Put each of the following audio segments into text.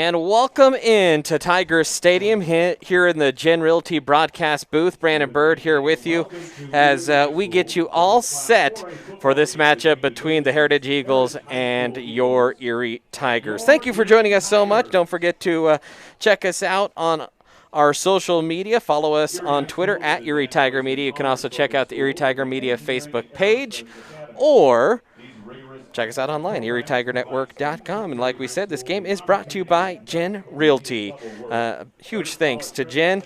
And welcome in to Tigers Stadium here in the Gen Realty broadcast booth. Brandon Bird here with you as we get you all set for this matchup between the Heritage Eagles and your Erie Tigers. Thank you for joining us so much. Don't forget to check us out on our social media. Follow us on Twitter at Erie Tiger Media. You can also check out the Erie Tiger Media Facebook page, or check us out online, ErieTigerNetwork.com. And like we said, this game is brought to you by Gen Realty. Huge thanks to Gen.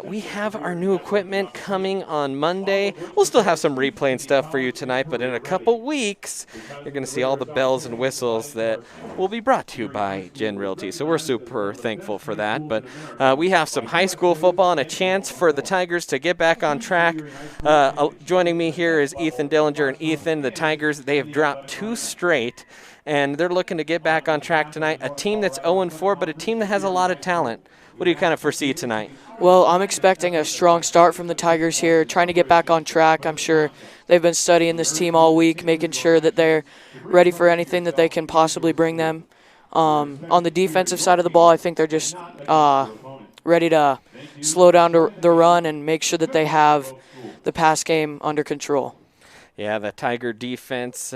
We have our new equipment coming on Monday. We'll still have some replaying stuff for you tonight, but in a couple weeks, you're going to see all the bells and whistles that will be brought to you by Gen Realty. So we're super thankful for that. But we have some high school football and a chance for the Tigers to get back on track. Joining me here is Ethan Dillinger. And Ethan, the Tigers, they have dropped 2 straight, and they're looking to get back on track tonight. A team that's 0-4, but a team that has a lot of talent. What do you kind of foresee tonight? Well, I'm expecting a strong start from the Tigers here, trying to get back on track. I'm sure they've been studying this team all week, making sure that they're ready for anything that they can possibly bring them. On the defensive side of the ball, I think they're just ready to slow down the run and make sure that they have the pass game under control. Yeah, the Tiger defense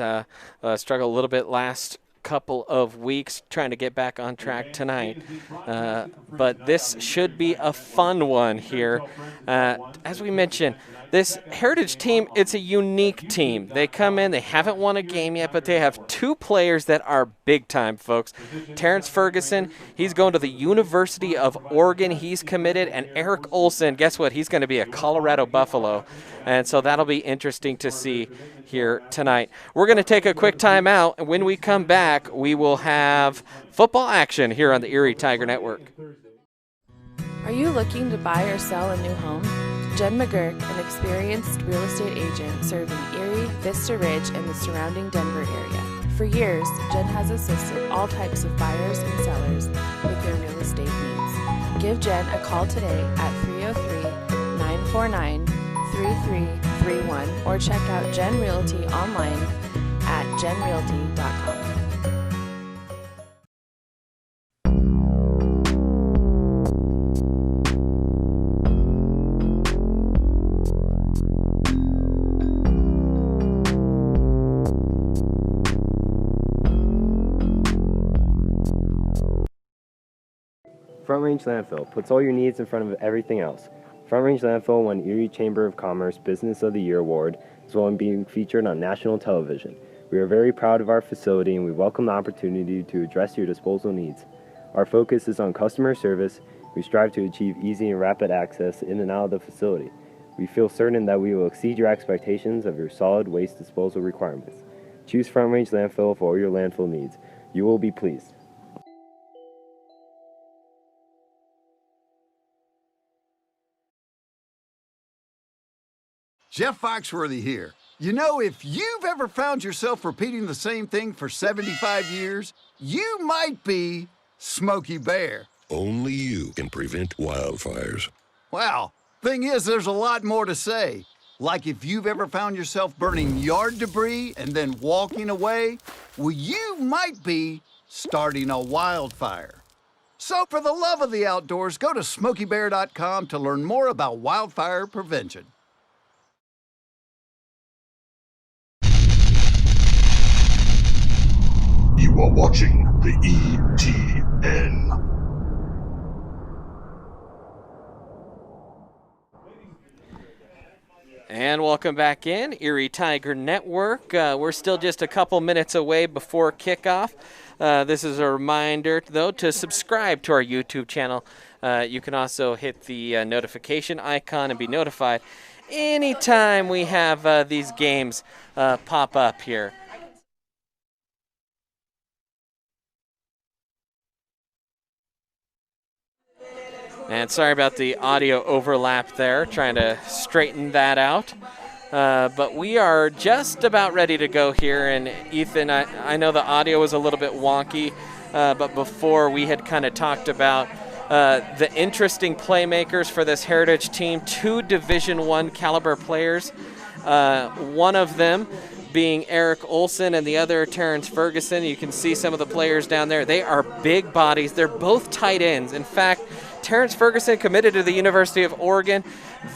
struggled a little bit last couple of weeks, trying to get back on track tonight. But this should be a fun one here. As we mentioned, this Heritage team, it's a unique team. They come in, they haven't won a game yet, but they have 2 players that are big time, folks. Terrence Ferguson, he's going to the University of Oregon. He's committed. And Eric Olson, guess what? He's going to be a Colorado Buffalo. And so that'll be interesting to see here tonight. We're going to take a quick time out, and when we come back, we will have football action here on the Erie Tiger Network. Are you looking to buy or sell a new home? Jen McGurk, an experienced real estate agent serving Erie, Vista Ridge, and the surrounding Denver area. For years, Jen has assisted all types of buyers and sellers with their real estate needs. Give Jen a call today at 303-949-3331 or check out Jen Realty online at genrealty.com. Front Range Landfill puts all your needs in front of everything else. Front Range Landfill won Erie Chamber of Commerce Business of the Year Award, as well as being featured on national television. We are very proud of our facility, and we welcome the opportunity to address your disposal needs. Our focus is on customer service. We strive to achieve easy and rapid access in and out of the facility. We feel certain that we will exceed your expectations of your solid waste disposal requirements. Choose Front Range Landfill for all your landfill needs. You will be pleased. Jeff Foxworthy here. You know, if you've ever found yourself repeating the same thing for 75 years, you might be Smokey Bear. Only you can prevent wildfires. Well, thing is, there's a lot more to say. Like if you've ever found yourself burning yard debris and then walking away, well, you might be starting a wildfire. So for the love of the outdoors, go to SmokeyBear.com to learn more about wildfire prevention. You are watching the ETN. And welcome back in, Erie Tiger Network. We're still just a couple minutes away before kickoff. This is a reminder, though, to subscribe to our YouTube channel. You can also hit the notification icon and be notified anytime we have these games pop up here. And sorry about the audio overlap there, trying to straighten that out. But we are just about ready to go here. And Ethan, I know the audio was a little bit wonky, but before we had kind of talked about the interesting playmakers for this Heritage team, 2 Division I caliber players. one of them being Eric Olson and the other Terrence Ferguson. You can see some of the players down there. They are big bodies. They're both tight ends. In fact, Terrence Ferguson committed to the University of Oregon,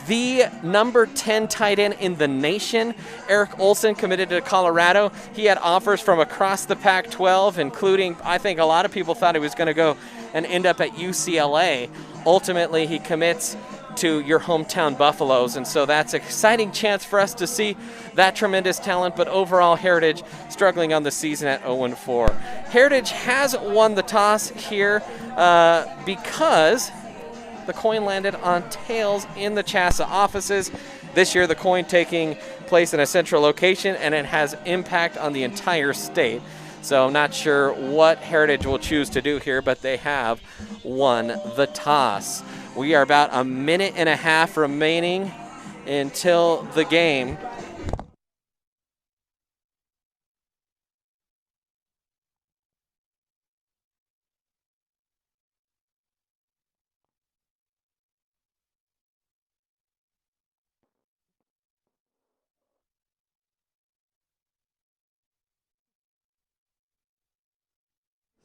the number 10 tight end in the nation. Eric Olson committed to Colorado. He had offers from across the Pac-12, including, I think a lot of people thought he was going to go and end up at UCLA. Ultimately, he commits to your hometown Buffaloes, and so that's an exciting chance for us to see that tremendous talent. But overall, Heritage struggling on the season at 0-4. Heritage has won the toss here because the coin landed on tails in the CHSAA offices. This year, the coin taking place in a central location, and it has impact on the entire state. So I'm not sure what Heritage will choose to do here, but they have won the toss. We are about a minute and a half remaining until the game.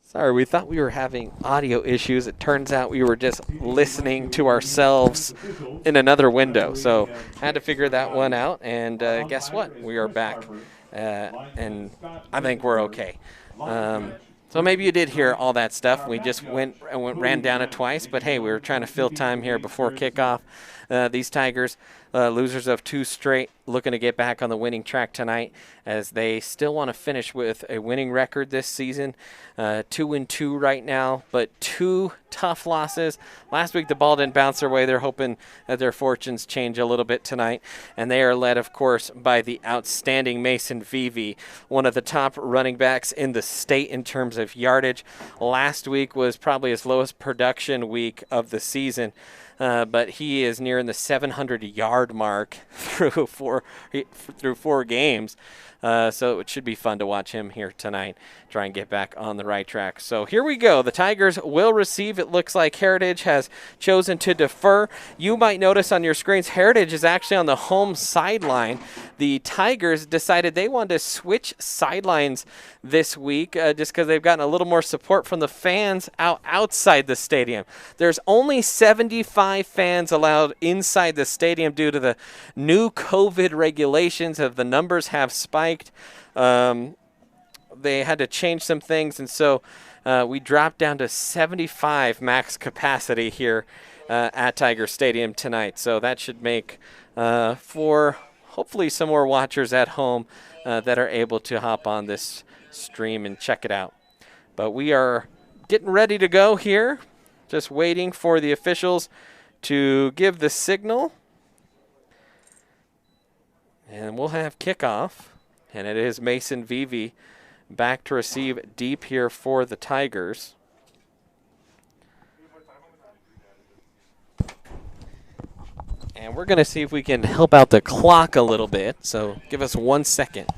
Sorry, we thought we were having audio issues. It turns out we were just listening to ourselves in another window. So I had to figure that one out, and guess what? We are back, and I think we're okay. So maybe you did hear all that stuff. We just ran down it twice, but hey, we were trying to fill time here before kickoff. These Tigers, losers of 2 straight, looking to get back on the winning track tonight as they still want to finish with a winning record this season. 2-2 right now, but 2 tough losses. Last week the ball didn't bounce their way. They're hoping that their fortunes change a little bit tonight. And they are led, of course, by the outstanding Mason Vevey, one of the top running backs in the state in terms of yardage. Last week was probably his lowest production week of the season. But he is nearing the 700-yard mark through four games. So it should be fun to watch him here tonight, try and get back on the right track. So here we go. The Tigers will receive. It looks like Heritage has chosen to defer. You might notice on your screens, Heritage is actually on the home sideline. The Tigers decided they wanted to switch sidelines this week just because they've gotten a little more support from the fans outside the stadium. There's only 75 fans allowed inside the stadium due to the new COVID regulations. Of the numbers have spiked. They had to change some things, and so we dropped down to 75 max capacity here at Tiger Stadium tonight. So that should make for hopefully some more watchers at home that are able to hop on this stream and check it out. But we are getting ready to go here, just waiting for the officials to give the signal. And we'll have kickoff, and it is Mason Vevey back to receive deep here for the Tigers. And we're going to see if we can help out the clock a little bit, so give us 1 second.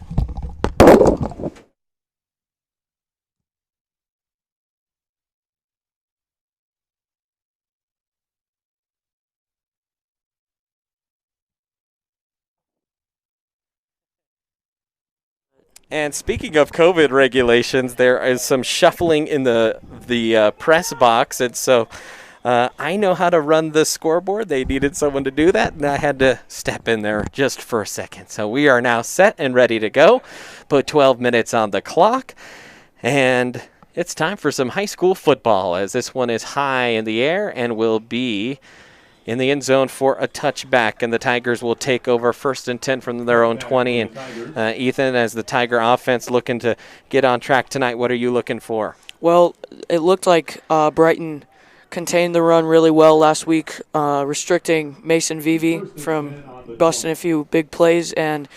And speaking of COVID regulations, there is some shuffling in the press box, and so I know how to run the scoreboard. They needed someone to do that, and I had to step in there just for a second. So we are now set and ready to go. Put 12 minutes on the clock, and it's time for some high school football, as this one is high in the air and will be in the end zone for a touchback, and the Tigers will take over 1st and 10 from their own 20. And Ethan, as the Tiger offense looking to get on track tonight, what are you looking for? Well, it looked like Brighton contained the run really well last week, restricting Mason Vevey from busting a few big plays, and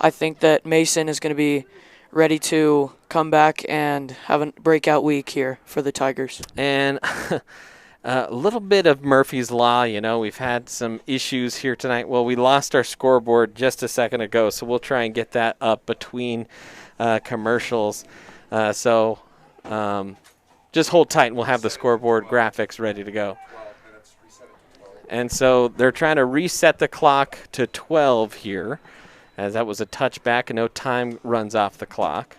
I think that Mason is going to be ready to come back and have a breakout week here for the Tigers. And a little bit of Murphy's Law, we've had some issues here tonight. Well, we lost our scoreboard just a second ago, so we'll try and get that up between commercials. So just hold tight, and we'll have the scoreboard graphics ready to go. And so they're trying to reset the clock to 12 here as that was a touchback and no time runs off the clock.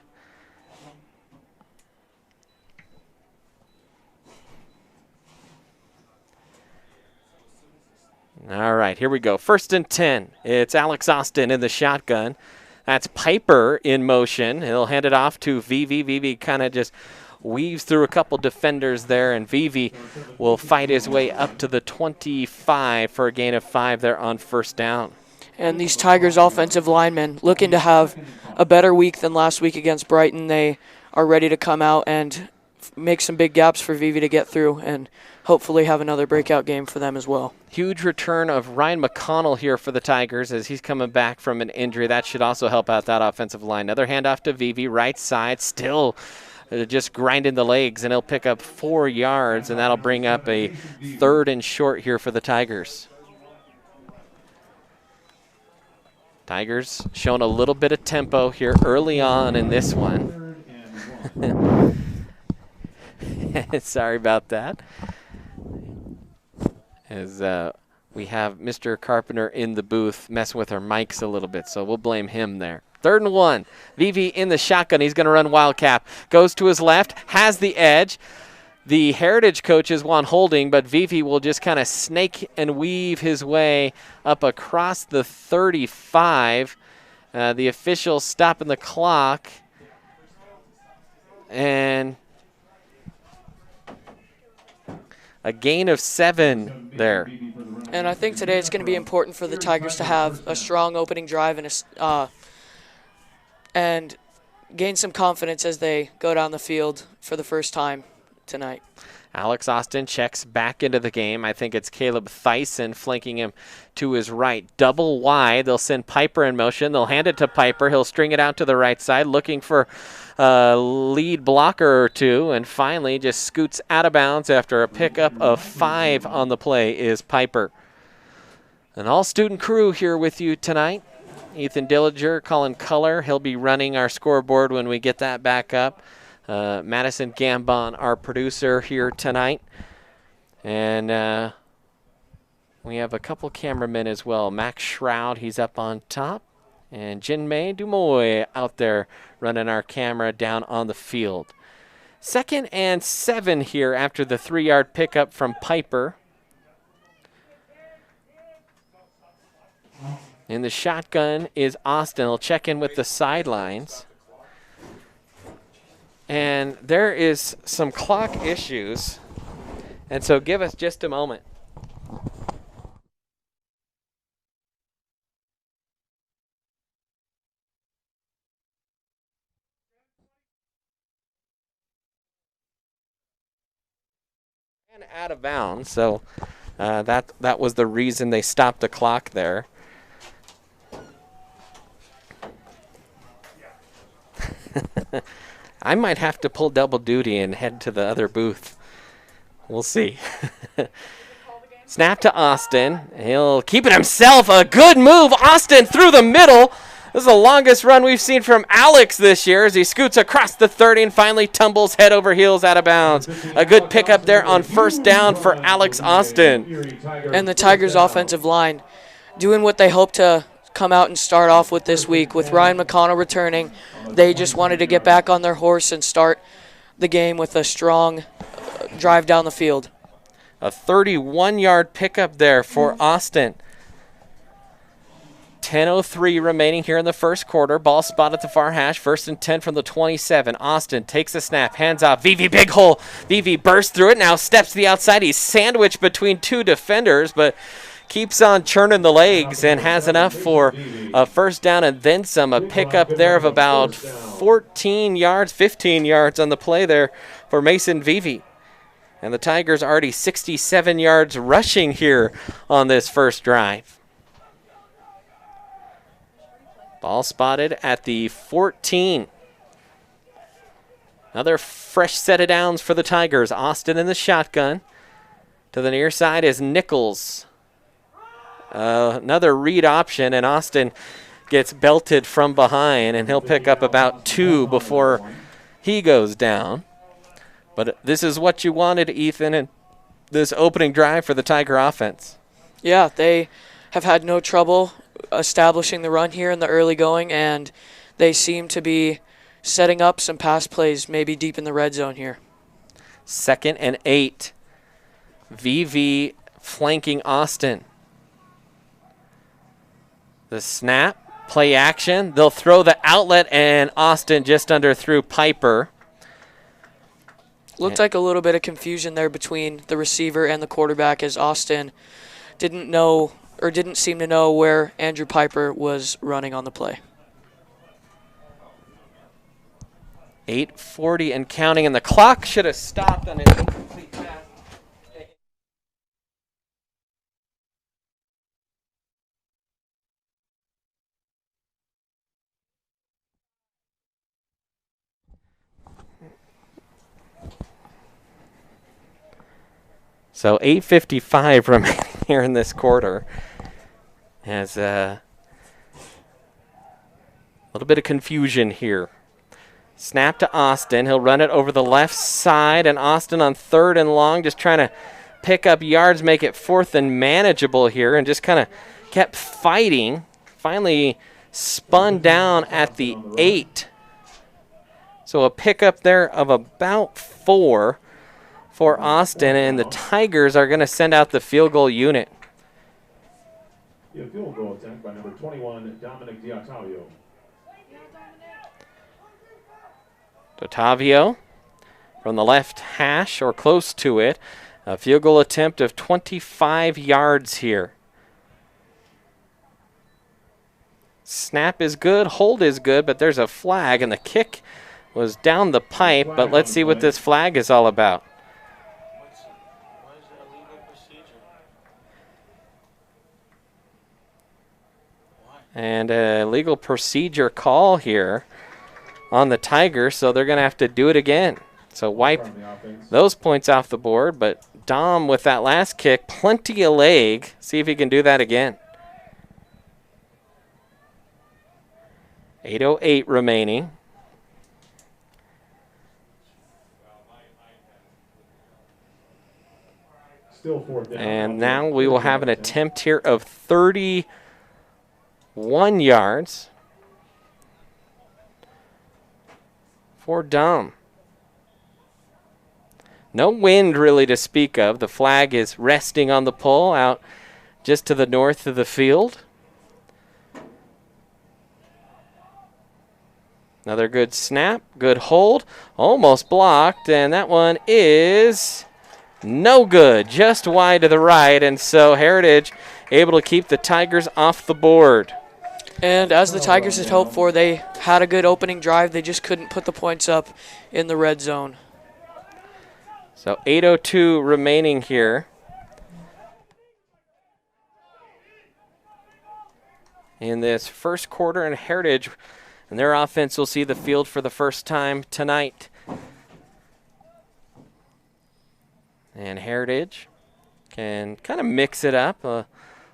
All right, here we go. 1st and 10. It's Alex Austin in the shotgun. That's Piper in motion. He'll hand it off to Vivi. Vivi kind of just weaves through a couple defenders there, and Vivi will fight his way up to the 25 for a gain of 5 there on 1st down. And these Tigers offensive linemen looking to have a better week than last week against Brighton. They are ready to come out and make some big gaps for Vivi to get through and hopefully have another breakout game for them as well. Huge return of Ryan McConnell here for the Tigers as he's coming back from an injury. That should also help out that offensive line. Another handoff to Vivi, right side, still just grinding the legs, and he'll pick up 4 yards, and that'll bring up a 3rd and short here for the Tigers. Tigers showing a little bit of tempo here early on in this one. Sorry about that. As we have Mr. Carpenter in the booth messing with our mics a little bit, so we'll blame him there. 3rd and 1. Vivi in the shotgun. He's going to run wildcat. Goes to his left, has the edge. The Heritage coaches want holding, but Vivi will just kind of snake and weave his way up across the 35. The official stopping the clock. And a gain of 7 there. And I think today it's going to be important for the Tigers to have a strong opening drive and gain some confidence as they go down the field for the first time tonight. Alex Austin checks back into the game. I think it's Caleb Thyssen flanking him to his right. Double wide. They'll send Piper in motion. They'll hand it to Piper. He'll string it out to the right side, looking for a lead blocker or two, and finally just scoots out of bounds after a pickup of 5 on the play is Piper. An all-student crew here with you tonight. Ethan Dillinger calling color. He'll be running our scoreboard when we get that back up. Madison Gambon, our producer here tonight. And we have a couple cameramen as well. Max Shroud, he's up on top. And Jinmei Dumoy out there running our camera down on the field. 2nd and 7 here after the 3-yard pickup from Piper. In the shotgun is Austin. He'll check in with the sidelines. And there is some clock issues. And so give us just a moment. And out of bounds. So that was the reason they stopped the clock there. I might have to pull double duty and head to the other booth. We'll see. Snap to Austin. He'll keep it himself. A good move. Austin through the middle. This is the longest run we've seen from Alex this year as he scoots across the 30 and finally tumbles head over heels out of bounds. A good pickup there on 1st down for Alex Austin. And the Tigers' offensive line doing what they hope to come out and start off with this week. With Ryan McConnell returning, they just wanted to get back on their horse and start the game with a strong drive down the field. A 31-yard pickup there for Austin. 10:03 remaining here in the first quarter. Ball spot at the far hash. 1st and 10 from the 27. Austin takes a snap. Hands off. Vivi, big hole. Vivi bursts through it. Now steps to the outside. He's sandwiched between 2 defenders, but keeps on churning the legs and has enough for a 1st down and then some. A pickup there of about 14 yards, 15 yards on the play there for Mason Vivi. And the Tigers already 67 yards rushing here on this first drive. Ball spotted at the 14. Another fresh set of downs for the Tigers. Austin in the shotgun. To the near side is Nichols. Another read option, and Austin gets belted from behind, and he'll pick up about 2 before he goes down. But this is what you wanted, Ethan, in this opening drive for the Tiger offense. Yeah, they have had no trouble establishing the run here in the early going, and they seem to be setting up some pass plays maybe deep in the red zone here. 2nd and 8. VV flanking Austin. The snap, play action. They'll throw the outlet, and Austin just underthrew Piper. Looked like a little bit of confusion there between the receiver and the quarterback, as Austin didn't know or didn't seem to know where Andrew Piper was running on the play. 8:40 and counting, and the clock should have stopped on an incomplete pass. So 8:55 remaining here in this quarter. As a little bit of confusion here. Snap to Austin. He'll run it over the left side, and Austin on 3rd and long, just trying to pick up yards, make it 4th and manageable here, and just kind of kept fighting. Finally spun down at the 8. So a pickup there of about 4 for Austin, and the Tigers are going to send out the field goal unit. The field goal attempt by number 21, Dominic D'Ottavio. D'Ottavio from the left hash or close to it. A field goal attempt of 25 yards here. Snap is good, hold is good, but there's a flag, and the kick was down the pipe, but let's see what this flag is all about. And a legal procedure call here on the Tigers, so they're going to have to do it again. So wipe those points off the board, but Dom with that last kick, plenty of leg. See if he can do that again. 8:08 remaining. Still 4th down. And now we will have an attempt here of 31 yards for Dom. No wind really to speak of. The flag is resting on the pole out just to the north of the field. Another good snap, good hold, almost blocked, and that one is no good, just wide to the right, and so Heritage able to keep the Tigers off the board. And as the Tigers had hoped for, they had a good opening drive. They just couldn't put the points up in the red zone. So 8:02 remaining here. In this first quarter, and Heritage and their offense will see the field for the first time tonight. And Heritage can kind of mix it up. A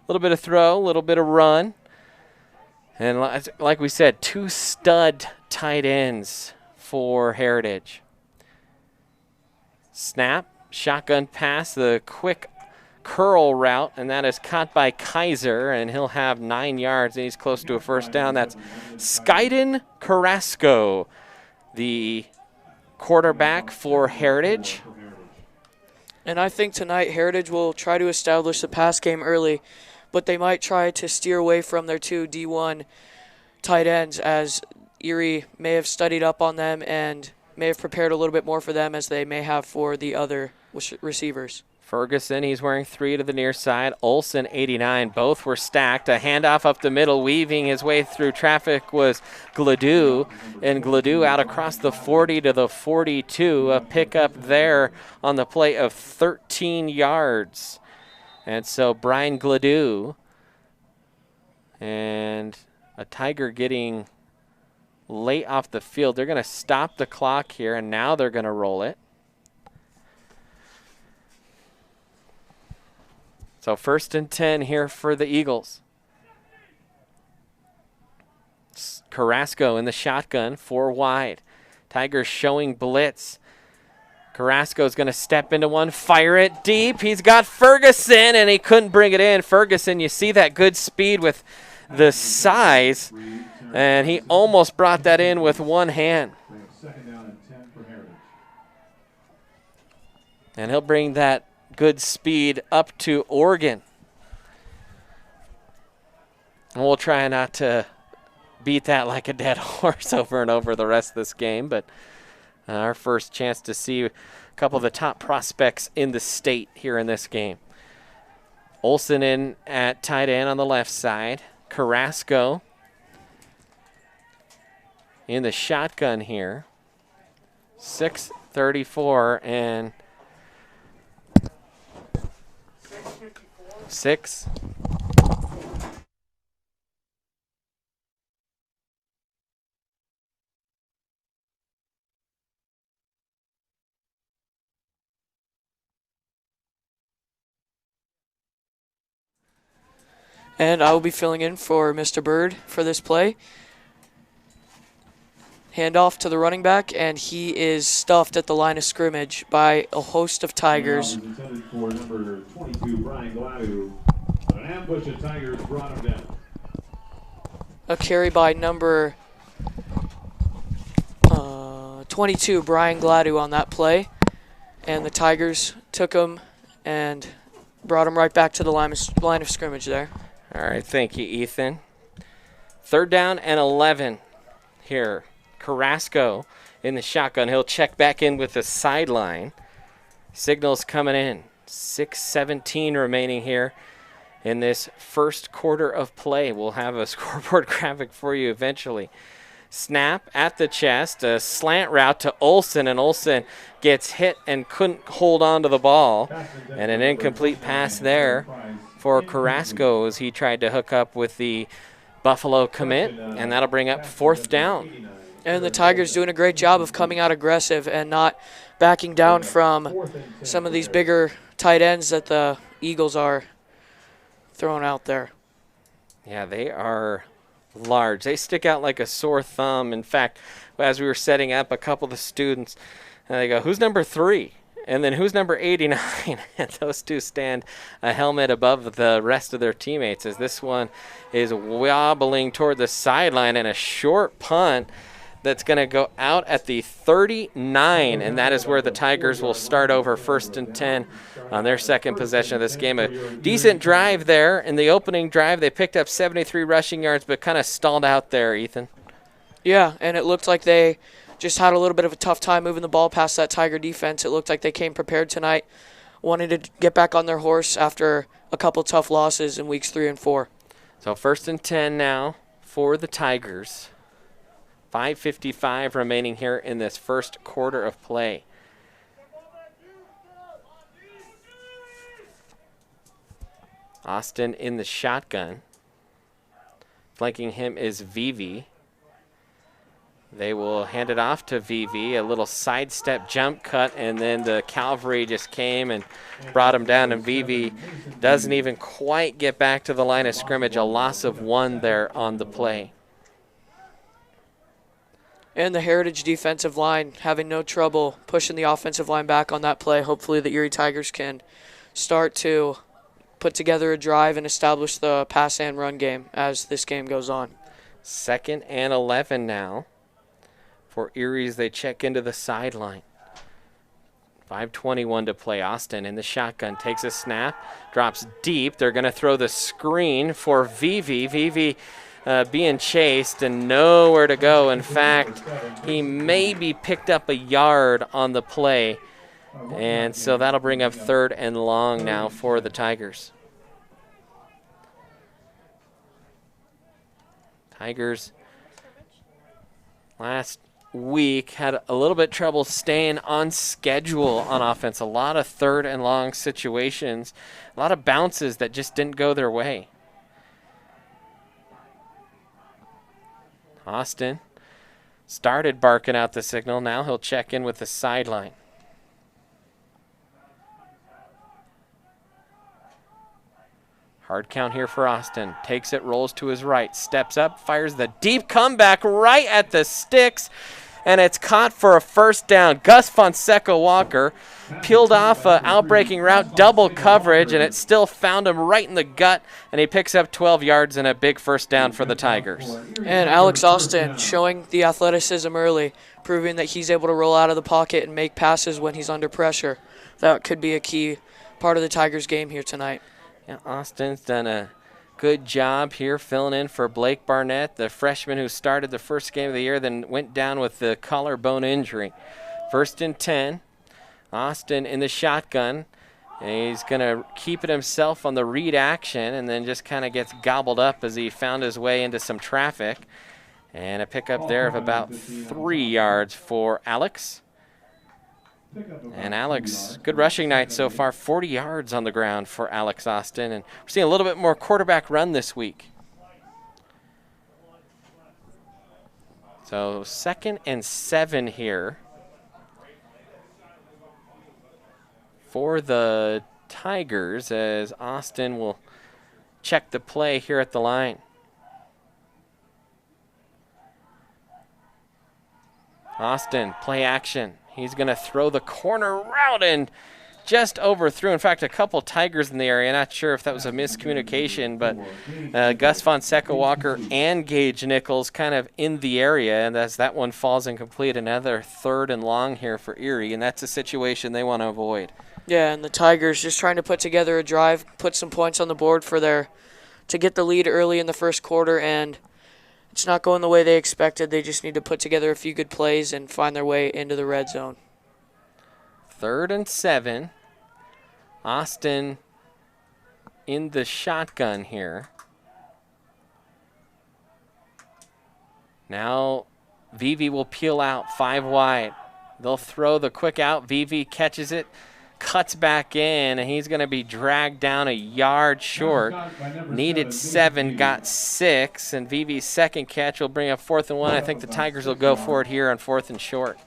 little bit of throw, a little bit of run. And like we said, 2 stud tight ends for Heritage. Snap, shotgun pass, the quick curl route, and that is caught by Kaiser, and he'll have 9 yards, and he's close to a first down. That's Skyden Carrasco, the quarterback for Heritage. And I think tonight Heritage will try to establish the pass game early, but they might try to steer away from their 2 D1 tight ends, as Erie may have studied up on them and may have prepared a little bit more for them as they may have for the other receivers. Ferguson, he's wearing 3 to the near side. Olsen, 89. Both were stacked. A handoff up the middle, weaving his way through traffic was Gladue. And Gladue out across the 40 to the 42. A pickup there on the play of 13 yards. And so Brian Gladue. And a Tiger getting late off the field. They're going to stop the clock here, and now they're going to roll it. So 1st and 10 here for the Eagles. Carrasco in the shotgun, 4 wide. Tigers showing blitz. Carrasco's going to step into one, fire it deep. He's got Ferguson, and he couldn't bring it in. Ferguson, you see that good speed with the size, and he almost brought that in with one hand. Second down and 10 for Heritage. And he'll bring that good speed up to Oregon. And we'll try not to beat that like a dead horse over and over the rest of this game, but our first chance to see a couple of the top prospects in the state here in this game. Olsen in at tight end on the left side. Carrasco in the shotgun here. 6:34 and 6. And I will be filling in for Mr. Bird for this play. Handoff to the running back, and he is stuffed at the line of scrimmage by a host of Tigers. Intended for number 22, Brian Gladue. An ambush of Tigers brought him down. A carry by number 22, Brian Gladue on that play. And the Tigers took him and brought him right back to the line of scrimmage there. All right, thank you, Ethan. 3rd down and 11 here. Carrasco in the shotgun. He'll check back in with the sideline. Signals coming in. 6:17 remaining here in this first quarter of play. We'll have a scoreboard graphic for you eventually. Snap at the chest, a slant route to Olsen, and Olsen gets hit and couldn't hold on to the ball. And an incomplete pass there for Carrasco as he tried to hook up with the Buffalo commit, and that'll bring up 4th down. And the Tigers doing a great job of coming out aggressive and not backing down from some of these bigger tight ends that the Eagles are throwing out there. Yeah, they are large. They stick out like a sore thumb. In fact, as we were setting up, a couple of the students, they go, "Who's number 3?" And then who's number 89? And those two stand a helmet above the rest of their teammates as this one is wobbling toward the sideline, and a short punt that's going to go out at the 39, and that is where the Tigers will start over 1st and 10 on their second possession of this game. A decent drive there. In the opening drive, they picked up 73 rushing yards, but kind of stalled out there, Ethan. Yeah, and it looked like they just had a little bit of a tough time moving the ball past that Tiger defense. It looked like they came prepared tonight, wanting to get back on their horse after a couple tough losses in weeks 3 and 4. So 1st and 10 now for the Tigers. 5:55 remaining here in this first quarter of play. Austin in the shotgun. Flanking him is Vivi. They will hand it off to Vivi, a little sidestep jump cut, and then the cavalry just came and brought him down, and Vivi doesn't even quite get back to the line of scrimmage. A loss of 1 there on the play. And the Heritage defensive line having no trouble pushing the offensive line back on that play. Hopefully the Erie Tigers can start to put together a drive and establish the pass and run game as this game goes on. 2nd and 11 now for Erie as they check into the sideline. 5:21 to play. Austin in the shotgun takes a snap, drops deep. They're going to throw the screen for Vivi. Vivi being chased and nowhere to go. In fact, he maybe picked up a yard on the play, and so that'll bring up 3rd and long now for the Tigers. Tigers last week had a little bit trouble staying on schedule on offense. A lot of 3rd and long situations, a lot of bounces that just didn't go their way. Austin started barking out the signal. Now he'll check in with the sideline. Hard count here for Austin. Takes it, rolls to his right, steps up, fires the deep comeback right at the sticks. and it's caught for a first down. Gus Fonseca Walker peeled off an out-breaking route, double coverage, and it still found him right in the gut, and he picks up 12 yards and a big first down for the Tigers. And Alex Austin showing the athleticism early, proving that he's able to roll out of the pocket and make passes when he's under pressure. That could be a key part of the Tigers game here tonight. Yeah, Austin's done a good job here filling in for Blake Barnett, the freshman who started the first game of the year, then went down with the collarbone injury. 1st and 10. Austin in the shotgun. And he's going to keep it himself on the read action and then just kind of gets gobbled up as he found his way into some traffic. And a pickup there of about 3 yards for Alex. And Alex, good rushing night so far, 40 yards on the ground for Alex Austin. And we're seeing a little bit more quarterback run this week. So 2nd and 7 here for the Tigers as Austin will check the play here at the line. Austin, play action. He's going to throw the corner route and just overthrew. In fact, a couple Tigers in the area. Not sure if that was a miscommunication, but Gus Fonseca Walker and Gage Nichols kind of in the area, and as that one falls incomplete, another 3rd and long here for Erie, and that's a situation they want to avoid. Yeah, and the Tigers just trying to put together a drive, put some points on the board to get the lead early in the first quarter, and it's not going the way they expected. They just need to put together a few good plays and find their way into the red zone. 3rd and 7. Austin in the shotgun here. Now Vivi will peel out 5 wide. They'll throw the quick out. Vivi catches it, cuts back in, and he's going to be dragged down a yard short. Needed 7, got 6, and Vivi's second catch will bring up 4th and 1. I think the Tigers will go for it here on 4th and short.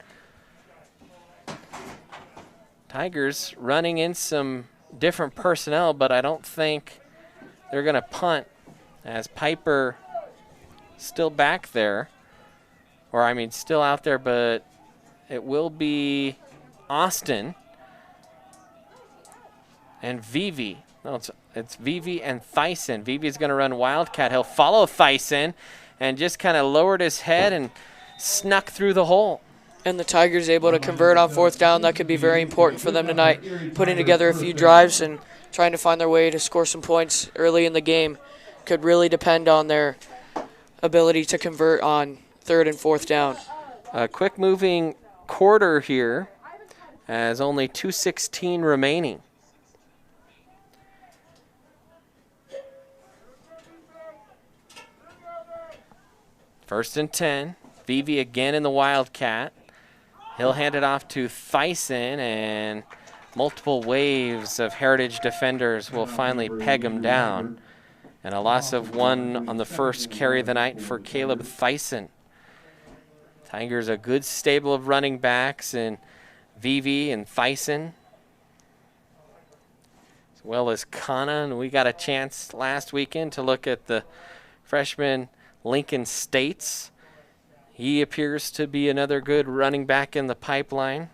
Tigers running in some different personnel, but I don't think they're going to punt as Piper still back there. Or, I mean, still out there, but it will be Austin and Vivi. No, it's Vivi and Thyssen. Vivi's going to run Wildcat. He'll follow Thyssen and just kind of lowered his head and snuck through the hole. And the Tigers able to convert on 4th down. That could be very important for them tonight. Putting together a few drives and trying to find their way to score some points early in the game could really depend on their ability to convert on 3rd and 4th down. A quick moving quarter here as only 2:16 remaining. First and 10. Vivi again in the Wildcat. He'll hand it off to Thyssen, and multiple waves of Heritage defenders will finally peg him down. And a loss of 1 on the first carry of the night for Caleb Thyssen. Tigers a good stable of running backs in Vivi and Thyssen, as well as Kana. And we got a chance last weekend to look at the freshman Lincoln States. He appears to be another good running back in the pipeline,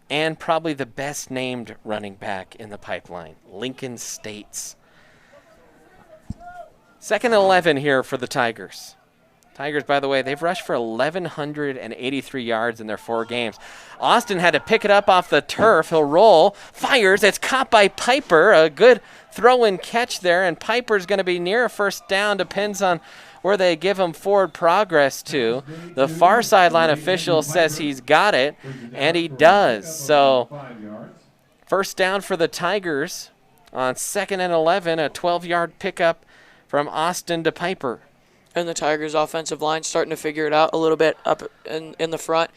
and probably the best named running back in the pipeline, Lincoln States. 2nd and 11 here for the Tigers. Tigers, by the way, they've rushed for 1,183 yards in their 4 games. Austin had to pick it up off the turf. He'll roll, fires. It's caught by Piper. A good throw-in catch there, and Piper's going to be near a first down. Depends on where they give him forward progress to. The far sideline official says he's got it, and he does. So first down for the Tigers on 2nd and 11, a 12-yard pickup from Austin to Piper. And the Tigers' offensive line starting to figure it out a little bit up in the front,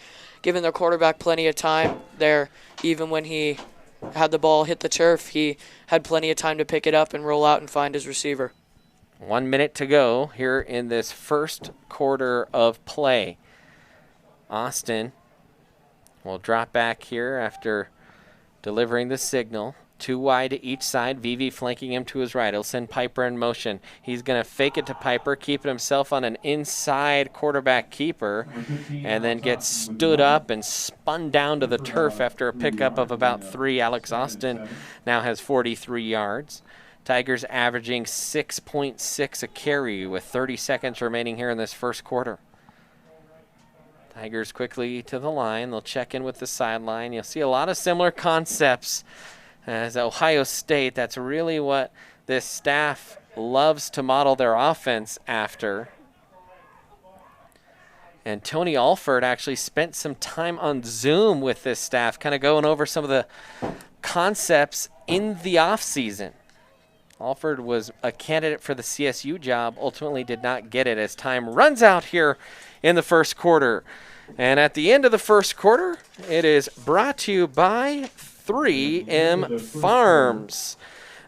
giving their quarterback plenty of time there. Even when he had the ball hit the turf, he had plenty of time to pick it up and roll out and find his receiver. 1 minute to go here in this first quarter of play. Austin will drop back here after delivering the signal. Two wide to each side. Vivi flanking him to his right. He'll send Piper in motion. He's going to fake it to Piper, keeping himself on an inside quarterback keeper, and then gets stood up and spun down to the turf after a pickup of about 3. Alex Austin now has 43 yards. Tigers averaging 6.6 a carry with 30 seconds remaining here in this first quarter. Tigers quickly to the line. They'll check in with the sideline. You'll see a lot of similar concepts as Ohio State. That's really what this staff loves to model their offense after. And Tony Alford actually spent some time on Zoom with this staff, kind of going over some of the concepts in the offseason. Alford was a candidate for the CSU job, ultimately did not get it as time runs out here in the first quarter. And at the end of the first quarter, it is brought to you by 3M Farms.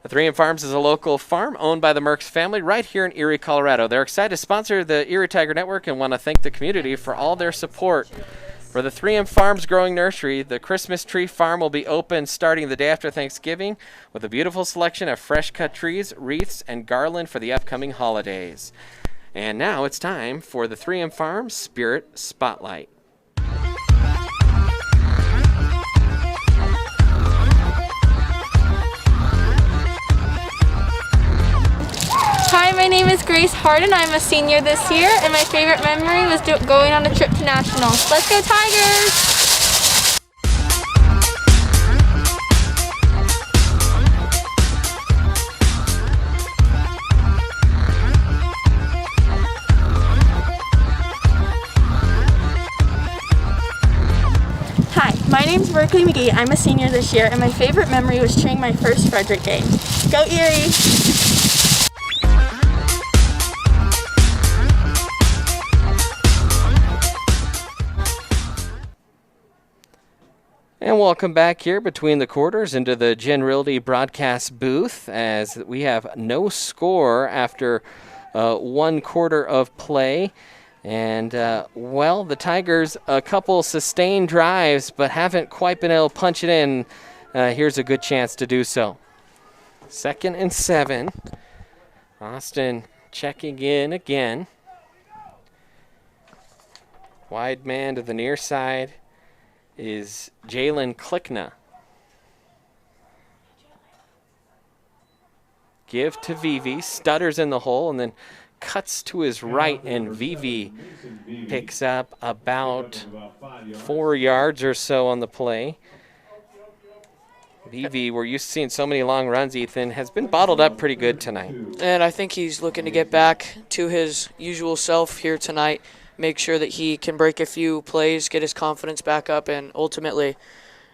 3M Farms is a local farm owned by the Merckx family right here in Erie, Colorado. They're excited to sponsor the Erie Tiger Network and want to thank the community for all their support. For the 3M Farms Growing Nursery, the Christmas tree farm will be open starting the day after Thanksgiving with a beautiful selection of fresh-cut trees, wreaths, and garland for the upcoming holidays. And now it's time for the 3M Farms Spirit Spotlight. Hi, my name is Grace Harden. I'm a senior this year, and my favorite memory was going on a trip to nationals. Let's go Tigers! Hi, my name's Berkeley McGee. I'm a senior this year, and my favorite memory was cheering my first Frederick game. Go Erie! And welcome back here between the quarters into the Gen Realty broadcast booth as we have no score after 1 quarter of play. And, well, the Tigers, a couple sustained drives, but haven't quite been able to punch it in. Here's a good chance to do so. 2nd and 7. Austin checking in again. Wide man to the near side is Jalen Klickna. Give to Vivi, stutters in the hole, and then cuts to his right, and Vivi picks up about 4 yards or so on the play. Vivi, we're used to seeing so many long runs, Ethan, has been bottled up pretty good tonight. And I think he's looking to get back to his usual self here tonight, make sure that he can break a few plays, get his confidence back up, and ultimately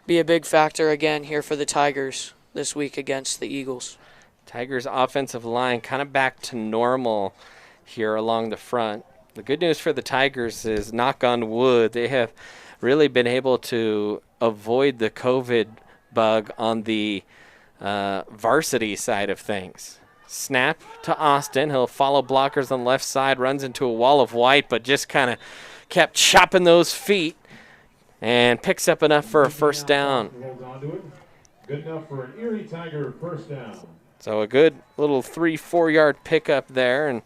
be a big factor again here for the Tigers this week against the Eagles. Tigers' offensive line kind of back to normal here along the front. The good news for the Tigers is, knock on wood, they have really been able to avoid the COVID bug on the varsity side of things. Snap to Austin. He'll follow blockers on the left side, runs into a wall of white, but just kind of kept chopping those feet and picks up enough for a first down. Good enough for an Erie Tiger first down. So a good little 3-4 yard pickup there, and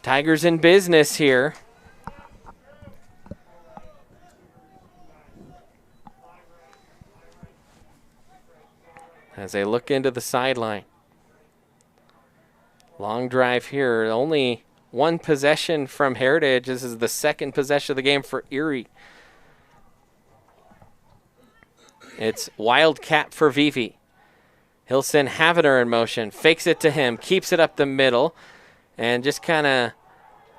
Tigers in business here. As they look into the sideline. Long drive here. Only one possession from Heritage. This is the second possession of the game for Erie. It's Wildcat for Vivi. He'll send Havener in motion. Fakes it to him. Keeps it up the middle. And just kind of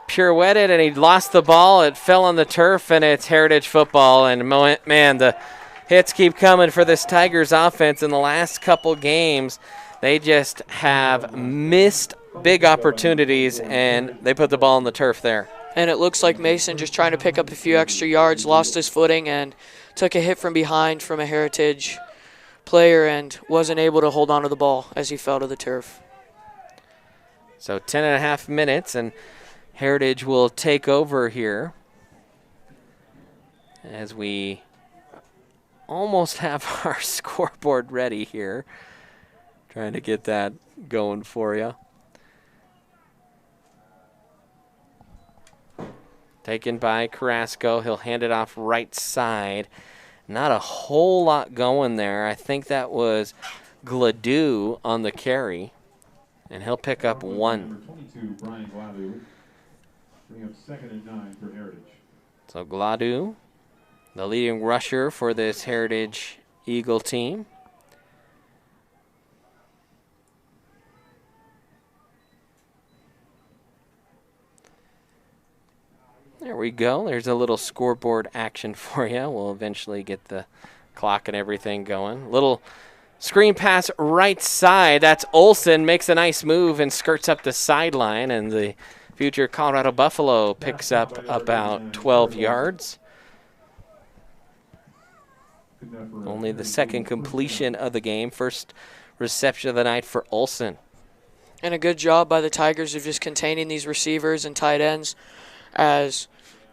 pirouetted, and he lost the ball. It fell on the turf, and it's Heritage football. And, man, the hits keep coming for this Tigers offense. In the last couple games, they just have missed big opportunities, and they put the ball on the turf there. And it looks like Mason just trying to pick up a few extra yards, lost his footing, and took a hit from behind from a Heritage player and wasn't able to hold on to the ball as he fell to the turf. So 10.5 minutes, and Heritage will take over here as we almost have our scoreboard ready here. Trying to get that going for you. Taken by Carrasco. He'll hand it off right side. Not a whole lot going there. I think that was Gladue on the carry. And he'll pick up one. Number 22, Brian Gladue, bring up 2nd and 9 for Heritage. So Gladue, the leading rusher for this Heritage Eagle team. There we go. There's a little scoreboard action for you. We'll eventually get the clock and everything going. Little screen pass right side. That's Olsen. Makes a nice move and skirts up the sideline. And the future Colorado Buffalo picks up about 12 yards. Only the second completion of the game. First reception of the night for Olsen. And a good job by the Tigers of just containing these receivers and tight ends as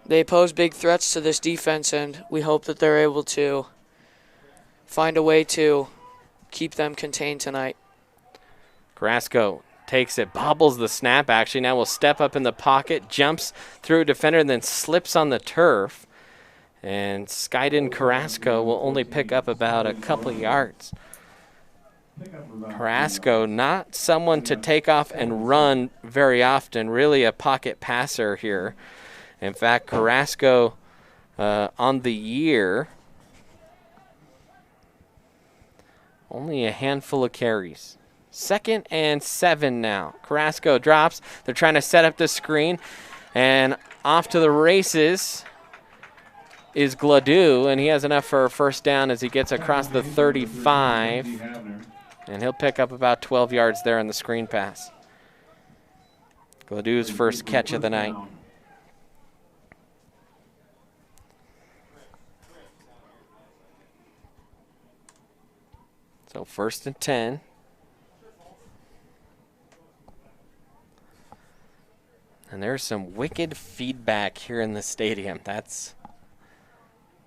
they pose big threats to this defense, and we hope that they're able to find a way to keep them contained tonight. Carrasco takes it, bobbles the snap actually. Now will step up in the pocket, jumps through a defender, and then slips on the turf. And Skyden Carrasco will only pick up about a couple yards. Carrasco, not someone to take off and run very often, really a pocket passer here. In fact, Carrasco on the year, only a handful of carries. 2nd and 7 now. Carrasco drops. They're trying to set up the screen. And off to the races is Gladue, and he has enough for a first down as he gets across the 35. And he'll pick up about 12 yards there on the screen pass. Gladue's first catch of the night. So 1st and 10. And there's some wicked feedback here in the stadium. That's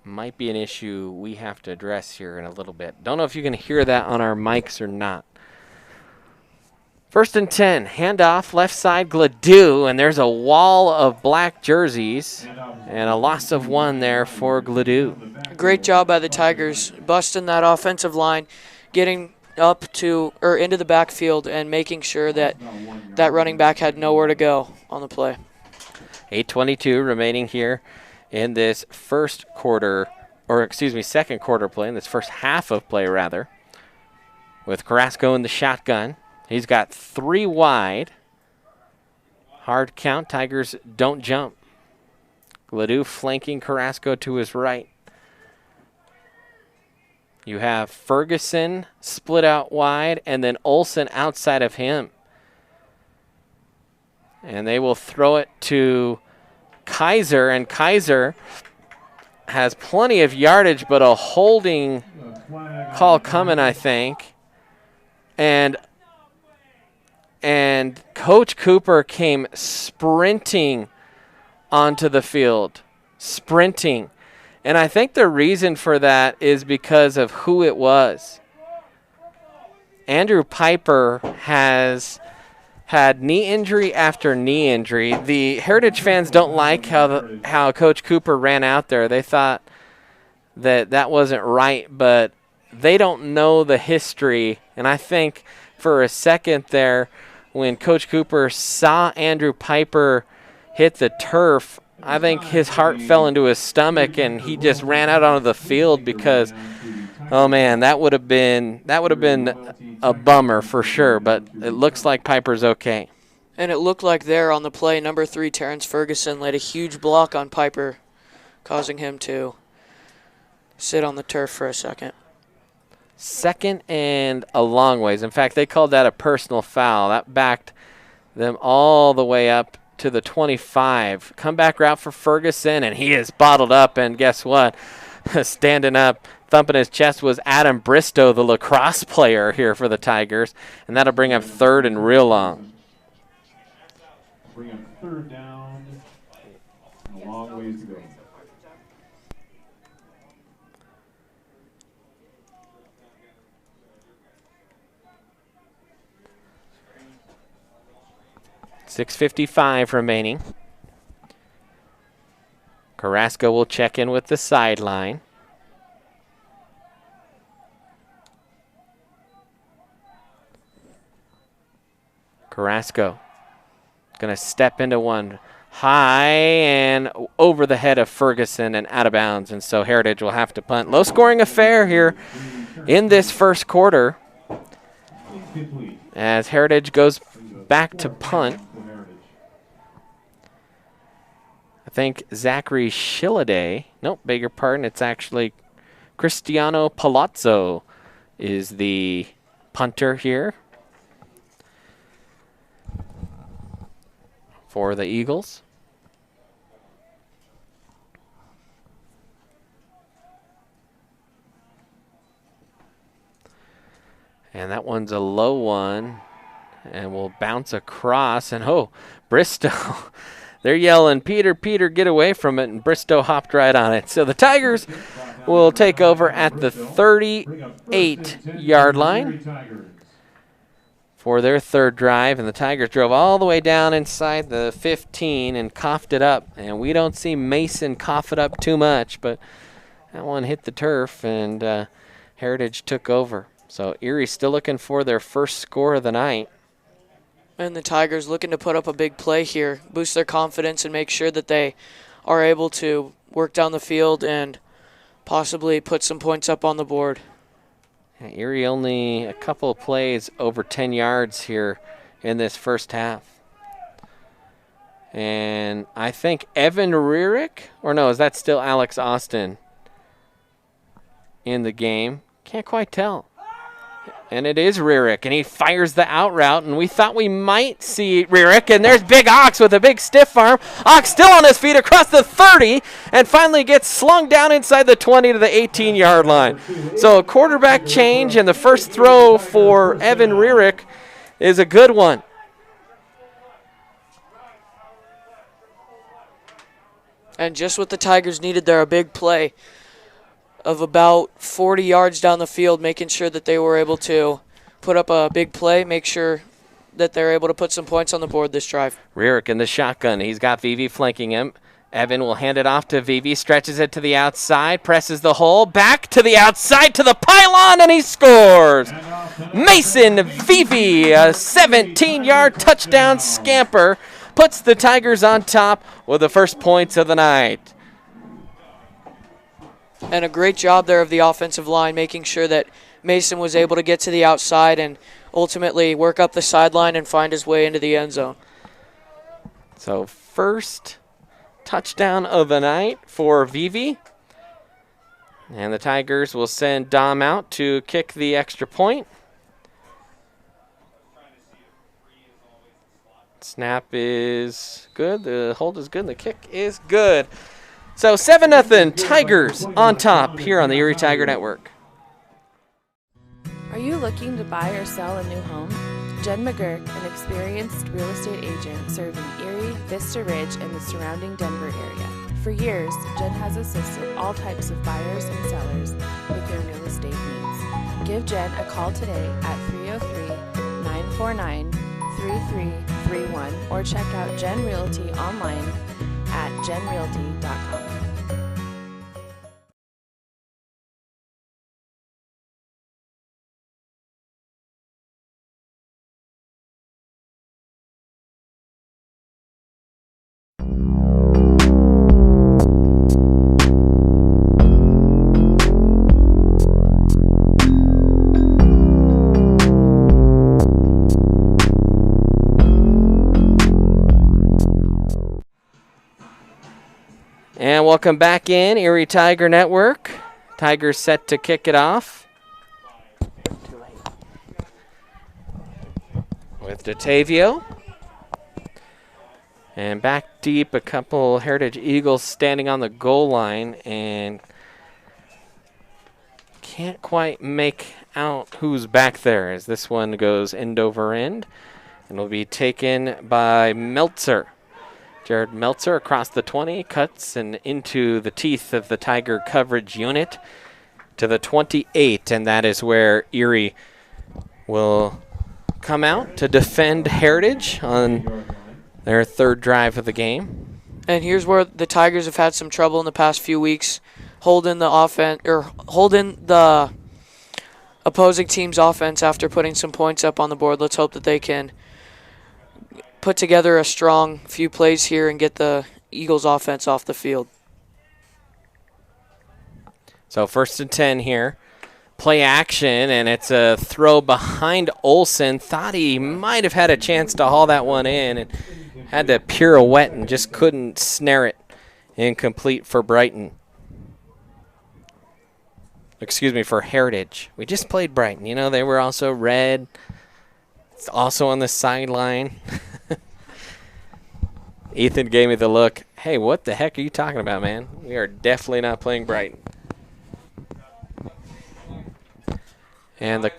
might be an issue we have to address here in a little bit. Don't know if you can hear that on our mics or not. 1st and 10, handoff, left side, Gladue, and there's a wall of black jerseys and a loss of one there for Gladue. Great job by the Tigers, busting that offensive line, getting up to or into the backfield and making sure that that running back had nowhere to go on the play. 8:22 remaining here in this second quarter play, in this first half of play, rather, with Carrasco in the shotgun. He's got 3 wide. Hard count. Tigers don't jump. Gladue flanking Carrasco to his right. You have Ferguson split out wide, and then Olsen outside of him. And they will throw it to Kaiser, and Kaiser has plenty of yardage, but a holding call coming, I think. And Coach Cooper came sprinting onto the field, sprinting. And I think the reason for that is because of who it was. Andrew Piper has had knee injury after knee injury. The Heritage fans don't like how Coach Cooper ran out there. They thought that wasn't right, but they don't know the history. And I think for a second there, when Coach Cooper saw Andrew Piper hit the turf, I think his heart fell into his stomach and he just ran out onto the field because, oh man, that would have been a bummer for sure. But it looks like Piper's okay. And it looked like there on the play, number 3, Terrence Ferguson laid a huge block on Piper, causing him to sit on the turf for a second. 2nd and a long ways. In fact, they called that a personal foul. That backed them all the way up to the 25. Comeback route for Ferguson, and he is bottled up. And guess what? Standing up, thumping his chest was Adam Bristow, the lacrosse player here for the Tigers. And that'll bring up 3rd and real long. Bring up 3rd down. A long ways to go. 6:55 remaining. Carrasco will check in with the sideline. Carrasco going to step into one high and over the head of Ferguson and out of bounds. And so Heritage will have to punt. Low-scoring affair here in this first quarter as Heritage goes back to punt. I think Zachary Shilladay, nope, beg your pardon, it's actually Cristiano Palazzo is the punter here for the Eagles. And that one's a low one and will bounce across. And, oh, Bristow. They're yelling, Peter, Peter, get away from it. And Bristow hopped right on it. So the Tigers will take over at the 38-yard line for their third drive. And the Tigers drove all the way down inside the 15 and coughed it up. And we don't see Mason cough it up too much, but that one hit the turf and Heritage took over. So Erie still looking for their first score of the night. And the Tigers looking to put up a big play here, boost their confidence and make sure that they are able to work down the field and possibly put some points up on the board. Yeah, Erie only a couple of plays over 10 yards here in this first half. And I think Evan Rearick, or no, is that still Alex Austin in the game? Can't quite tell. And it is Rearick, and he fires the out route, and we thought we might see Rearick, and there's Big Ox with a big stiff arm. Ox still on his feet across the 30, and finally gets slung down inside the 20 to the 18-yard line. So a quarterback change, and the first throw for Evan Rearick is a good one. And just what the Tigers needed there, a big play of about 40 yards down the field, making sure that they were able to put up a big play, make sure that they're able to put some points on the board this drive. Rearick in the shotgun. He's got Vivi flanking him. Evan will hand it off to Vivi, stretches it to the outside, presses the hole, back to the outside to the pylon, and he scores! Mason Vivi, a 17-yard touchdown scamper, puts the Tigers on top with the first points of the night. And a great job there of the offensive line, making sure that Mason was able to get to the outside and ultimately work up the sideline and find his way into the end zone. So first touchdown of the night for Vivi. And the Tigers will send Dom out to kick the extra point. Snap is good. The hold is good. And the kick is good. So 7-0 Tigers on top here on the Erie Tiger Network. Are you looking to buy or sell a new home? Jen McGurk, an experienced real estate agent serving Erie, Vista Ridge, and the surrounding Denver area. For years, Jen has assisted all types of buyers and sellers with their real estate needs. Give Jen a call today at 303-949-3331 or check out Jen Realty online at genrealty.com. And welcome back in, Erie Tiger Network. Tigers set to kick it off with Datavio. And back deep, a couple Heritage Eagles standing on the goal line and can't quite make out who's back there as this one goes end over end and will be taken by Meltzer. Jared Meltzer across the 20, cuts and into the teeth of the Tiger coverage unit to the 28, and that is where Erie will come out to defend Heritage on their third drive of the game. And here's where the Tigers have had some trouble in the past few weeks, holding the opposing team's offense after putting some points up on the board. Let's hope that they can put together a strong few plays here and get the Eagles offense off the field. So 1st and 10 here. Play action, and it's a throw behind Olsen. Thought he might have had a chance to haul that one in and had to pirouette and just couldn't snare it. Incomplete for Brighton. Excuse me, for Heritage. We just played Brighton. You know, they were also red. It's also on the sideline. Ethan gave me the look. Hey, what the heck are you talking about, man? We are definitely not playing Brighton. And the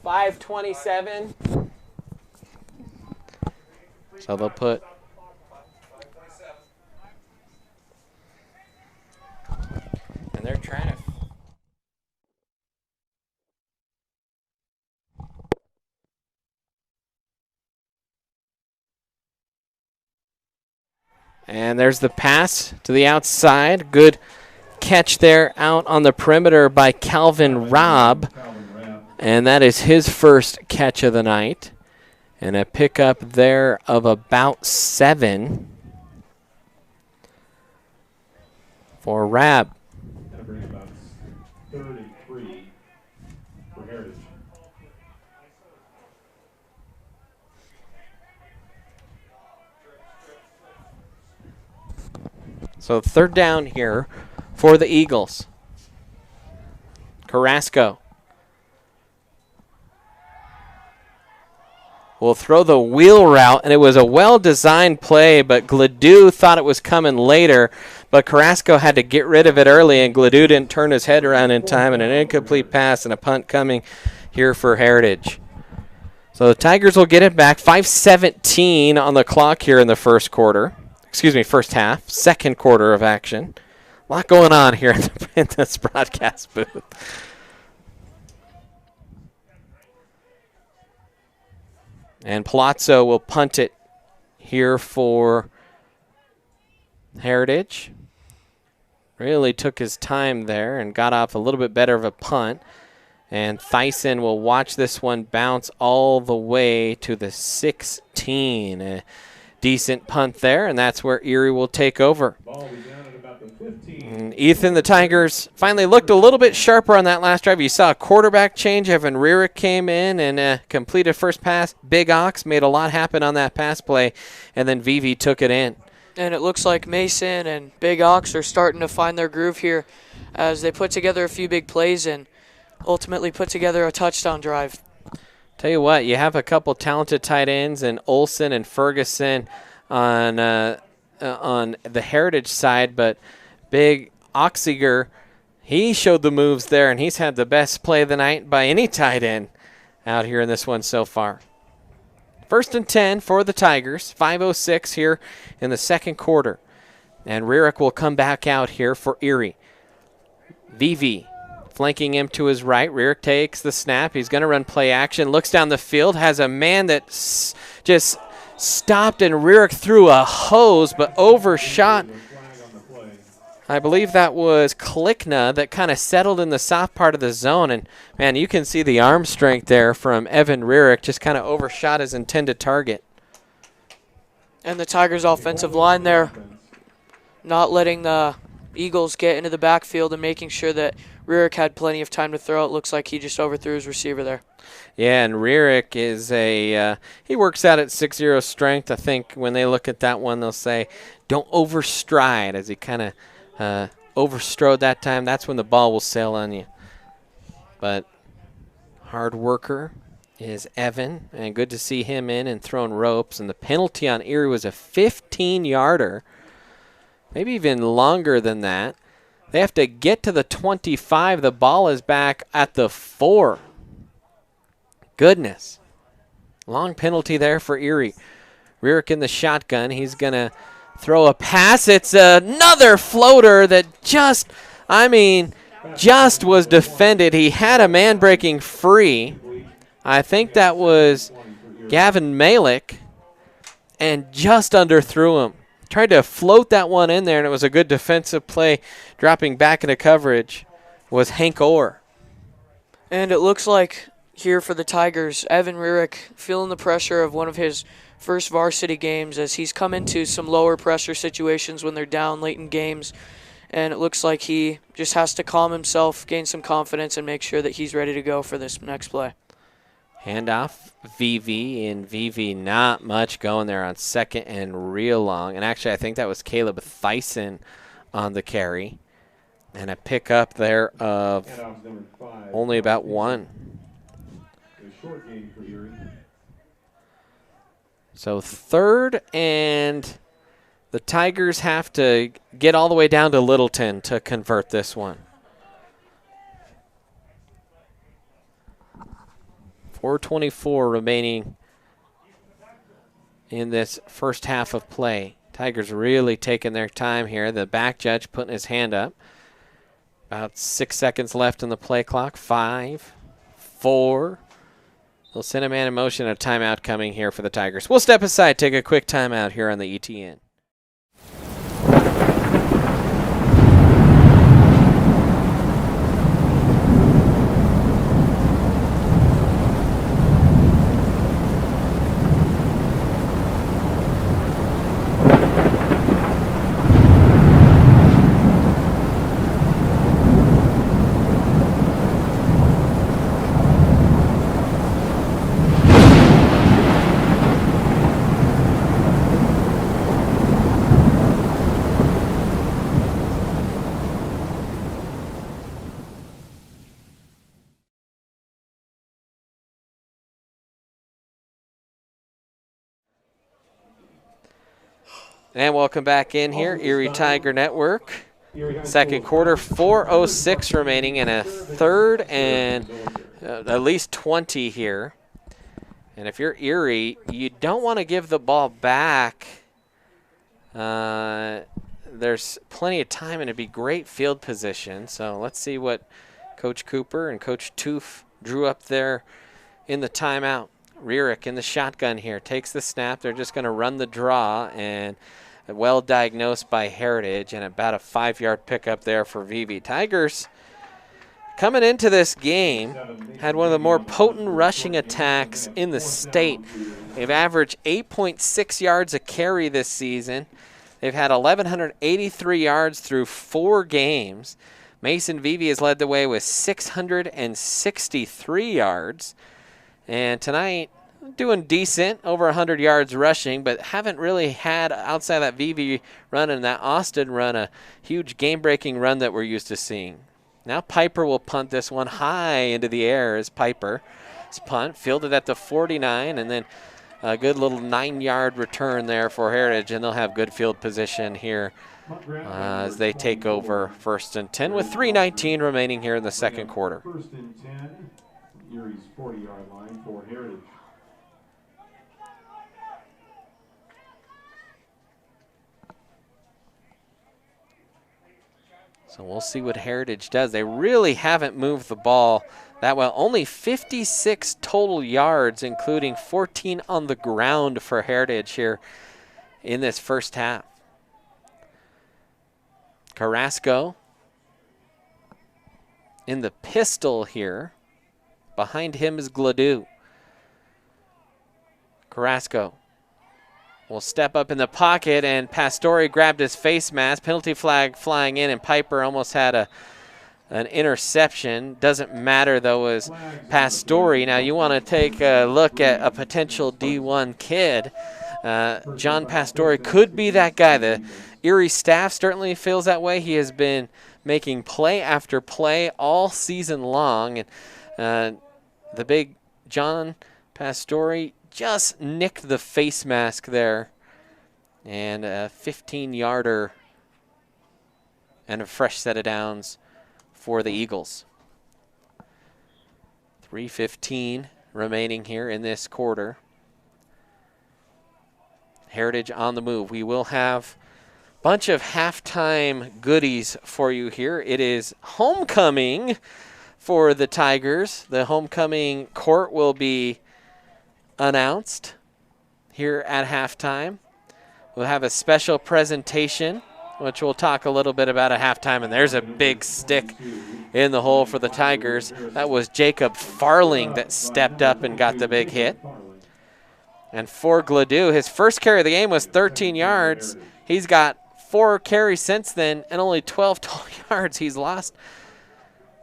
5:27. So they'll put. And they're trying to. And there's the pass to the outside. Good catch there out on the perimeter by Calvin Robb. And that is his first catch of the night. And a pickup there of about 7 for Rabb. That'll bring about 33 for Heritage. So 3rd down here for the Eagles. Carrasco will throw the wheel route, and it was a well-designed play, but Gladue thought it was coming later, but Carrasco had to get rid of it early, and Gladue didn't turn his head around in time, and an incomplete pass and a punt coming here for Heritage. So the Tigers will get it back. 5:17 on the clock here in the first half, second quarter of action. A lot going on here in this broadcast booth. And Palazzo will punt it here for Heritage. Really took his time there and got off a little bit better of a punt. And Thyssen will watch this one bounce all the way to the 16. A decent punt there, and that's where Erie will take over. And Ethan, the Tigers finally looked a little bit sharper on that last drive. You saw a quarterback change. Evan Rierick came in and completed first pass. Big Ox made a lot happen on that pass play, and then Vivi took it in. And it looks like Mason and Big Ox are starting to find their groove here as they put together a few big plays and ultimately put together a touchdown drive. Tell you what, you have a couple talented tight ends and Olsen and Ferguson on the Heritage side, but Big Oxiger, he showed the moves there, and he's had the best play of the night by any tight end out here in this one so far. 1st and 10 for the Tigers, 5:06 here in the second quarter. And Rierick will come back out here for Erie. Vivi flanking him to his right. Rierick takes the snap. He's going to run play action, looks down the field, has a man that just stopped, and Rierick threw a hose but overshot. I believe that was Klickna that kind of settled in the soft part of the zone. And, man, you can see the arm strength there from Evan Rierick, just kind of overshot his intended target. And the Tigers' offensive line there not letting the Eagles get into the backfield and making sure that Rierick had plenty of time to throw. It looks like he just overthrew his receiver there. Yeah, and Rierick is he works out at 6'0" strength. I think when they look at that one, they'll say, don't overstride, as he kind of overstrode that time. That's when the ball will sail on you. But hard worker is Evan, and good to see him in and throwing ropes. And the penalty on Erie was a 15-yarder, maybe even longer than that. They have to get to the 25. The ball is back at the 4. Goodness. Long penalty there for Erie. Rierick in the shotgun. He's going to throw a pass. It's another floater that just was defended. He had a man breaking free. I think that was Gavin Malik. and just underthrew him. Tried to float that one in there, and it was a good defensive play. Dropping back into coverage was Hank Orr. And it looks like here for the Tigers, Evan Rurick feeling the pressure of one of his first varsity games as he's come into some lower pressure situations when they're down late in games. And it looks like he just has to calm himself, gain some confidence, and make sure that he's ready to go for this next play. Handoff, VV, and VV not much going there on second and real long. And actually, I think that was Caleb Thyssen on the carry. And a pickup there of only about one. So third, and the Tigers have to get all the way down to Littleton to convert this one. 4:24 remaining in this first half of play. Tigers really taking their time here. The back judge putting his hand up. About 6 seconds left in the play clock. 5, 4. They'll send a man in motion. A timeout coming here for the Tigers. We'll step aside, take a quick timeout here on the ETN. And welcome back in here, Erie Tiger Network. Second quarter, 4:06 remaining, and a third and at least 20 here. And if you're Erie, you don't want to give the ball back. There's plenty of time, and it'd be great field position. So let's see what Coach Cooper and Coach Toof drew up there in the timeout. Rurick in the shotgun here, takes the snap. They're just going to run the draw, and well diagnosed by Heritage, and about a 5-yard pickup there for VV. Tigers coming into this game had one of the more potent rushing attacks in the state. They've averaged 8.6 yards a carry this season. They've had 1,183 yards through 4 games. Mason VV has led the way with 663 yards. And tonight, doing decent, over 100 yards rushing, but haven't really had, outside that VV run and that Austin run, a huge game-breaking run that we're used to seeing. Now Piper will punt this one high into the air as Piper's punt, fielded at the 49, and then a good little 9-yard return there for Heritage, and they'll have good field position here as they take over 1st and 10 with 3:19 remaining here in the second quarter. 1st and 10, Erie's 40-yard line for Heritage. So we'll see what Heritage does. They really haven't moved the ball that well. Only 56 total yards, including 14 on the ground for Heritage here in this first half. Carrasco in the pistol here. Behind him is Gladue. Carrasco will step up in the pocket, and Pastore grabbed his face mask. Penalty flag flying in, and Piper almost had an interception. Doesn't matter, though, as Pastore. Now, you want to take a look at a potential D1 kid. John Pastore could be that guy. The Erie staff certainly feels that way. He has been making play after play all season long. And the big John Pastore just nicked the face mask there, and a 15-yarder and a fresh set of downs for the Eagles. 3:15 remaining here in this quarter. Heritage on the move. We will have a bunch of halftime goodies for you here. It is homecoming for the Tigers. The homecoming court will be announced here at halftime. We'll have a special presentation, which we'll talk a little bit about at halftime. And there's a big stick in the hole for the Tigers. That was Jacob Farling that stepped up and got the big hit. And for Gladue, his first carry of the game was 13 yards. He's got 4 carries since then and only 12 total yards. He's lost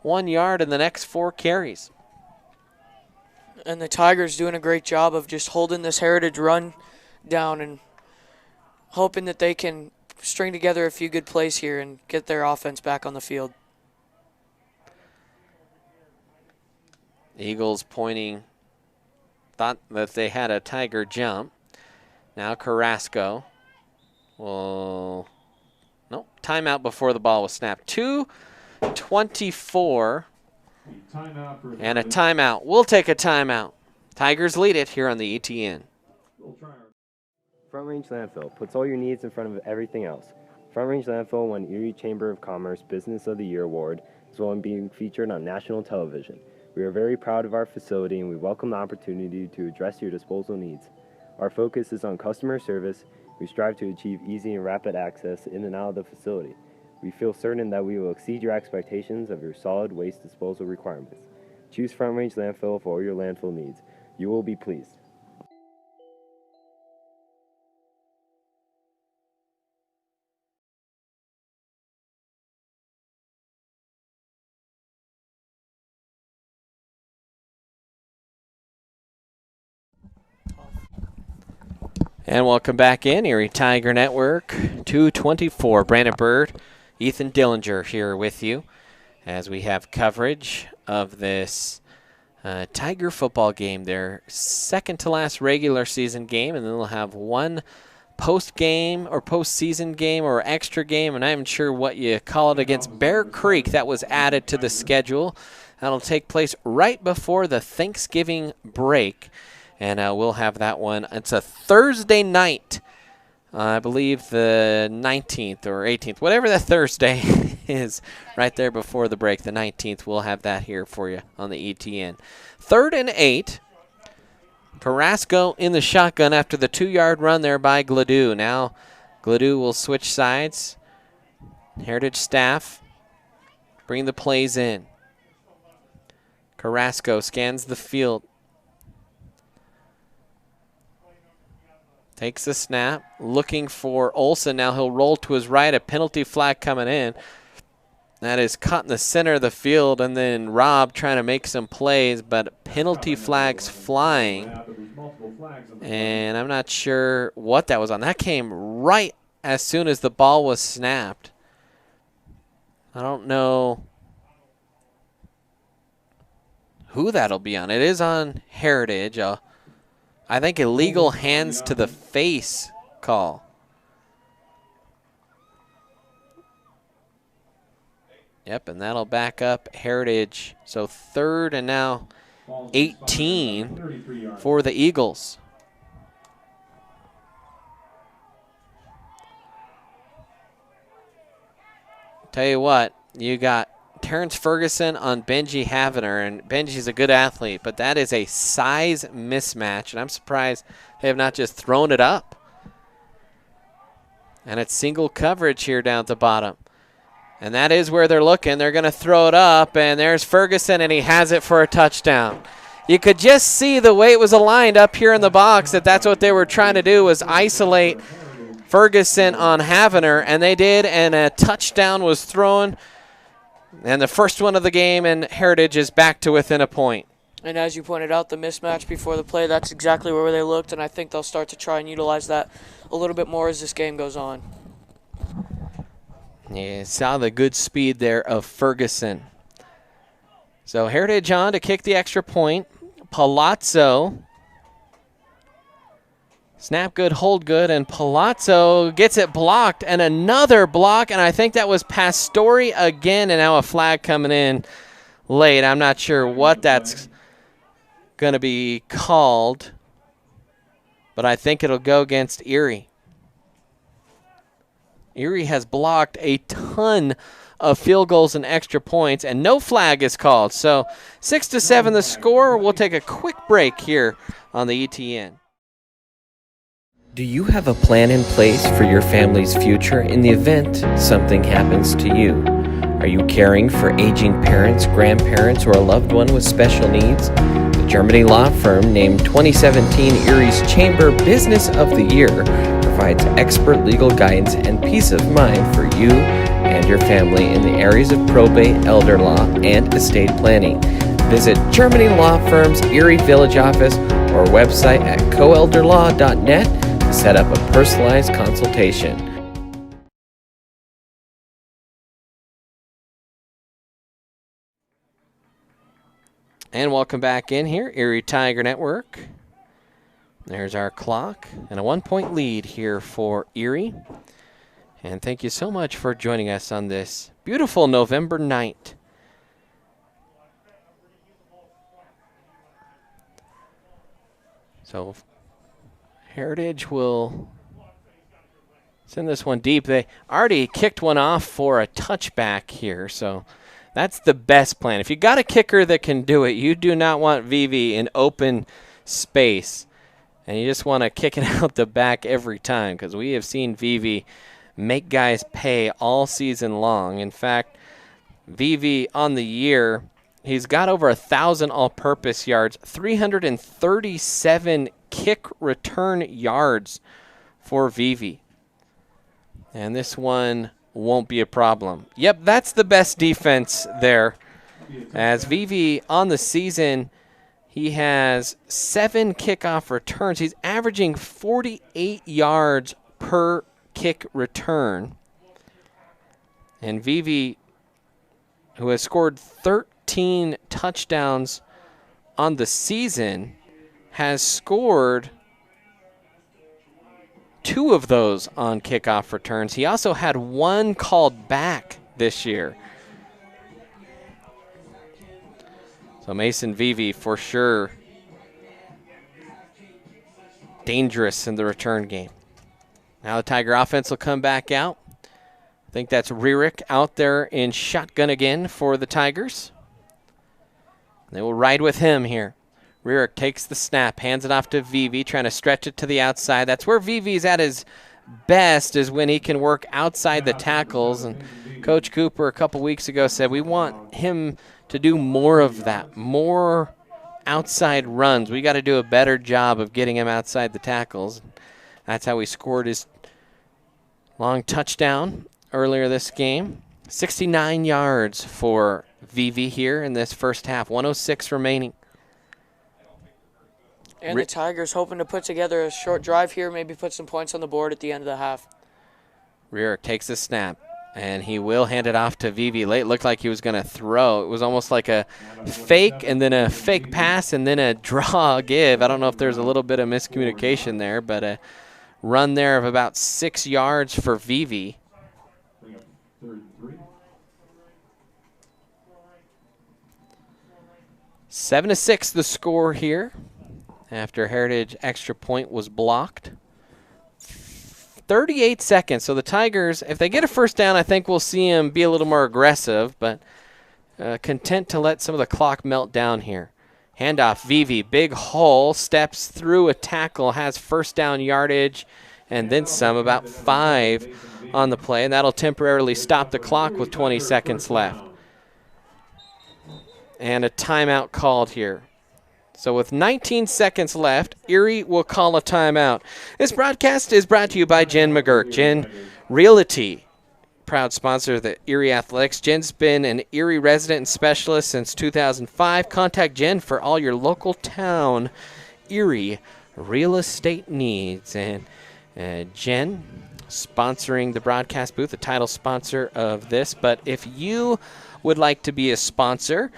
1 yard in the next 4 carries. And the Tigers doing a great job of just holding this Heritage run down and hoping that they can string together a few good plays here and get their offense back on the field. Eagles pointing, thought that they had a Tiger jump. Now Carrasco will, nope, timeout before the ball was snapped. 2:24 and a timeout. We'll take a timeout. Tigers lead it here on the ETN. Front Range Landfill puts all your needs in front of everything else. Front Range Landfill won Erie Chamber of Commerce Business of the Year Award, as well as being featured on national television. We are very proud of our facility and we welcome the opportunity to address your disposal needs. Our focus is on customer service. We strive to achieve easy and rapid access in and out of the facility. We feel certain that we will exceed your expectations of your solid waste disposal requirements. Choose Front Range Landfill for all your landfill needs. You will be pleased. And welcome back in, Erie Tiger Network, 2:24. Brandon Bird, Ethan Dillinger here with you as we have coverage of this Tiger football game, their second to last regular season game, and then they'll have one post-game or post-season game or extra game, and I'm not sure what you call it, against Bear Creek that was added to the schedule. That'll take place right before the Thanksgiving break. And we'll have that one. It's a Thursday night, I believe the 19th or 18th, whatever that Thursday is right there before the break, the 19th. We'll have that here for you on the ETN. 3rd and 8. Carrasco in the shotgun after the 2-yard run there by Gladue. Now Gladue will switch sides. Heritage staff bring the plays in. Carrasco scans the field. Takes the snap, looking for Olsen. Now he'll roll to his right, a penalty flag coming in. That is caught in the center of the field, and then Rob trying to make some plays, but penalty flags flying. And I'm not sure what that was on. That came right as soon as the ball was snapped. I don't know who that'll be on. It is on Heritage. I think illegal hands to the face call. Yep, and that'll back up Heritage. So 3rd and now 18 for the Eagles. Tell you what, you got Terrence Ferguson on Benji Havener, and Benji's a good athlete, but that is a size mismatch, and I'm surprised they have not just thrown it up. And it's single coverage here down at the bottom. And that is where they're looking. They're going to throw it up, and there's Ferguson, and he has it for a touchdown. You could just see the way it was aligned up here in the box that that's what they were trying to do, was isolate Ferguson on Havener, and they did, and a touchdown was thrown. And the first one of the game, and Heritage is back to within a point. And as you pointed out, the mismatch before the play, that's exactly where they looked, and I think they'll start to try and utilize that a little bit more as this game goes on. Yeah, saw the good speed there of Ferguson. So Heritage on to kick the extra point. Palazzo. Snap good, hold good, and Palazzo gets it blocked, and another block, and I think that was Pastore again, and now a flag coming in late. I'm not sure what that's going to be called, but I think it'll go against Erie. Erie has blocked a ton of field goals and extra points, and no flag is called. So 6-7 the score. We'll take a quick break here on the ETN. Do you have a plan in place for your family's future in the event something happens to you? Are you caring for aging parents, grandparents, or a loved one with special needs? The Germany law firm named 2017 Erie's Chamber Business of the Year provides expert legal guidance and peace of mind for you and your family in the areas of probate, elder law, and estate planning. Visit Germany Law Firm's Erie Village office or website at coelderlaw.net to set up a personalized consultation. And welcome back in here, Erie Tiger Network. There's our clock and a 1-point lead here for Erie. And thank you so much for joining us on this beautiful November night. So Heritage will send this one deep. They already kicked one off for a touchback here, so that's the best plan. If you got a kicker that can do it, you do not want Vivi in open space. And you just want to kick it out the back every time, because we have seen Vivi make guys pay all season long. In fact, Vivi on the year, he's got over 1,000 all-purpose yards, 337 kick return yards for Vivi. And this one won't be a problem. Yep, that's the best defense there. As Vivi on the season, he has 7 kickoff returns. He's averaging 48 yards per kick return. And Vivi, who has scored 13 touchdowns on the season, has scored 2 of those on kickoff returns. He also had 1 called back this year. So Mason Vivi, for sure, dangerous in the return game. Now the Tiger offense will come back out. I think that's Rierick out there in shotgun again for the Tigers. They will ride with him here. Rierick takes the snap, hands it off to Vivi, trying to stretch it to the outside. That's where Vivi's at his best, is when he can work outside the tackles. And Coach Cooper a couple weeks ago said we want him to do more of that, more outside runs. We got to do a better job of getting him outside the tackles. That's how he scored his long touchdown earlier this game. 69 yards for Vivi here in this first half, 1:06 remaining. And the Tigers hoping to put together a short drive here, maybe put some points on the board at the end of the half. Rierick takes the snap, and he will hand it off to Vivi. Late looked like he was going to throw. It was almost like a fake and then a fake pass and then a draw give. I don't know if there's a little bit of miscommunication there, but a run there of about 6 yards for Vivi. 7-6 the score here after Heritage extra point was blocked. 38 seconds. So the Tigers, if they get a first down, I think we'll see them be a little more aggressive, but content to let some of the clock melt down here. Handoff, Vivi, big hole, steps through a tackle, has first down yardage, and then some, about 5 on the play, and that'll temporarily stop the clock with 20 seconds left. And a timeout called here. So with 19 seconds left, Erie will call a timeout. This broadcast is brought to you by Jen McGurk. Jen Realty, proud sponsor of the Erie Athletics. Jen's been an Erie resident and specialist since 2005. Contact Jen for all your local town Erie real estate needs. And Jen sponsoring the broadcast booth, the title sponsor of this. But if you would like to be a sponsor,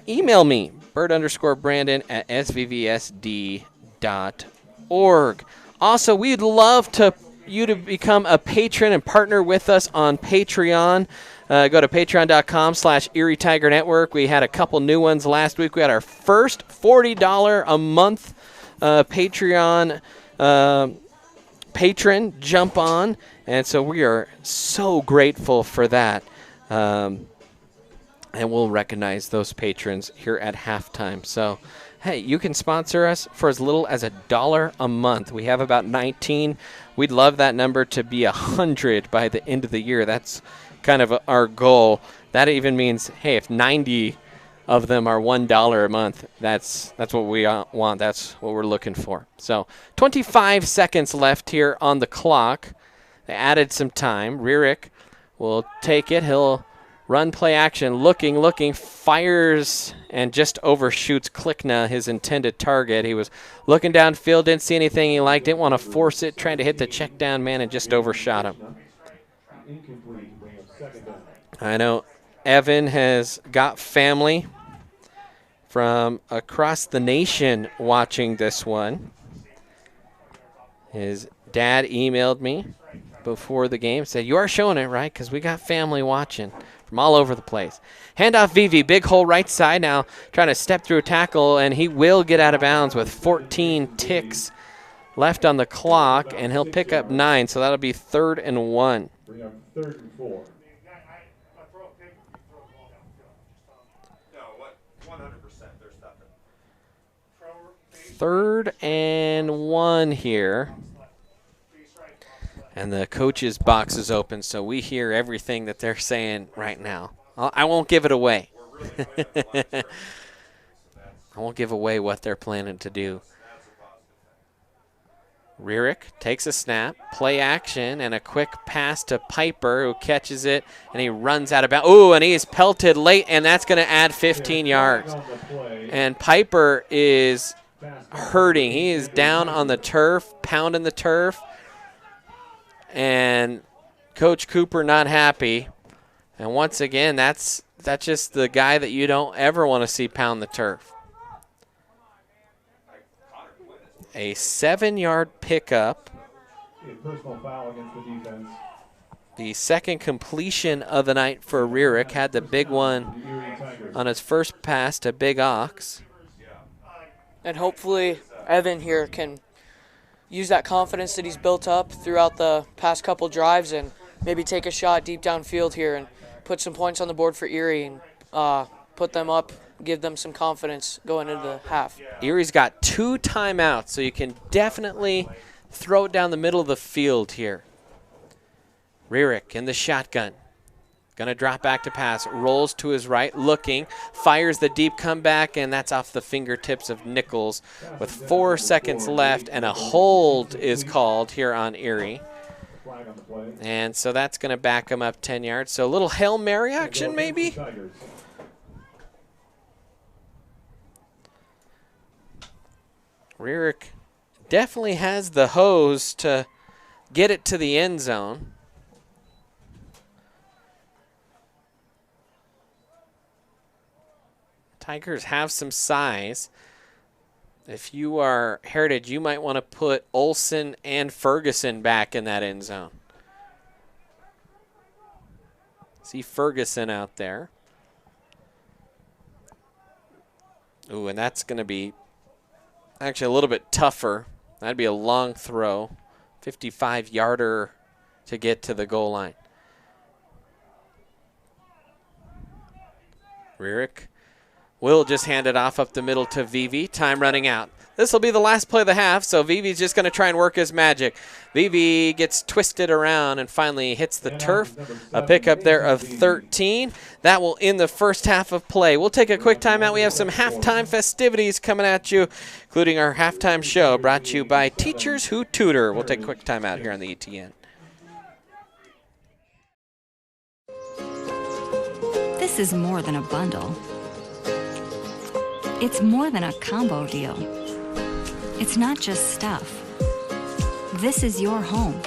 email me, bird_brandon@svvsd.org. Also, we'd love you to become a patron and partner with us on Patreon. Go to patreon.com/Erie Tiger Network. We had a couple new ones last week. We had our first $40 a month Patreon patron jump on, and so we are so grateful for that. And we'll recognize those patrons here at halftime. So hey, you can sponsor us for as little as $1 a month. We have about 19. We'd love that number to be 100 by the end of the year. That's kind of our goal. That even means, hey, if 90 of them are $1 a month, that's what we want. That's what we're looking for. So 25 seconds left here on the clock. They added some time. Rierick will take it. He'll run play action, looking, fires, and just overshoots Klickna, his intended target. He was looking downfield, didn't see anything he liked, didn't want to force it, trying to hit the check down man and just overshot him. I know Evan has got family from across the nation watching this one. His dad emailed me before the game, said, you are showing it, right? Because we got family watching from all over the place. Handoff Vivi, big hole right side now, trying to step through a tackle, and he will get out of bounds with 14 ticks left on the clock, and he'll pick up 9, so that'll be 3rd and 1. Bring up 3rd and 4. Third and 1 here. And the coach's box is open, so we hear everything that they're saying right now. I won't give it away. I won't give away what they're planning to do. Rierick takes a snap, play action, and a quick pass to Piper, who catches it, and he runs out of bounds. Ooh, and he's pelted late, and that's going to add 15 yards. And Piper is hurting. He is down on the turf, pounding the turf. And Coach Cooper not happy. And once again, that's just the guy that you don't ever want to see pound the turf. A 7-yard pickup. Personal foul against the defense. The second completion of the night for Rierick. Had the big one on his first pass to Big Ox. And hopefully Evan here can use that confidence that he's built up throughout the past couple drives and maybe take a shot deep downfield here and put some points on the board for Erie and put them up, give them some confidence going into the half. Erie's got 2 timeouts, so you can definitely throw it down the middle of the field here. Rierick in the shotgun. Going to drop back to pass, rolls to his right, looking, fires the deep comeback, and that's off the fingertips of Nichols with 4 seconds left, and a hold is called here on Erie. And so that's going to back him up 10 yards. So a little Hail Mary action maybe? Rierick definitely has the hose to get it to the end zone. Tigers have some size. If you are Heritage, you might want to put Olsen and Ferguson back in that end zone. See Ferguson out there. Ooh, and that's going to be actually a little bit tougher. That'd be a long throw. 55-yarder to get to the goal line. Rierick will just hand it off up the middle to Vivi. Time running out. This will be the last play of the half, so Vivi's just going to try and work his magic. Vivi gets twisted around and finally hits the turf. A pickup there of 13. That will end the first half of play. We'll take a quick timeout. We have some halftime festivities coming at you, including our halftime show brought to you by Teachers Who Tutor. We'll take a quick timeout here on the ETN. This is more than a bundle. It's more than a combo deal. It's not just stuff. This is your home,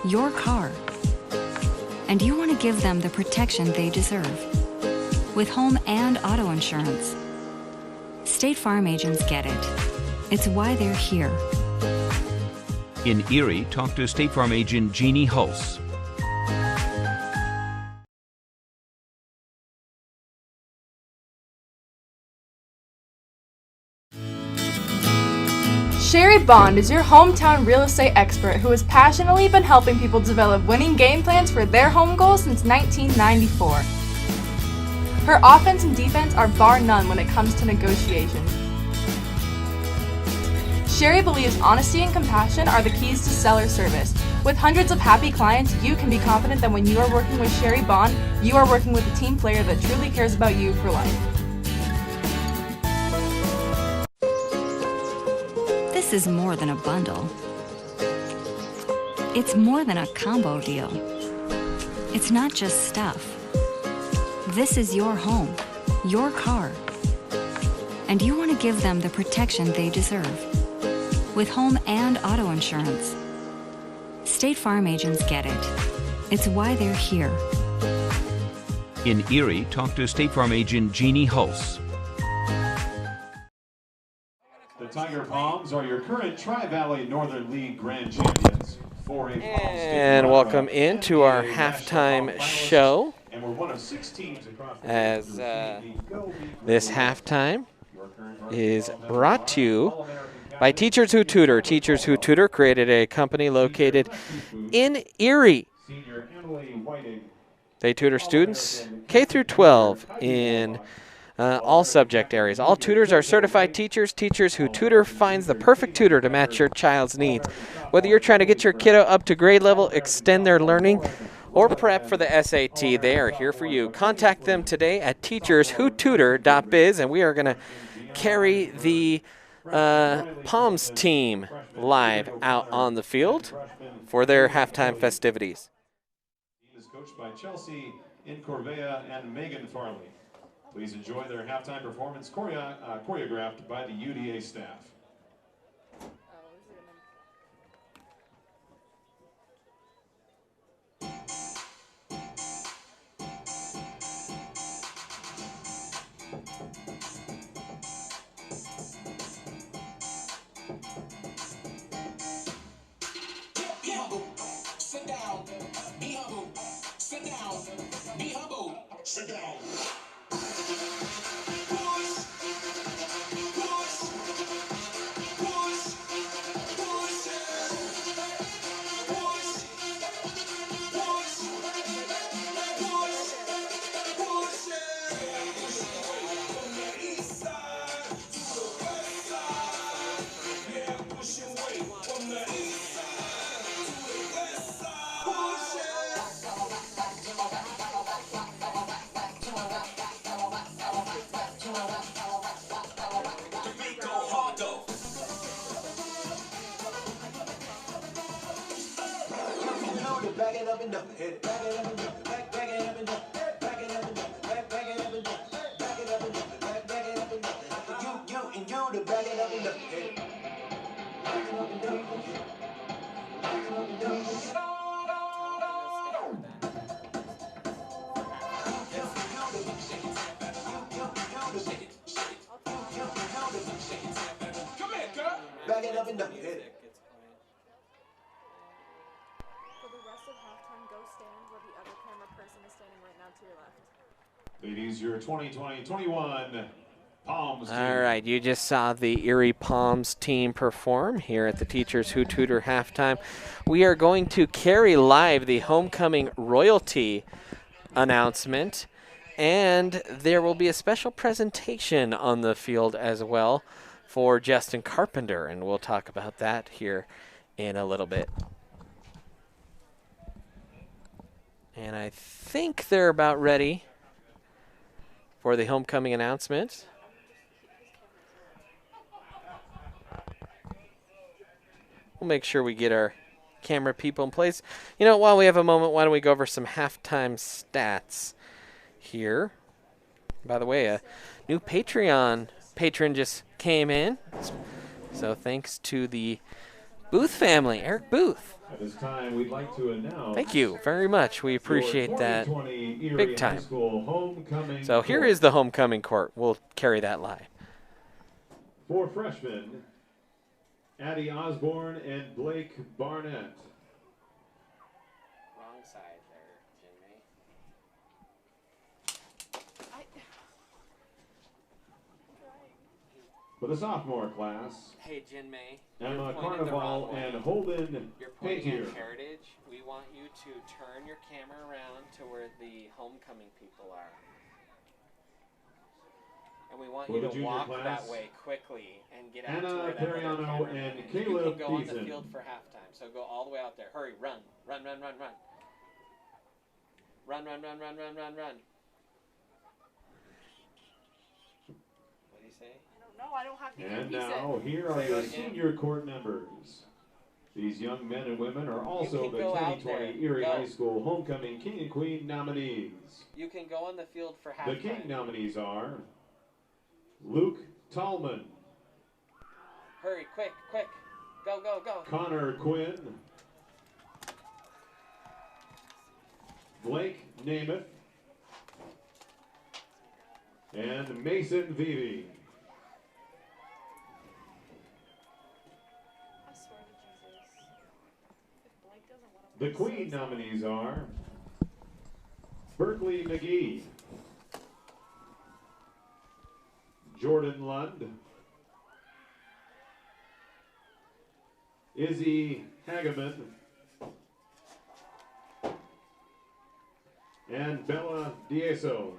your car. And you want to give them the protection they deserve. With home and auto insurance. State Farm agents get it. It's why they're here. In Erie, talk to State Farm agent Jeannie Hulse. Sherry Bond is your hometown real estate expert who has passionately been helping people develop winning game plans for their home goals since 1994. Her offense and defense are bar none when it comes to negotiations. Sherry believes honesty and compassion are the keys to seller service. With hundreds of happy clients, you can be confident that when you are working with Sherry Bond, you are working with a team player that truly cares about you for life. This is more than a bundle. It's more than a combo deal. It's not just stuff. This is your home, your car. And you want to give them the protection they deserve. With home and auto insurance. State Farm agents get it. It's why they're here. In Erie, talk to State Farm agent Jeannie Hulse. The Tiger Palms are your current Tri-Valley Northern League Grand Champions. And welcome into our halftime show. And we're one of 6 teams across the As this halftime is brought to you by Teachers Who Tutor. Teachers Who Tutor created a company located in Erie. They tutor students K through 12 in all subject areas. All tutors are certified teachers. Teachers Who Tutor finds the perfect tutor to match your child's needs. Whether you're trying to get your kiddo up to grade level, extend their learning, or prep for the SAT, they are here for you. Contact them today at teacherswhotutor.biz, and we are going to carry the Palms team live out on the field for their halftime festivities. The team is coached by Chelsea Corvea and Megan Farley. Please enjoy their halftime performance choreographed by the UDA staff. Sit down, be humble, sit down, be humble, sit down. Ladies, your 2020-21 Palms team. All right, you just saw the Erie Palms team perform here at the Teachers Who Tutor halftime. We are going to carry live the homecoming royalty announcement, and there will be a special presentation on the field as well for Justin Carpenter, and we'll talk about that here in a little bit. And I think they're about ready for the homecoming announcement. We'll make sure we get our camera people in place. You know, while we have a moment, why don't we go over some halftime stats here. By the way, a new Patreon patron just came in. So thanks to the Booth family, Eric Booth. At this time, we'd like to announce. Thank you very much. We appreciate that big time. So here court. is the homecoming court. We'll carry that live. For freshmen, Addie Osborne and Blake Barnett. Wrong side there, Jimmy. For the sophomore class, Hey, Jin May. Emma Carnival and Holden You're pointing Paytier. at Heritage. We want you to turn your camera around to where the homecoming people are. And we want For you the to junior walk class, that way quickly and get out to Anna where that other Cariano cameraman and is. You Caleb can go on the Beeson. field for halftime. So go all the way out there. Hurry, run, run, run, run, run. Run, run, run, run, run, run, run. What do you say? I don't know. I don't have to And earpiece now, it. here are Say the it again. senior court members. These young men and women are also can the go out 2020 there. Erie Go. High School Homecoming King and Queen nominees. You can go on the field for The halftime. King nominees are Luke Tallman, Hurry, quick, quick. Go, go, go. Connor Quinn, Blake Namath, and Mason Vivi. I swear to Jesus. If Blake doesn't want to The Queen nominees are Berkeley McGee, Jordan Lund, Izzy Hageman, and Bella Dieso.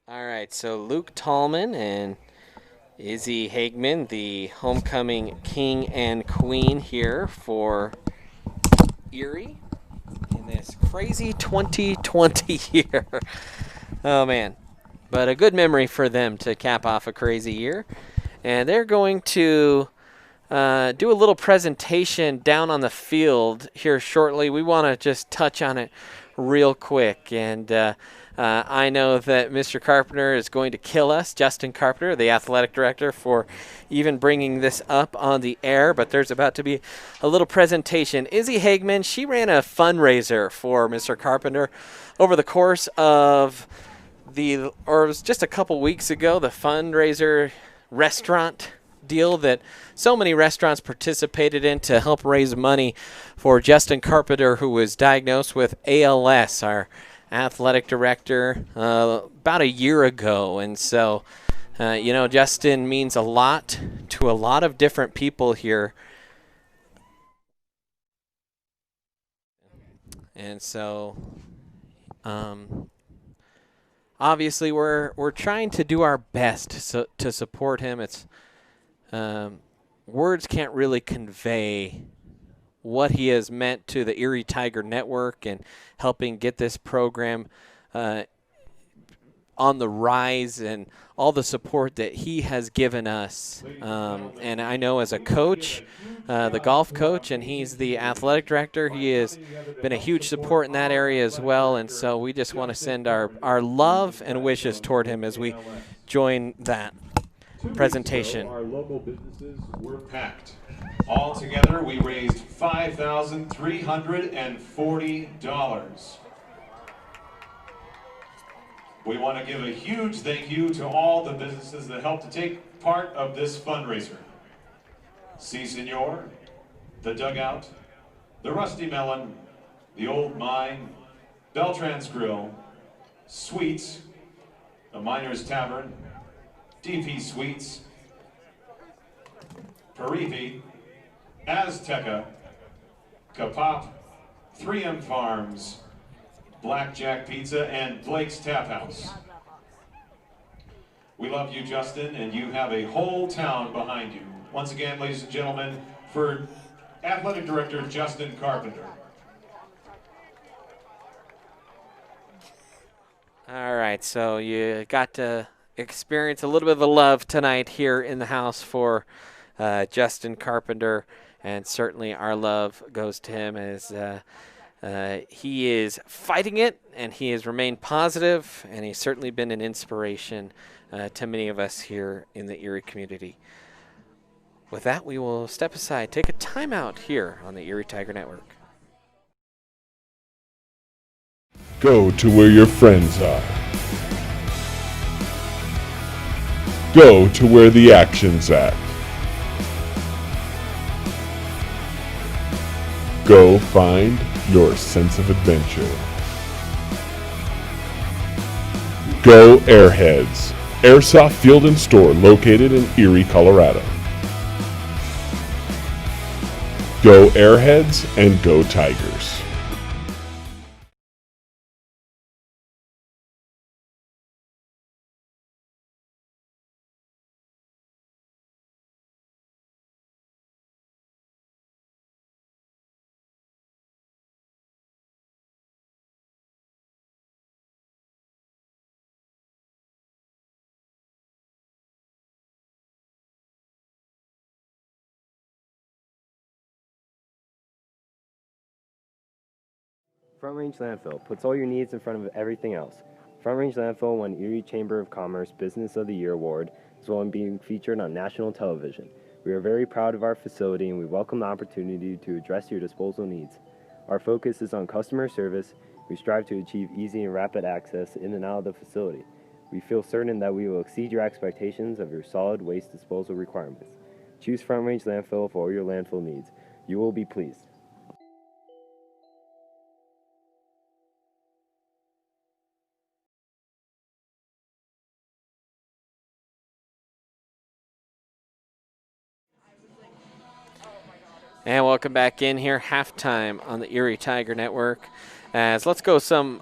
All right, so Luke Tallman and Izzy Hagman, the homecoming king and queen here for Erie in this crazy 2020 year. Oh, man. But a good memory for them to cap off a crazy year. And they're going to do a little presentation down on the field here shortly. We want to just touch on it real quick. And I know that Mr. Carpenter is going to kill us, Justin Carpenter, the athletic director, for even bringing this up on the air. But there's about to be a little presentation. Izzy Hagman, she ran a fundraiser for Mr. Carpenter over the course of it was just a couple weeks ago, the fundraiser restaurant deal that so many restaurants participated in to help raise money for Justin Carpenter, who was diagnosed with ALS, our athletic director, about a year ago. And so, Justin means a lot to a lot of different people here. And so, obviously, we're trying to do our best to support him. It's words can't really convey what he has meant to the Erie Tiger Network and helping get this program on the rise, and all the support that he has given us. And I know as a coach, the golf coach, and he's the athletic director, he has been a huge support in that area as well. And so we just want to send our love and wishes toward him as we join that presentation. Our local businesses were packed. Altogether, we raised $5,340. We want to give a huge thank you to all the businesses that helped to take part of this fundraiser. Si Senor, The Dugout, The Rusty Melon, The Old Mine, Beltran's Grill, Sweets, The Miners Tavern, DP Sweets, Parifi, Azteca, Kapop, 3M Farms, Blackjack Pizza, and Blake's Tap House. We love you, Justin, and you have a whole town behind you. Once again, ladies and gentlemen, for Athletic Director Justin Carpenter. All right, so you got to experience a little bit of the love tonight here in the house for Justin Carpenter, and certainly our love goes to him as he is fighting it, and he has remained positive, and he's certainly been an inspiration to many of us here in the Erie community. With that, we will step aside, take a timeout here on the Erie Tiger Network. Go to where your friends are. Go to where the action's at. Go find your sense of adventure. Go Airheads, Airsoft Field and Store located in Erie, Colorado. Go Airheads and go Tigers. Front Range Landfill puts all your needs in front of everything else. Front Range Landfill won Erie Chamber of Commerce Business of the Year Award, as well as being featured on national television. We are very proud of our facility, and we welcome the opportunity to address your disposal needs. Our focus is on customer service. We strive to achieve easy and rapid access in and out of the facility. We feel certain that we will exceed your expectations of your solid waste disposal requirements. Choose Front Range Landfill for all your landfill needs. You will be pleased. And welcome back in here, halftime on the Erie Tiger Network. As let's go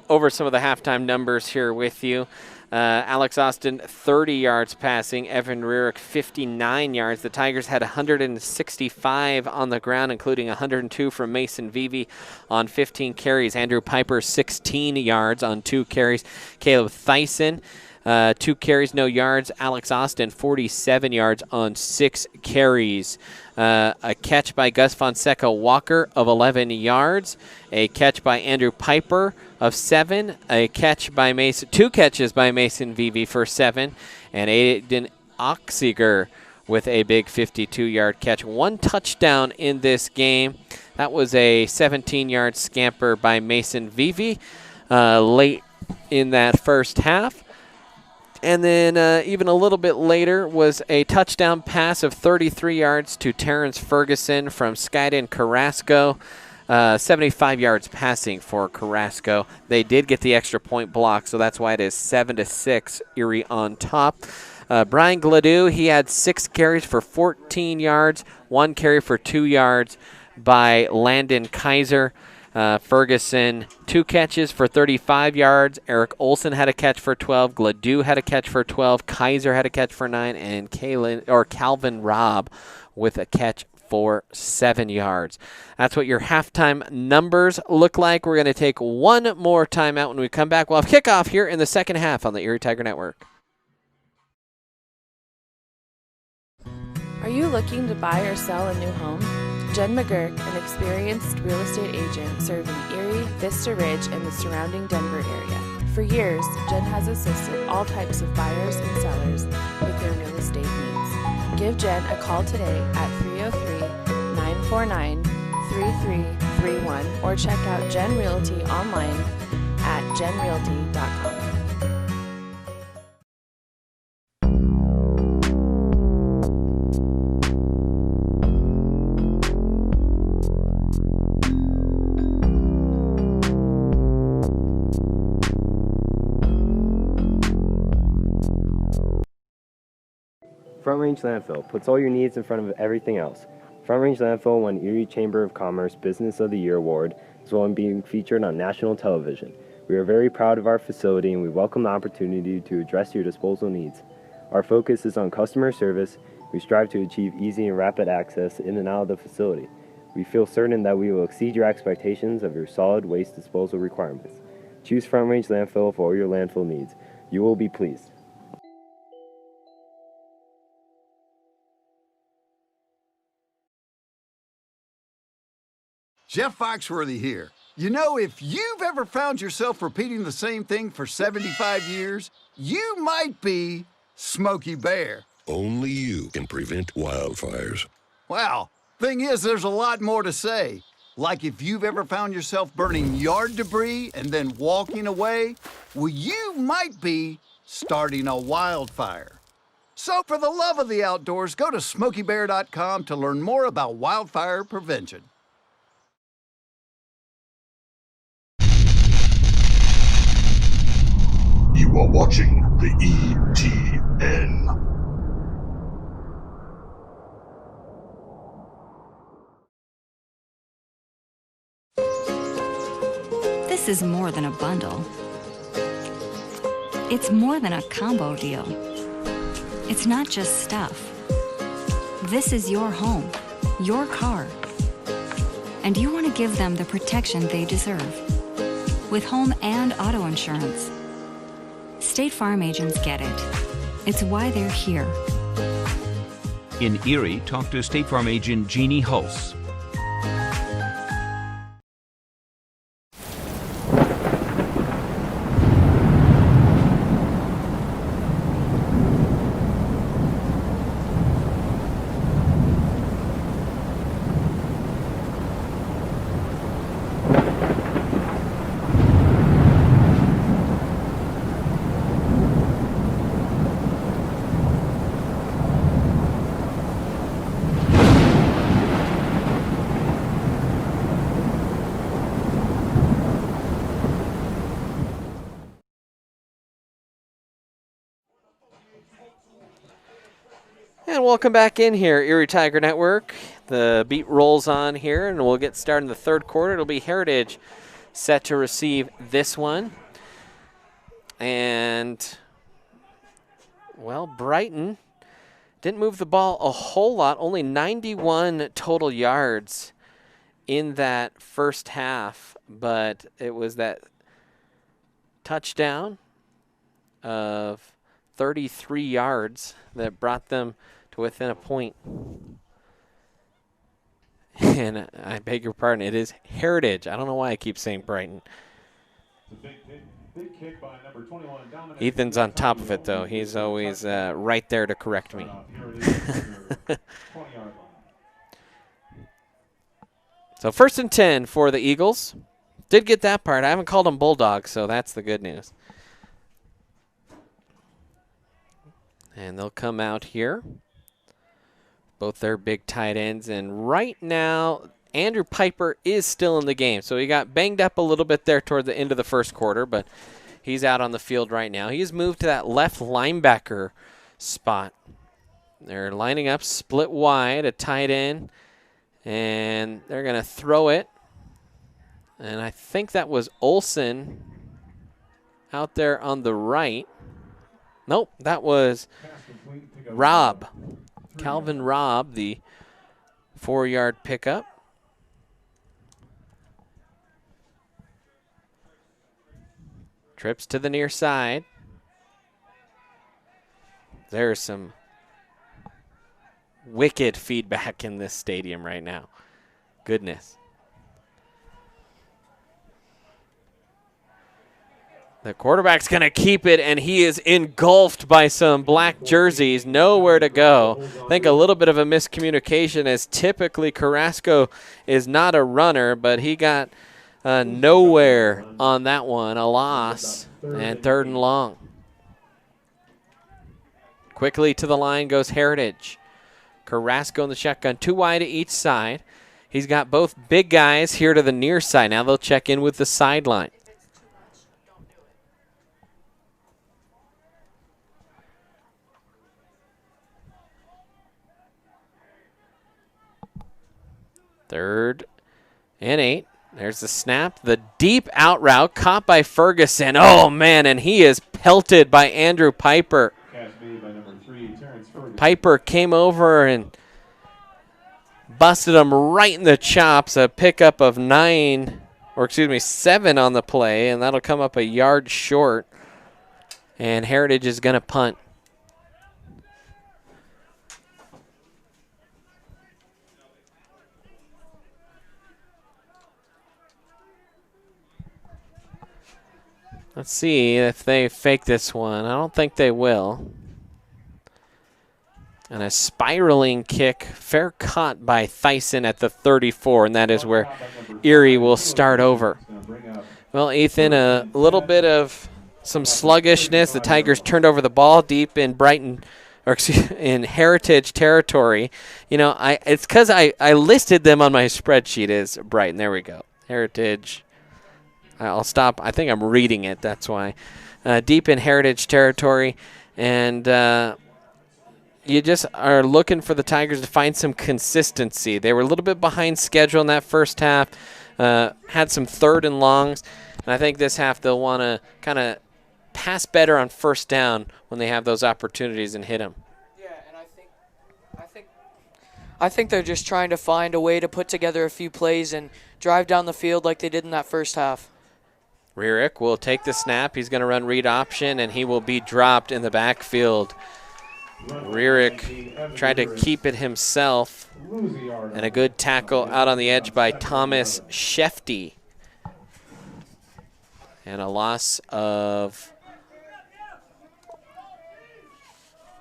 over some of the halftime numbers here with you. Alex Austin, 30 yards passing. Evan Rearick, 59 yards. The Tigers had 165 on the ground, including 102 from Mason Vivi on 15 carries. Andrew Piper, 16 yards on 2 carries. Caleb Thyssen, 2 carries, no yards. Alex Austin, 47 yards on 6 carries. A catch by Gus Fonseca Walker of 11 yards. A catch by Andrew Piper of 7. A catch by Mason, 2 catches by Mason Vivi for 7. And Aiden Oxiger with a big 52-yard catch. 1 touchdown in this game. That was a 17-yard scamper by Mason Vivi late in that first half. And then even a little bit later was a touchdown pass of 33 yards to Terrence Ferguson from Skyden Carrasco. 75 yards passing for Carrasco. They did get the extra point block, so that's why it is 7-6, Erie on top. Brian Gladue, he had 6 carries for 14 yards, 1 carry for 2 yards by Landon Kaiser. Ferguson, 2 catches for 35 yards. Eric Olson had a catch for 12. Gladue had a catch for 12. Kaiser had a catch for 9. And Calvin Robb with a catch for 7 yards. That's what your halftime numbers look like. We're going to take one more timeout. When we come back, we'll have kickoff here in the second half on the Erie Tiger Network. Are you looking to buy or sell a new home? Jen McGurk, an experienced real estate agent serving Erie, Vista Ridge, and the surrounding Denver area. For years, Jen has assisted all types of buyers and sellers with their real estate needs. Give Jen a call today at 849-3331 or check out Gen Realty online at genrealty.com. Front Range Landfill puts all your needs in front of everything else. Front Range Landfill won Erie Chamber of Commerce Business of the Year Award, as well as being featured on national television. We are very proud of our facility and we welcome the opportunity to address your disposal needs. Our focus is on customer service. We strive to achieve easy and rapid access in and out of the facility. We feel certain that we will exceed your expectations of your solid waste disposal requirements. Choose Front Range Landfill for all your landfill needs. You will be pleased. Jeff Foxworthy here. You know, if you've ever found yourself repeating the same thing for 75 years, you might be Smokey Bear. Only you can prevent wildfires. Well, thing is, there's a lot more to say. Like if you've ever found yourself burning yard debris and then walking away, well, you might be starting a wildfire. So for the love of the outdoors, go to SmokeyBear.com to learn more about wildfire prevention. You are watching the ETN. This is more than a bundle. It's more than a combo deal. It's not just stuff. This is your home, your car. And you want to give them the protection they deserve. With home and auto insurance. State Farm agents get it. It's why they're here. In Erie, talk to State Farm agent Jeannie Hulse. And welcome back in here, Erie Tiger Network. The beat rolls on here, and we'll get started in the third quarter. It'll be Heritage set to receive this one. And, well, Brighton didn't move the ball a whole lot, only 91 total yards in that first half, but it was that touchdown of 33 yards that brought them to within a point. And I beg your pardon, it is Heritage. I don't know why I keep saying Brighton. Big kick by number 21, Dominic. Ethan's on top of it, though. He's always right there to correct me. So 1st and 10 for the Eagles. Did get that part. I haven't called them Bulldogs, so that's the good news. And they'll come out here. Both their big tight ends. And right now, Andrew Piper is still in the game. So he got banged up a little bit there toward the end of the first quarter, but he's out on the field right now. He's moved to that left linebacker spot. They're lining up split wide, a tight end, and they're going to throw it. And I think that was Olsen out there on the right. Nope, that was Robb. Calvin Robb, the 4-yard pickup. Trips to the near side. There's some wicked feedback in this stadium right now. Goodness. The quarterback's going to keep it, and he is engulfed by some black jerseys. Nowhere to go. I think a little bit of a miscommunication, as typically Carrasco is not a runner, but he got nowhere on that one. A loss, and 3rd and long. Quickly to the line goes Heritage. Carrasco in the shotgun, 2 wide to each side. He's got both big guys here to the near side. Now they'll check in with the sideline. Third and 8. There's the snap. The deep out route caught by Ferguson. Oh, man, and he is pelted by Andrew Piper. Piper came over and busted him right in the chops. A pickup of 7 on the play, and that'll come up a yard short. And Heritage is going to punt. Let's see if they fake this one. I don't think they will. And a spiraling kick, fair caught by Thyssen at the 34, and that is where Erie will start over. Well, Ethan, a little bit of some sluggishness. The Tigers turned over the ball deep in in Heritage territory. You know, it's because I listed them on my spreadsheet as Brighton. There we go. Heritage. I'll stop. I think I'm reading it. That's why. Deep in Heritage territory, and you just are looking for the Tigers to find some consistency. They were a little bit behind schedule in that first half, had some 3rd and longs, and I think this half they'll want to kind of pass better on first down when they have those opportunities and hit them. Yeah, and I think they're just trying to find a way to put together a few plays and drive down the field like they did in that first half. Rierick will take the snap. He's going to run read option, and he will be dropped in the backfield. Rierick tried to keep it himself, and a good tackle out on the edge by Thomas Shefty. And a loss of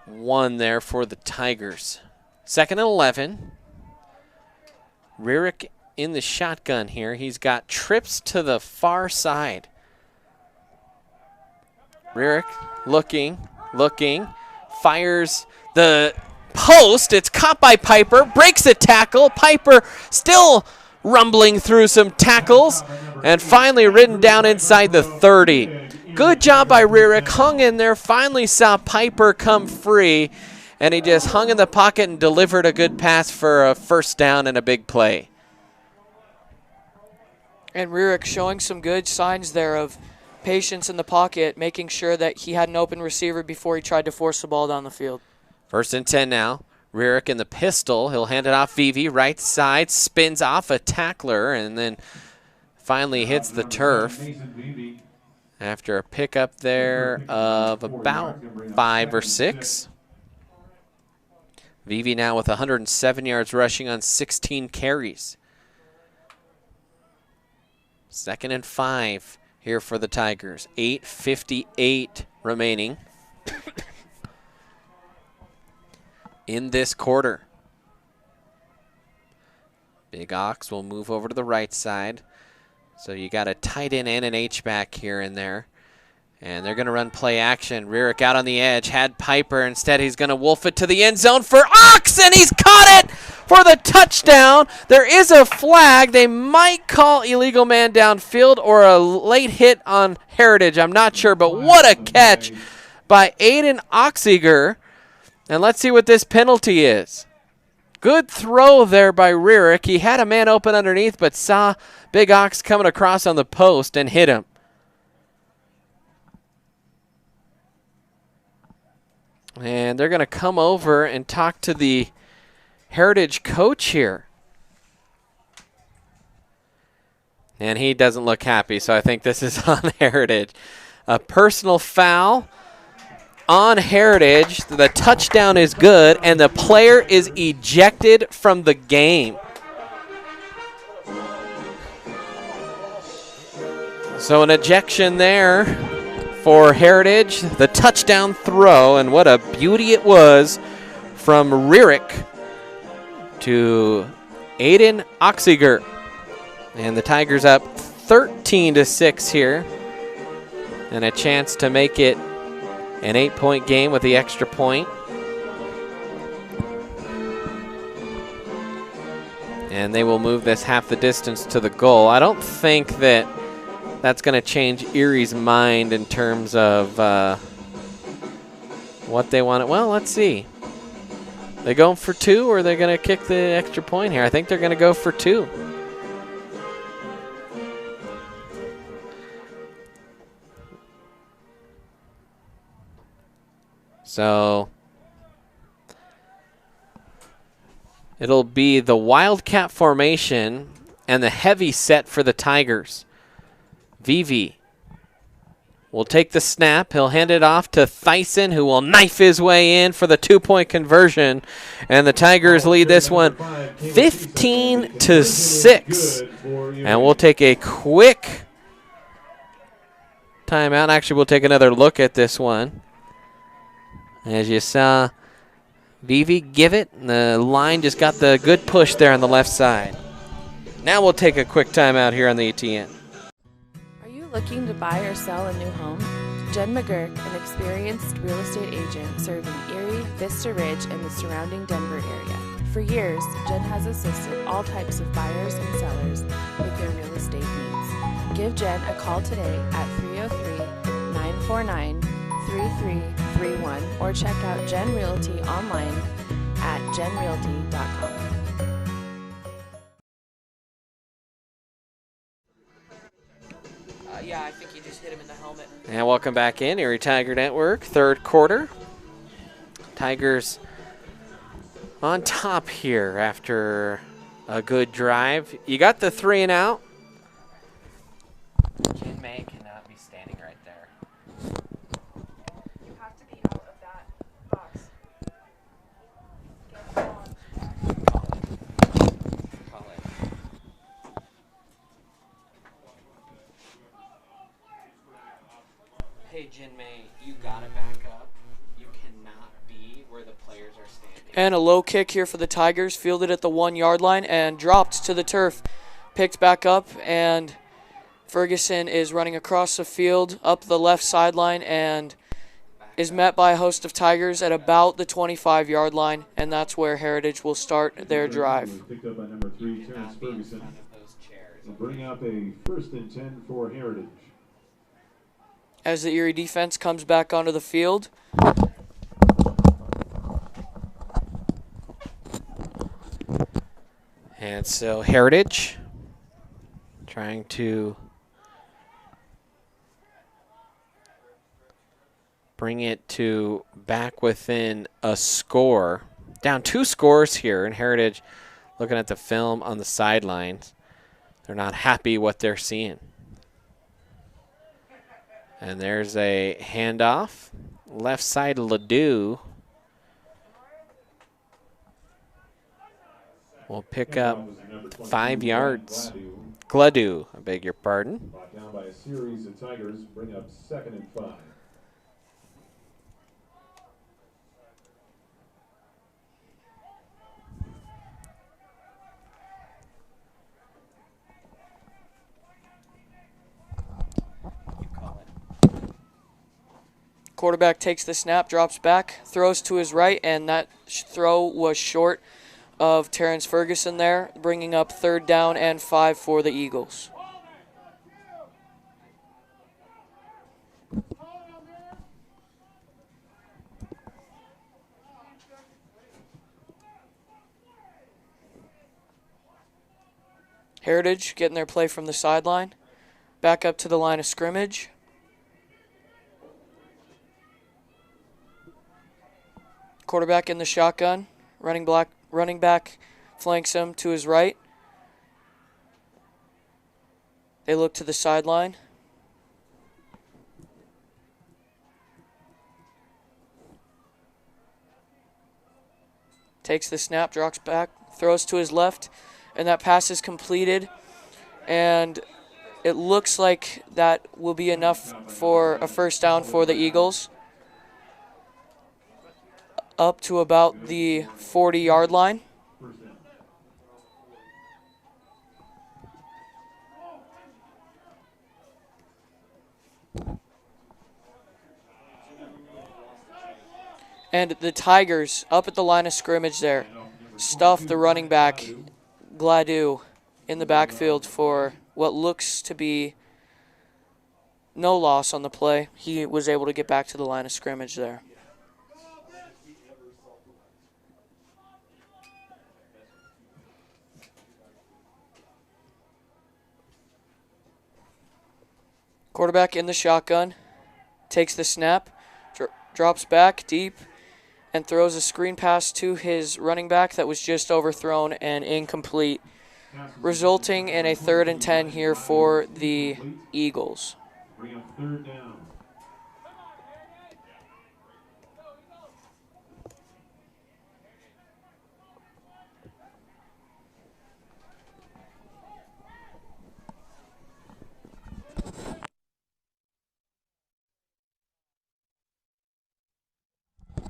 1 there for the Tigers. 2nd and 11. Rierick in the shotgun here. He's got trips to the far side. Rierick looking, fires the post. It's caught by Piper, breaks a tackle. Piper still rumbling through some tackles, and finally ridden down inside the 30. Good job by Rierick, hung in there, finally saw Piper come free, and he just hung in the pocket and delivered a good pass for a first down and a big play. And Rierick showing some good signs there of patience in the pocket, making sure that he had an open receiver before he tried to force the ball down the field. 1st and 10 now. Rierick in the pistol. He'll hand it off Vivi, right side, spins off a tackler, and then finally hits the turf after a pickup there of about 5 or 6. Vivi now with 107 yards rushing on 16 carries. 2nd and 5 here for the Tigers. 8:58 remaining in this quarter. Big Ox will move over to the right side. So you got a tight end and an H-back here and there. And they're going to run play action. Rierick out on the edge, had Piper. Instead, he's going to wolf it to the end zone for Ox, and he's caught it for the touchdown. There is a flag. They might call illegal man downfield or a late hit on Heritage. I'm not sure, but what a catch by Aiden Oxiger. And let's see what this penalty is. Good throw there by Rierick. He had a man open underneath, but saw Big Ox coming across on the post and hit him. And they're going to come over and talk to the Heritage coach here. And he doesn't look happy, so I think this is on Heritage. A personal foul on Heritage. The touchdown is good, and the player is ejected from the game. So an ejection there for Heritage. The touchdown throw, and what a beauty it was from Rierick to Aiden Oxiger. And the Tigers up 13-6 here, and a chance to make it an 8-point game with the extra point. And they will move this half the distance to the goal. I don't think that that's going to change Erie's mind in terms of what they want. Well, let's see. They going for 2, or are they going to kick the extra point here? I think they're going to go for 2. So it'll be the Wildcat formation and the heavy set for the Tigers. Vivi will take the snap. He'll hand it off to Thyssen, who will knife his way in for the 2-point conversion. And the Tigers lead this one 15-6. And we'll take a quick timeout. Actually, we'll take another look at this one. As you saw Vivi give it, and the line just got the good push there on the left side. Now we'll take a quick timeout here on the ATN. Are you looking to buy or sell a new home? Jen McGurk, an experienced real estate agent serving Erie, Vista Ridge, and the surrounding Denver area. For years, Jen has assisted all types of buyers and sellers with their real estate needs. Give Jen a call today at 303-949-3331 or check out Jen Realty online at jenrealty.com. Yeah, I think he just hit him in the helmet. And welcome back in, Erie Tiger Network, third quarter. Tigers on top here after a good drive. You got the 3 and out. Jen May cannot be standing right there. You have to be out of that box. Call it. Hey, Jen May, you gotta back up. You cannot be where the players are standing. And a low kick here for the Tigers, fielded at the 1-yard line and dropped to the turf. Picked back up, and Ferguson is running across the field up the left sideline and is met by a host of Tigers at about the 25-yard line, and that's where Heritage will start their drive. Picked up by number 3, Terrence Ferguson. Will bring up a 1st and 10 for Heritage. As the Erie defense comes back onto the field. And so Heritage trying to bring it to back within a score. Down 2 scores here, and Heritage looking at the film on the sidelines. They're not happy what they're seeing. And there's a handoff. Left side Ledoux will pick up 5 yards. Gladue, I beg your pardon. Brought down by a series of Tigers, bring up 2nd and 5. Quarterback takes the snap, drops back, throws to his right, and that throw was short of Terrence Ferguson there, bringing up 3rd down and 5 for the Eagles. Heritage getting their play from the sideline, back up to the line of scrimmage. Quarterback in the shotgun, running back flanks him to his right. They look to the sideline. Takes the snap, drops back, throws to his left, and that pass is completed. And it looks like that will be enough for a first down for the Eagles. Up to about the 40-yard line. And the Tigers up at the line of scrimmage there stuff the running back, Gladue, in the backfield for what looks to be no loss on the play. He was able to get back to the line of scrimmage there. Quarterback in the shotgun, takes the snap, drops back deep, and throws a screen pass to his running back that was just overthrown and incomplete, resulting in a 3rd and 10 here for the Eagles. Bring up 3rd down.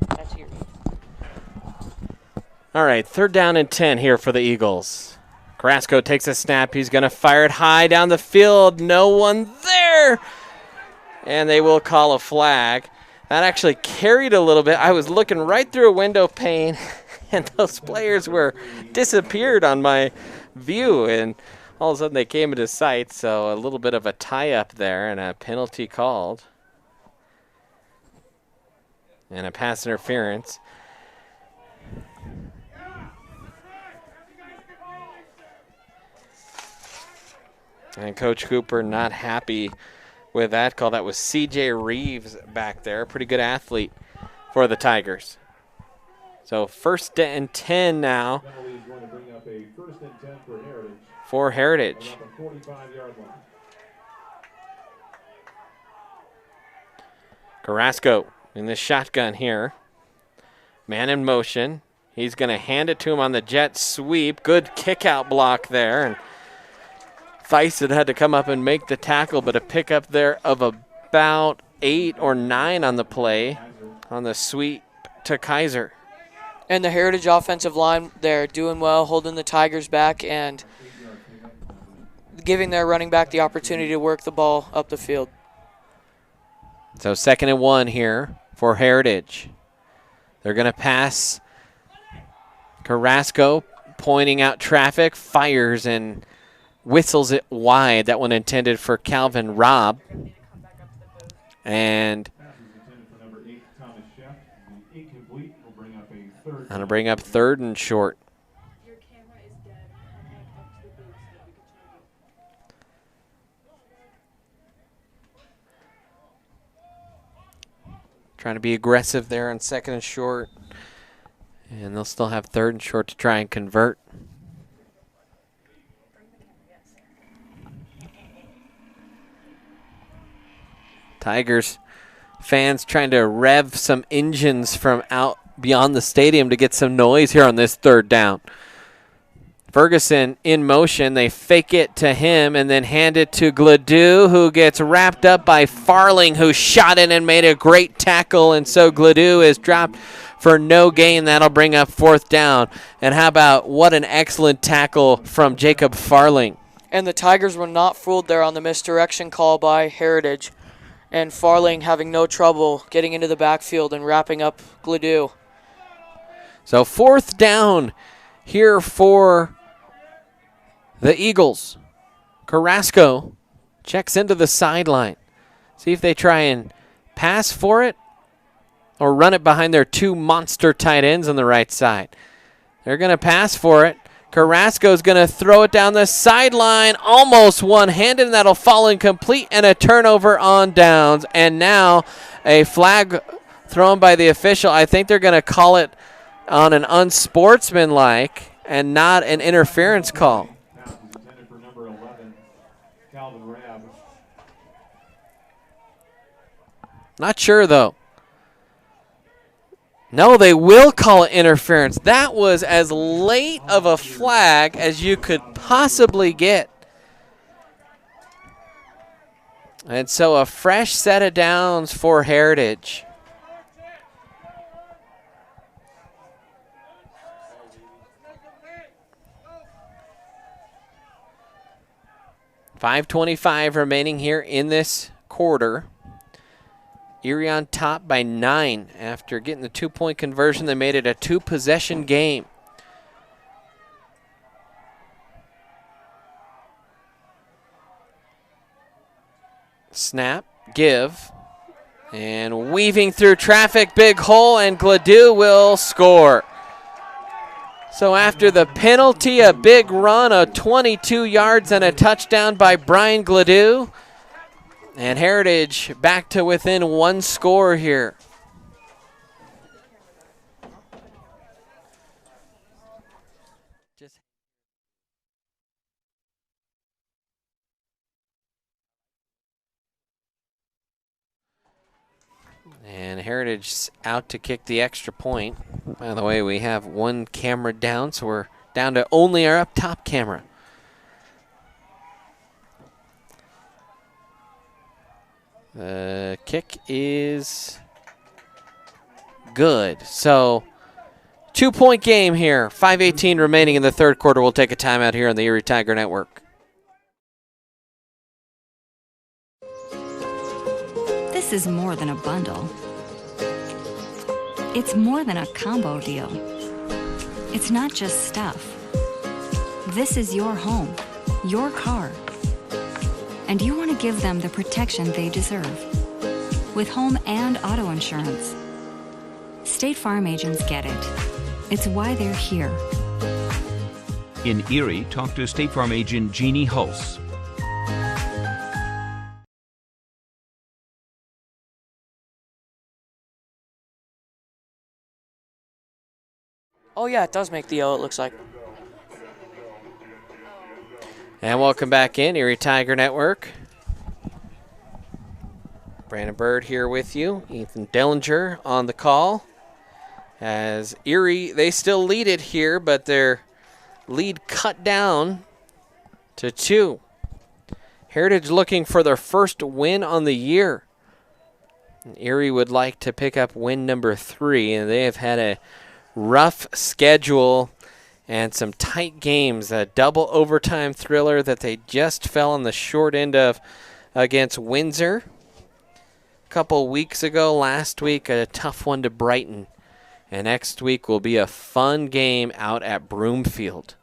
That's here. All right, 3rd down and 10 here for the Eagles. Carrasco takes a snap. He's going to fire it high down the field. No one there. And they will call a flag. That actually carried a little bit. I was looking right through a window pane, and those players were disappeared on my view. And all of a sudden they came into sight. So a little bit of a tie-up there and a penalty called. And a pass interference. And Coach Cooper not happy with that call. That was C.J. Reeves back there. Pretty good athlete for the Tigers. So 1st and 10 now Penalty is going to bring up a 1st and 10 for Heritage. for Heritage. Around the 45-yard line. Carrasco in the shotgun here. Man in motion. He's going to hand it to him on the jet sweep. Good kick-out block there. And Theisen had to come up and make the tackle, but a pickup there of about 8 or 9 on the play on the sweep to Kaiser. And the Heritage offensive line there doing well, holding the Tigers back and giving their running back the opportunity to work the ball up the field. So 2nd and 1 here for Heritage. They're going to pass. Carrasco pointing out traffic, fires and whistles it wide. That one intended for Calvin Robb. And going to bring up 3rd and short. Trying to be aggressive there on 2nd and short. And they'll still have 3rd and short to try and convert. Tigers fans trying to rev some engines from out beyond the stadium to get some noise here on this 3rd down. Ferguson in motion. They fake it to him and then hand it to Gladue, who gets wrapped up by Farling, who shot in and made a great tackle. And so Gladue is dropped for no gain. That'll bring up 4th down. And how about what an excellent tackle from Jacob Farling. And the Tigers were not fooled there on the misdirection call by Heritage. And Farling having no trouble getting into the backfield and wrapping up Gladue. So 4th down here for the Eagles. Carrasco checks into the sideline. See if they try and pass for it or run it behind their 2 monster tight ends on the right side. They're going to pass for it. Carrasco's going to throw it down the sideline, almost one-handed, and that'll fall incomplete, and a turnover on downs. And now a flag thrown by the official. I think they're going to call it on an unsportsmanlike and not an interference call. For number 11, Calvin Rabb. Not sure, though. No, they will call it interference. That was as late of a flag as you could possibly get. And so a fresh set of downs for Heritage. .5:25 remaining here in this quarter. Erie on top by 9 after getting the 2-point conversion. They made it a 2-possession game. Snap, give, and weaving through traffic, big hole, and Gladue will score. So after the penalty, a big run of 22 yards and a touchdown by Brian Gladue. And Heritage back to within 1 score here. And Heritage out to kick the extra point. By the way, we have 1 camera down, so we're down to only our up top camera. The kick is good. So 2-point game here. 5:18 remaining in the third quarter. We'll take a timeout here on the Erie Tiger Network. This is more than a bundle. It's more than a combo deal. It's not just stuff. This is your home, your car. And you want to give them the protection they deserve. With home and auto insurance. State Farm agents get it. It's why they're here. In Erie, talk to State Farm agent Jeannie Hulse. Oh yeah, it does make the O, it looks like. And welcome back in, Erie Tiger Network. Brandon Bird here with you. Ethan Dillinger on the call. As Erie, they still lead it here, but their lead cut down to 2. Heritage looking for their first win on the year. Erie would like to pick up win number 3, and they have had a rough schedule and some tight games. A double overtime thriller that they just fell on the short end of against Windsor a couple weeks ago. Last week, a tough one to Brighton. And next week will be a fun game out at Broomfield.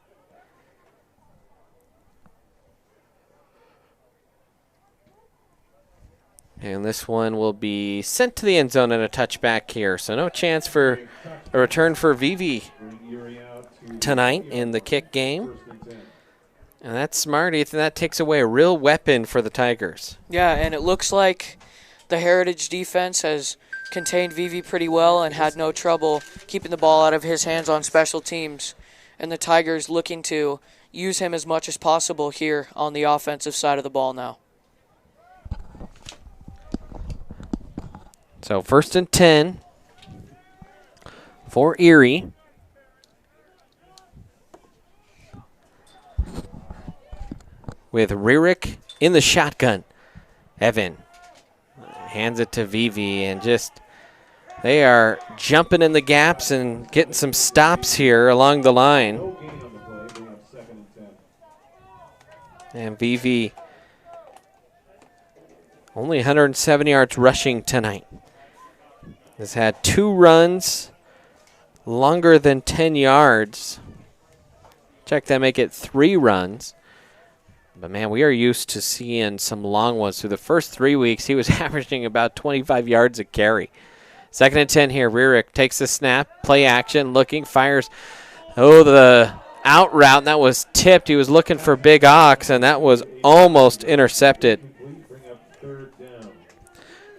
And this one will be sent to the end zone and a touchback here. So no chance for a return for Vivi tonight in the kick game. And that's smart, Ethan. That takes away a real weapon for the Tigers. Yeah, and it looks like the Heritage defense has contained Vivi pretty well and had no trouble keeping the ball out of his hands on special teams. And the Tigers looking to use him as much as possible here on the offensive side of the ball now. So 1st and 10 for Erie. With Rierick in the shotgun. Evan hands it to Vivi, and just they are jumping in the gaps and getting some stops here along the line. And Vivi only 170 yards rushing tonight. Has had 2 runs longer than 10 yards. Check that, make it 3 runs. But, man, we are used to seeing some long ones. Through the first 3 weeks, he was averaging about 25 yards a carry. 2nd and 10 here. Rierick takes the snap, play action, looking, fires. Oh, the out route, and that was tipped. He was looking for Big Ox, and that was almost intercepted.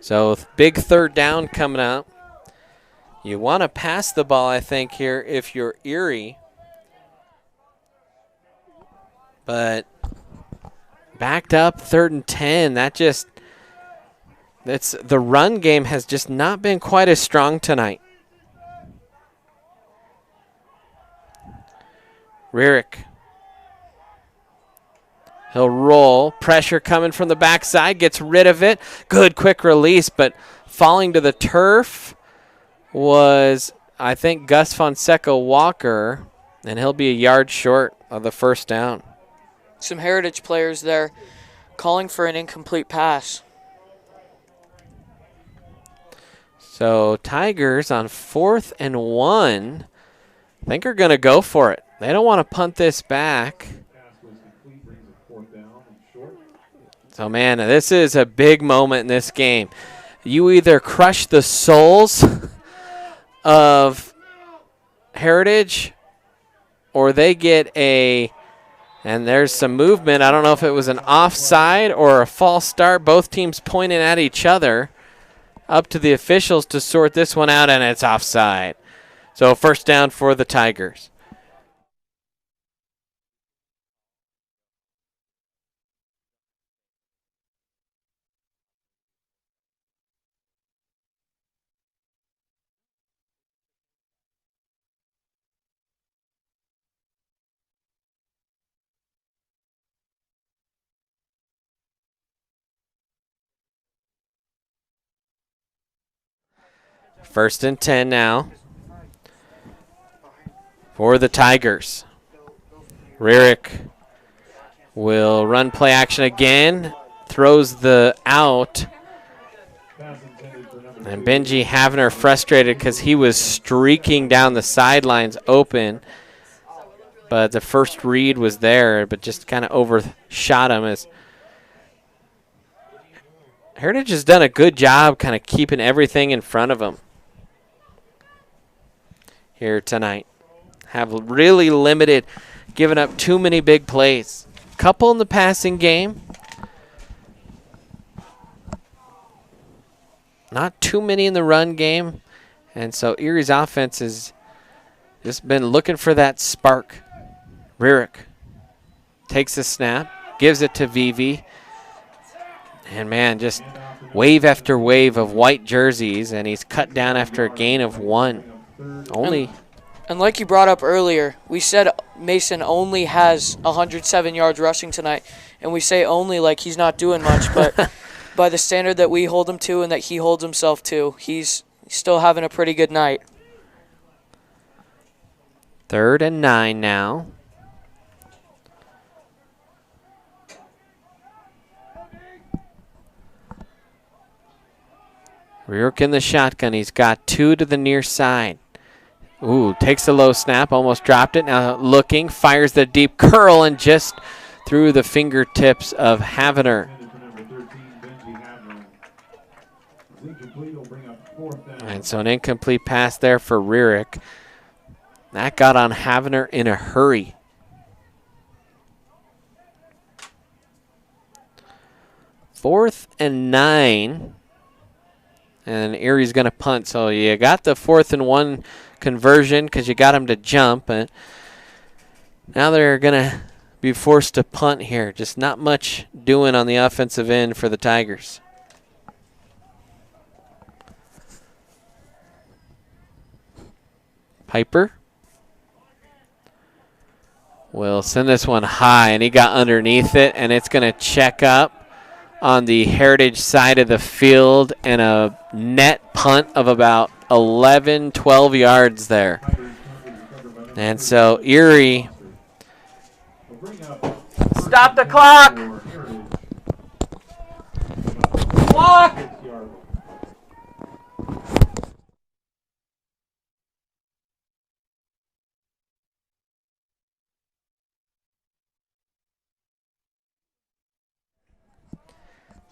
So, big 3rd down coming up. You want to pass the ball, I think, here if you're Erie. But backed up 3rd and 10. The run game has just not been quite as strong tonight. Rierick He'll roll. Pressure coming from the backside. Gets rid of it. Good quick release, but falling to the turf was, I think, Gus Fonseca Walker, and he'll be a yard short of the first down. Some Heritage players there calling for an incomplete pass. So Tigers on 4th and 1, I think are going to go for it. They don't want to punt this back. So, man, this is a big moment in this game. You either crush the souls of Heritage or they get a, and there's some movement. I don't know if it was an offside or a false start. Both teams pointing at each other. Up to the officials to sort this one out, and it's offside. So first down for the Tigers. First and 10 now for the Tigers. Rarick will run play action again, throws the out, and Benji Havner frustrated because he was streaking down the sidelines open, but the first read was there, but just kind of overshot him. As Heritage has done a good job kind of keeping everything in front of him here tonight. Have really limited, giving up too many big plays. Couple in the passing game. Not too many in the run game. And so Erie's offense has just been looking for that spark. Rarick takes the snap, gives it to Vivi. And, man, just wave after wave of white jerseys, and he's cut down after a gain of 1. Only. And like you brought up earlier, we said Mason only has 107 yards rushing tonight, and we say only like he's not doing much, but by the standard that we hold him to and that he holds himself to, he's still having a pretty good night. 3rd and 9 now. Rarick in the shotgun. He's got 2 to the near side. Ooh, takes a low snap, almost dropped it. Now looking, fires the deep curl, and just through the fingertips of Havner. And so an incomplete pass there for Rarick. That got on Havner in a hurry. Fourth and 9. And Erie's going to punt. So you got the 4th and 1 conversion because you got him to jump. And now they're going to be forced to punt here. Just not much doing on the offensive end for the Tigers. Piper will send this one high, and he got underneath it, and it's going to check up on the Heritage side of the field, and a net punt of about 11, 12 yards there. And so Erie, stop the clock! Clock!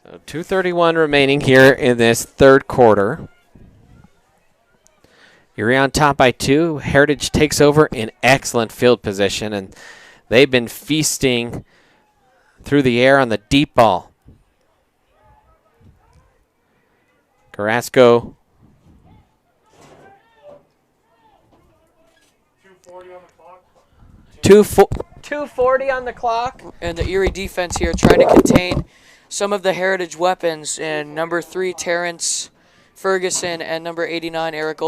So 2:31 remaining here in this third quarter. Erie on top by 2. Heritage takes over in excellent field position, and they've been feasting through the air on the deep ball. Carrasco. 2:40 on the clock. And the Erie defense here trying to contain some of the Heritage weapons, and number 3, Terrence Ferguson, and number 89, Eric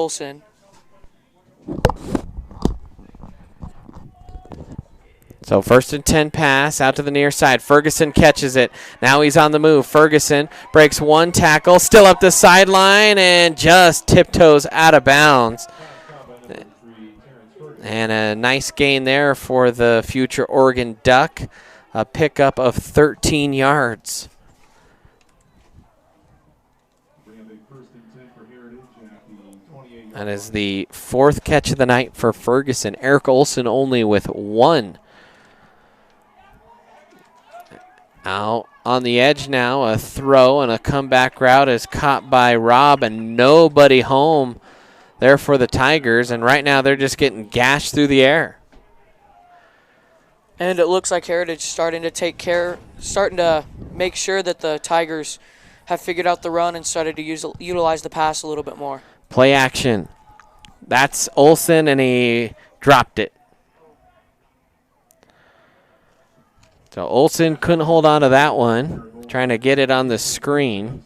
So 1st and 10 pass out to the near side. Ferguson catches it. Now he's on the move. Ferguson breaks one tackle, still up the sideline, and just tiptoes out of bounds. And a nice gain there for the future Oregon Duck. A pickup of 13 yards. That is the 4th catch of the night for Ferguson. Eric Olson only with 1. Out on the edge now, a throw and a comeback route is caught by Robb, and nobody home there for the Tigers. And right now they're just getting gashed through the air. And it looks like Heritage starting to make sure that the Tigers have figured out the run and started to utilize the pass a little bit more. Play action. That's Olsen, and he dropped it. So Olsen couldn't hold on to that one, trying to get it on the screen.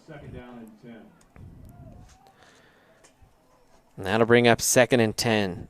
And that'll bring up 2nd and 10.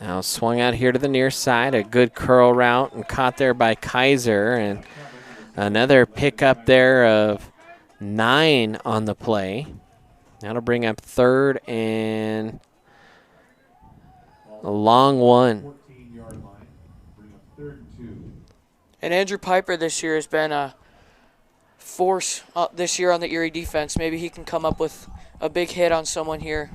Now swung out here to the near side, a good curl route and caught there by Kaiser, and another pickup there of 9 on the play. That'll bring up 3rd and a long one. And Andrew Piper this year has been a force this year on the Erie defense. Maybe he can come up with a big hit on someone here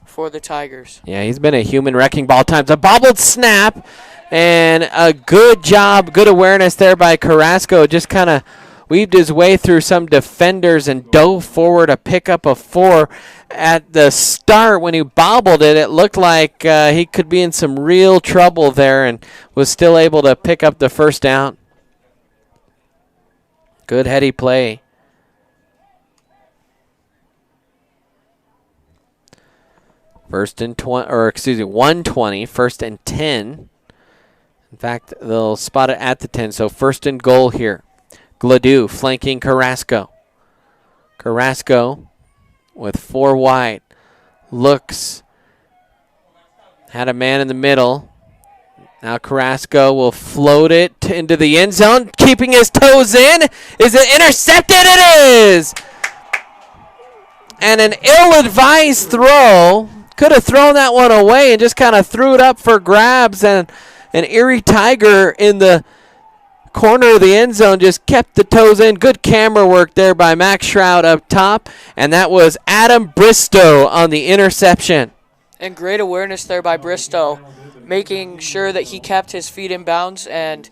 for the Tigers. Yeah, he's been a human wrecking ball times. A bobbled snap and a good job, good awareness there by Carrasco. Just kind of weaved his way through some defenders and dove forward, a pickup of 4. At the start, when he bobbled it, it looked like he could be in some real trouble there, and was still able to pick up the 1st down. Good heady play. First and 120, 1st and 10. In fact, they'll spot it at the 10, so 1st and goal here. Gladue flanking Carrasco. Carrasco with 4 wide. Looks. Had a man in the middle. Now Carrasco will float it into the end zone, keeping his toes in. Is it intercepted? It is! And an ill-advised throw. Could have thrown that one away and just kind of threw it up for grabs, and an Erie Tiger in the corner of the end zone just kept the toes in. Good camera work there by Max Shroud up top, and that was Adam Bristow on the interception. And great awareness there by Bristow, making sure that he kept his feet in bounds and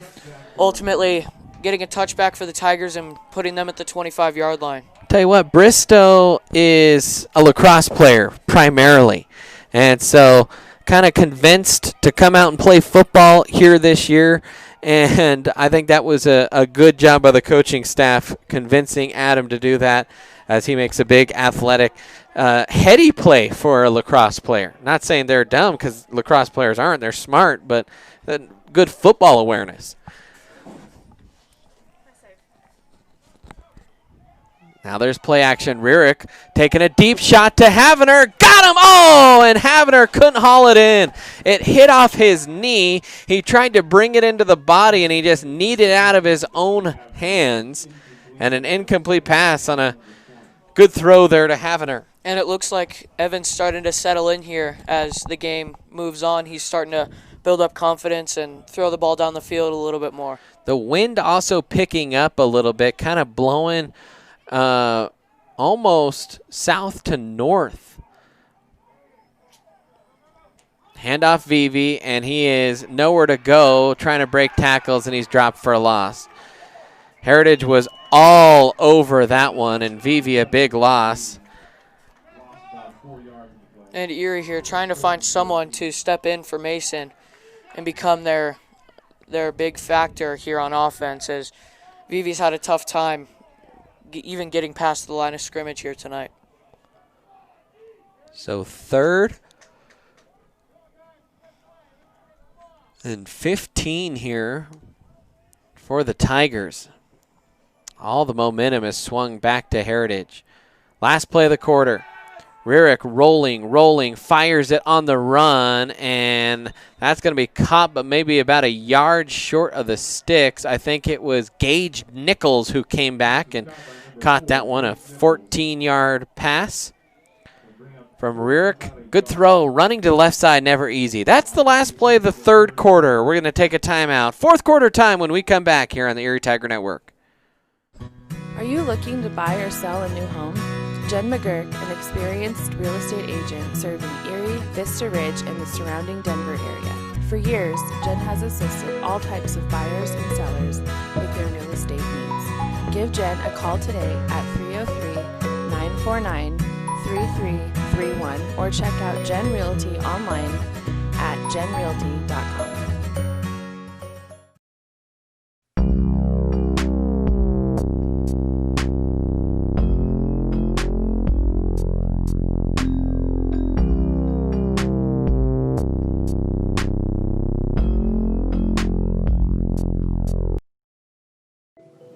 ultimately getting a touchback for the Tigers and putting them at the 25-yard line. Tell you what, Bristow is a lacrosse player primarily, and so kind of convinced to come out and play football here this year, and I think that was a good job by the coaching staff convincing Adam to do that, as he makes a big athletic, heady play for a lacrosse player. Not saying they're dumb, because lacrosse players aren't. They're smart, but good football awareness. Now there's play action. Rierick taking a deep shot to Havener. Got him! Oh, and Havener couldn't haul it in. It hit off his knee. He tried to bring it into the body, and he just kneed it out of his own hands. And an incomplete pass on a good throw there to Havener. And it looks like Evan's starting to settle in here as the game moves on. He's starting to build up confidence and throw the ball down the field a little bit more. The wind also picking up a little bit, kind of blowing almost south to north. Handoff Vivi, and he is nowhere to go, trying to break tackles, and he's dropped for a loss. Heritage was all over that one, and Vivi a big loss. And Erie here trying to find someone to step in for Mason and become their big factor here on offense, as Vivi's had a tough time even getting past the line of scrimmage here tonight. So 3rd and 15 here for the Tigers. All the momentum has swung back to Heritage. Last play of the quarter. Rurick rolling, fires it on the run, and that's going to be caught, but maybe about a yard short of the sticks. I think it was Gage Nichols who came back and caught that one, a 14-yard pass from Rurick. Good throw, running to the left side, never easy. That's the last play of the 3rd quarter. We're going to take a timeout. 4th quarter time when we come back here on the Erie Tiger Network. Are you looking to buy or sell a new home? Jen McGurk, an experienced real estate agent serving Erie, Vista Ridge, and the surrounding Denver area. For years, Jen has assisted all types of buyers and sellers with their real estate needs. Give Jen a call today at 303-949-3331 or check out Jen Realty online at jenrealty.com.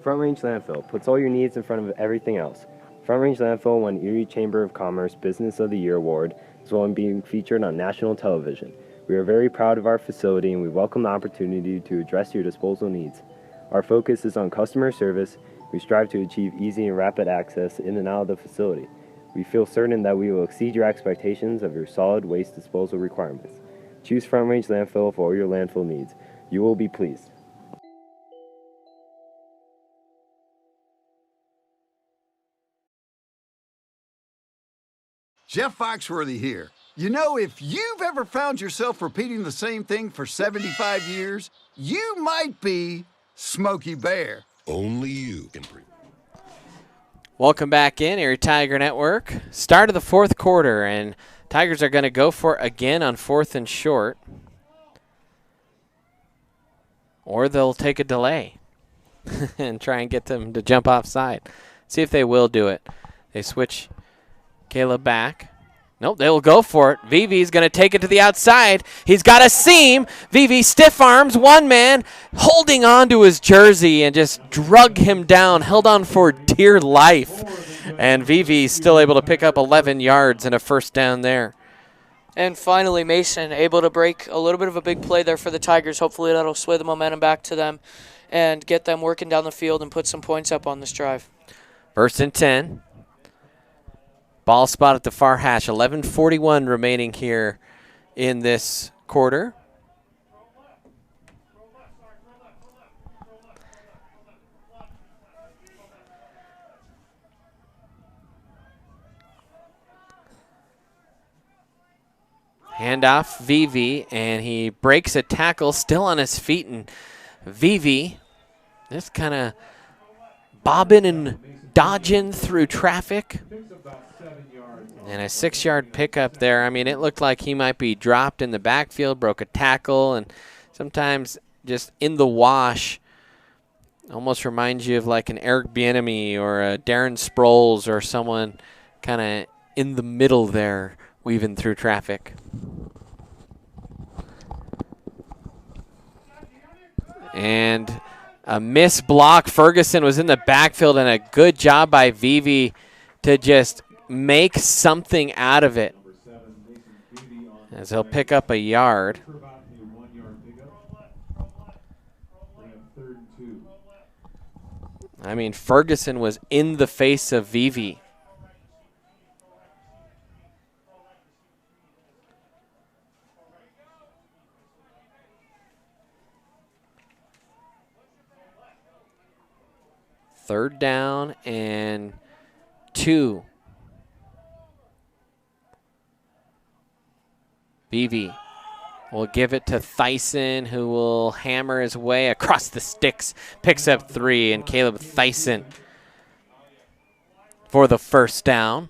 Front Range Landfill puts all your needs in front of everything else. Front Range Landfill won Erie Chamber of Commerce Business of the Year Award, as well as being featured on national television. We are very proud of our facility and we welcome the opportunity to address your disposal needs. Our focus is on customer service. We strive to achieve easy and rapid access in and out of the facility. We feel certain that we will exceed your expectations of your solid waste disposal requirements. Choose Front Range Landfill for all your landfill needs. You will be pleased. Jeff Foxworthy here. You know, if you've ever found yourself repeating the same thing for 75 years, you might be Smokey Bear. Only you can Welcome back in, Erie Tiger Network. Start of the 4th quarter, and Tigers are going to go for it again on 4th and short. Or they'll take a delay and try and get them to jump offside. See if they will do it. They switch Caleb back. Nope, they'll go for it. Vivi's going to take it to the outside. He's got a seam. Vivi stiff arms one man, holding on to his jersey and just drug him down, held on for dear life. And Vivi's still able to pick up 11 yards and a first down there. And finally, Mason able to break a little bit of a big play there for the Tigers. Hopefully that'll sway the momentum back to them and get them working down the field and put some points up on this drive. 1st and 10. Ball spot at the far hash. 11:41 remaining here in this quarter. Handoff, Vivi, and he breaks a tackle, still on his feet, and Vivi just kind of bobbing and dodging through traffic. And a 6-yard pickup there. I mean, it looked like he might be dropped in the backfield, broke a tackle, and sometimes just in the wash almost reminds you of like an Eric Bieniemy or a Darren Sproles or someone kind of in the middle there weaving through traffic. And a missed block. Ferguson was in the backfield, and a good job by Vivi to just make something out of it, as he'll pick up a yard. I mean, Ferguson was in the face of Vivi. Third down and 2. Vivi will give it to Thyssen, who will hammer his way across the sticks, picks up 3, and Caleb Thyssen for the first down.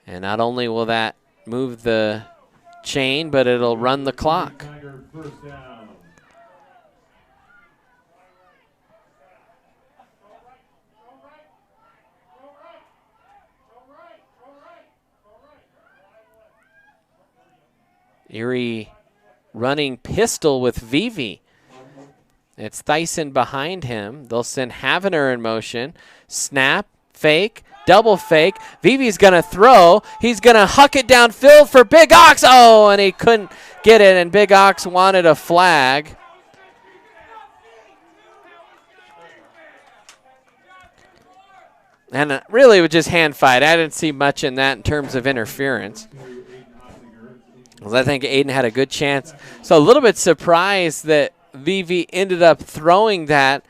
And not only will that move the chain, but it'll run the clock. Erie running pistol with Vivi. It's Thyssen behind him. They'll send Havener in motion. Snap, fake, double fake. Vivi's going to throw. He's going to huck it downfield for Big Ox. Oh, and he couldn't get it, and Big Ox wanted a flag. And really, it was just hand fight. I didn't see much in that in terms of interference. I think Aiden had a good chance. So a little bit surprised that Vivi ended up throwing that.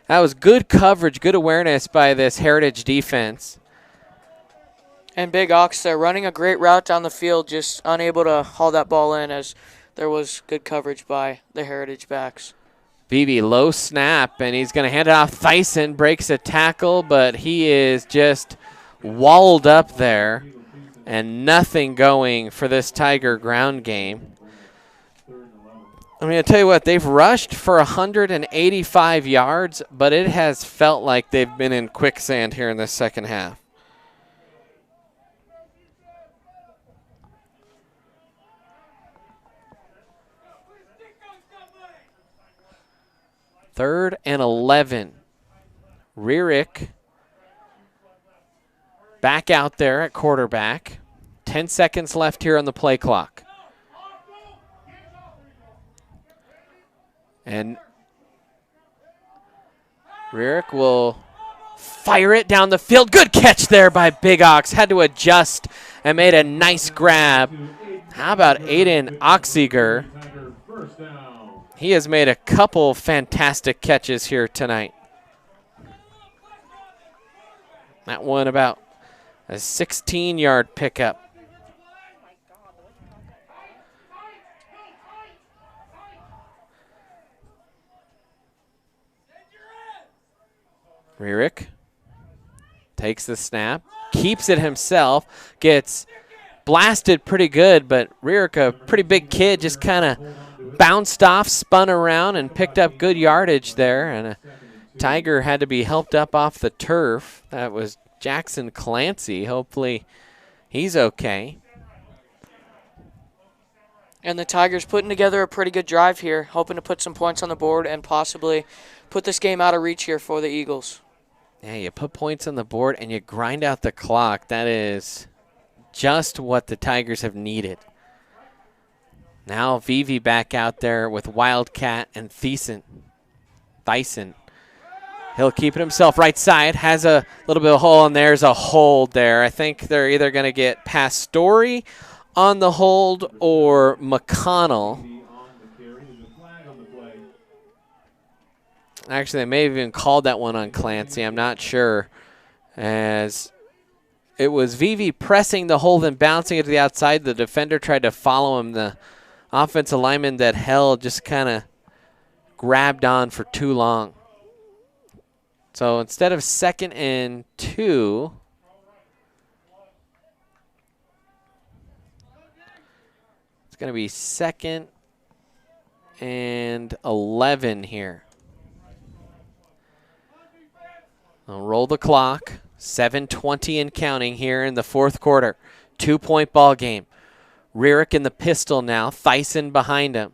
That was good coverage, good awareness by this Heritage defense. And Big Ox running a great route down the field, just unable to haul that ball in as there was good coverage by the Heritage backs. Vivi low snap, and he's going to hand it off. Thyssen breaks a tackle, but he is just walled up there, and nothing going for this Tiger ground game. I'm going to tell you what, they've rushed for 185 yards, but it has felt like they've been in quicksand here in the second half. Third and 11. Rierick back out there at quarterback. 10 seconds left here on the play clock. And Rierick will fire it down the field. Good catch there by Big Ox. Had to adjust and made a nice grab. How about Aiden Oxiger? He has made a couple fantastic catches here tonight. That one about a 16-yard pickup. Rierick takes the snap, keeps it himself, gets blasted pretty good, but Rierick, a pretty big kid, just kind of bounced off, spun around, and picked up good yardage there. And Tiger had to be helped up off the turf. That was Jackson Clancy. Hopefully he's okay. And the Tigers putting together a pretty good drive here, hoping to put some points on the board and possibly put this game out of reach here for the Eagles. Yeah, you put points on the board and you grind out the clock. That is just what the Tigers have needed. Now Vivi back out there with Wildcat and Thyssen. He'll keep it himself right side. Has a little bit of a hole, and there's a hold there. I think they're either going to get Pastore on the hold or McConnell. Actually, they may have even called that one on Clancy. I'm not sure. As it was Vivi pressing the hold and bouncing it to the outside. The defender tried to follow him. The offensive lineman that held just kind of grabbed on for too long. So instead of 2nd and 2, it's going to be 2nd and 11 here. I'll roll the clock. 7:20 and counting here in the fourth quarter. 2-point ball game. Rierick in the pistol now. Thyssen behind him.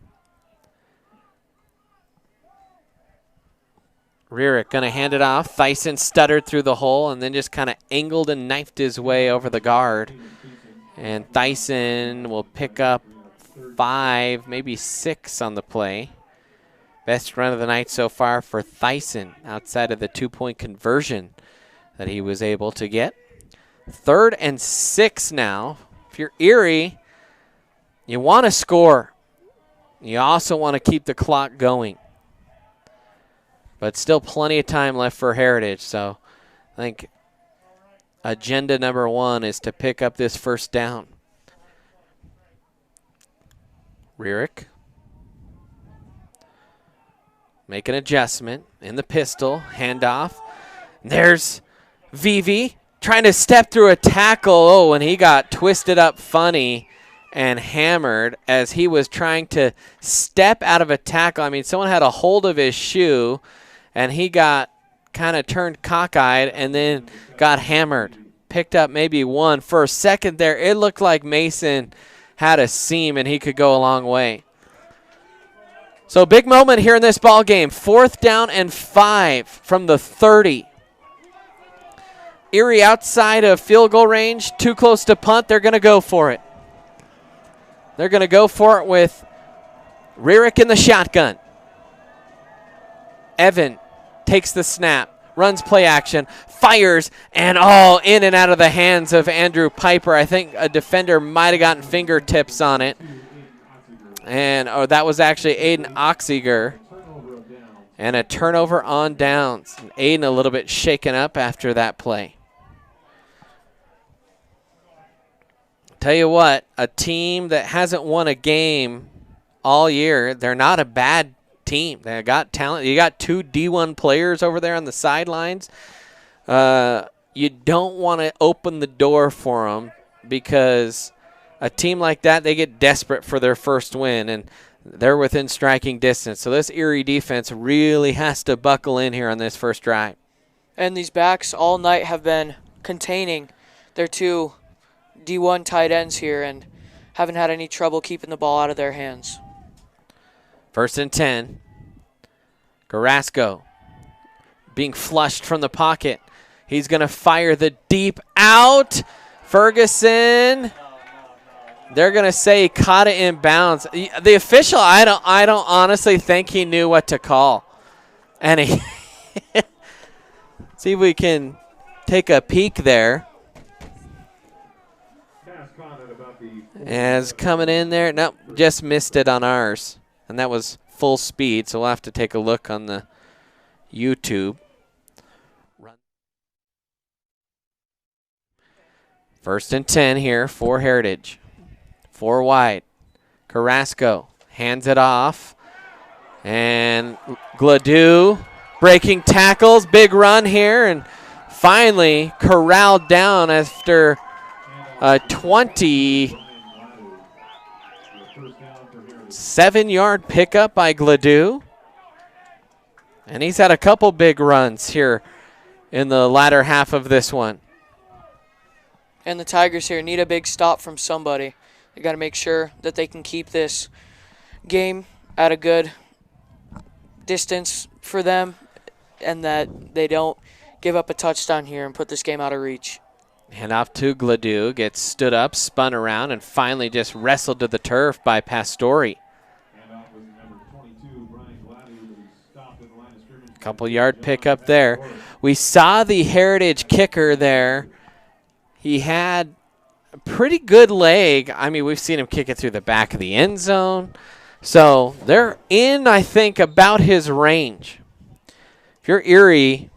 Rierick going to hand it off. Thyssen stuttered through the hole and then just kind of angled and knifed his way over the guard. And Thyssen will pick up 5, maybe 6 on the play. Best run of the night so far for Thyssen outside of the 2-point conversion that he was able to get. 3rd and 6 now. If you're Erie, you want to score. You also want to keep the clock going. But still plenty of time left for Heritage. So I think agenda number 1 is to pick up this first down. Rierick. Make an adjustment in the pistol. Handoff. There's Vivi trying to step through a tackle. Oh, and he got twisted up funny and hammered as he was trying to step out of a tackle. I mean, someone had a hold of his shoe, and he got kind of turned cockeyed and then got hammered. Picked up maybe 1. For a second there, it looked like Mason had a seam, and he could go a long way. So big moment here in this ball game. 4th down and 5 from the 30. Erie outside of field goal range, too close to punt. They're going to go for it. They're going to go for it with Rarick in the shotgun. Evan takes the snap, runs play action, fires, and all in and out of the hands of Andrew Piper. I think a defender might have gotten fingertips on it. And that was actually Aiden Oxiger. And a turnover on downs. And Aiden a little bit shaken up after that play. Tell you what, a team that hasn't won a game all year, they're not a bad team. They got talent. You got 2 D1 players over there on the sidelines. You don't want to open the door for them because a team like that, they get desperate for their first win, and they're within striking distance. So this Erie defense really has to buckle in here on this first drive. And these backs all night have been containing their 2 D1 tight ends here and haven't had any trouble keeping the ball out of their hands. 1st and 10. Carrasco being flushed from the pocket. He's going to fire the deep out. Ferguson. They're going to say he caught it in bounds. The official, I don't honestly think he knew what to call. And he see if we can take a peek there. As coming in there. Nope, just missed it on ours. And that was full speed, so we'll have to take a look on the YouTube. 1st and 10 here for Heritage. 4 wide. Carrasco hands it off. And Gladue breaking tackles. Big run here. And finally corralled down after a 27-yard pickup by Gladue. And he's had a couple big runs here in the latter half of this one. And the Tigers here need a big stop from somebody. They got to make sure that they can keep this game at a good distance for them and that they don't give up a touchdown here and put this game out of reach. Hand off to Gladue, gets stood up, spun around, and finally just wrestled to the turf by Pastore. Couple yard pickup there. We saw the Heritage kicker there. He had a pretty good leg. I mean, we've seen him kick it through the back of the end zone. So they're in, I think, about his range. If you're Erie,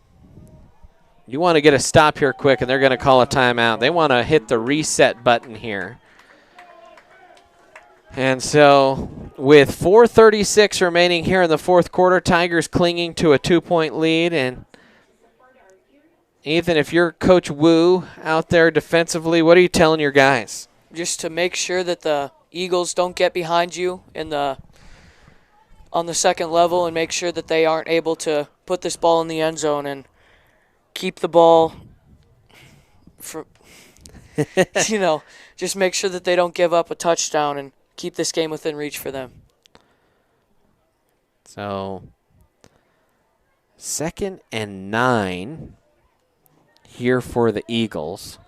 you want to get a stop here quick, and they're going to call a timeout. They want to hit the reset button here. And so with 4:36 remaining here in the 4th quarter, Tigers clinging to a 2-point lead. And Ethan, if you're Coach Wu out there defensively, what are you telling your guys? Just to make sure that the Eagles don't get behind you on the 2nd level and make sure that they aren't able to put this ball in the end zone and keep the ball for, just make sure that they don't give up a touchdown and keep this game within reach for them. So 2nd and 9 here for the Eagles.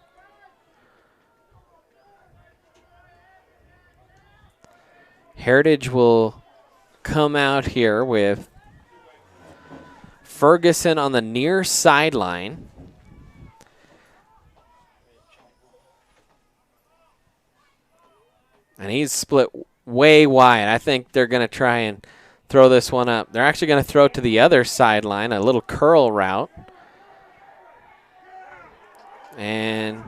Heritage will come out here with Ferguson on the near sideline. And he's split way wide. I think they're going to try and throw this one up. They're actually going to throw it to the other sideline, a little curl route. And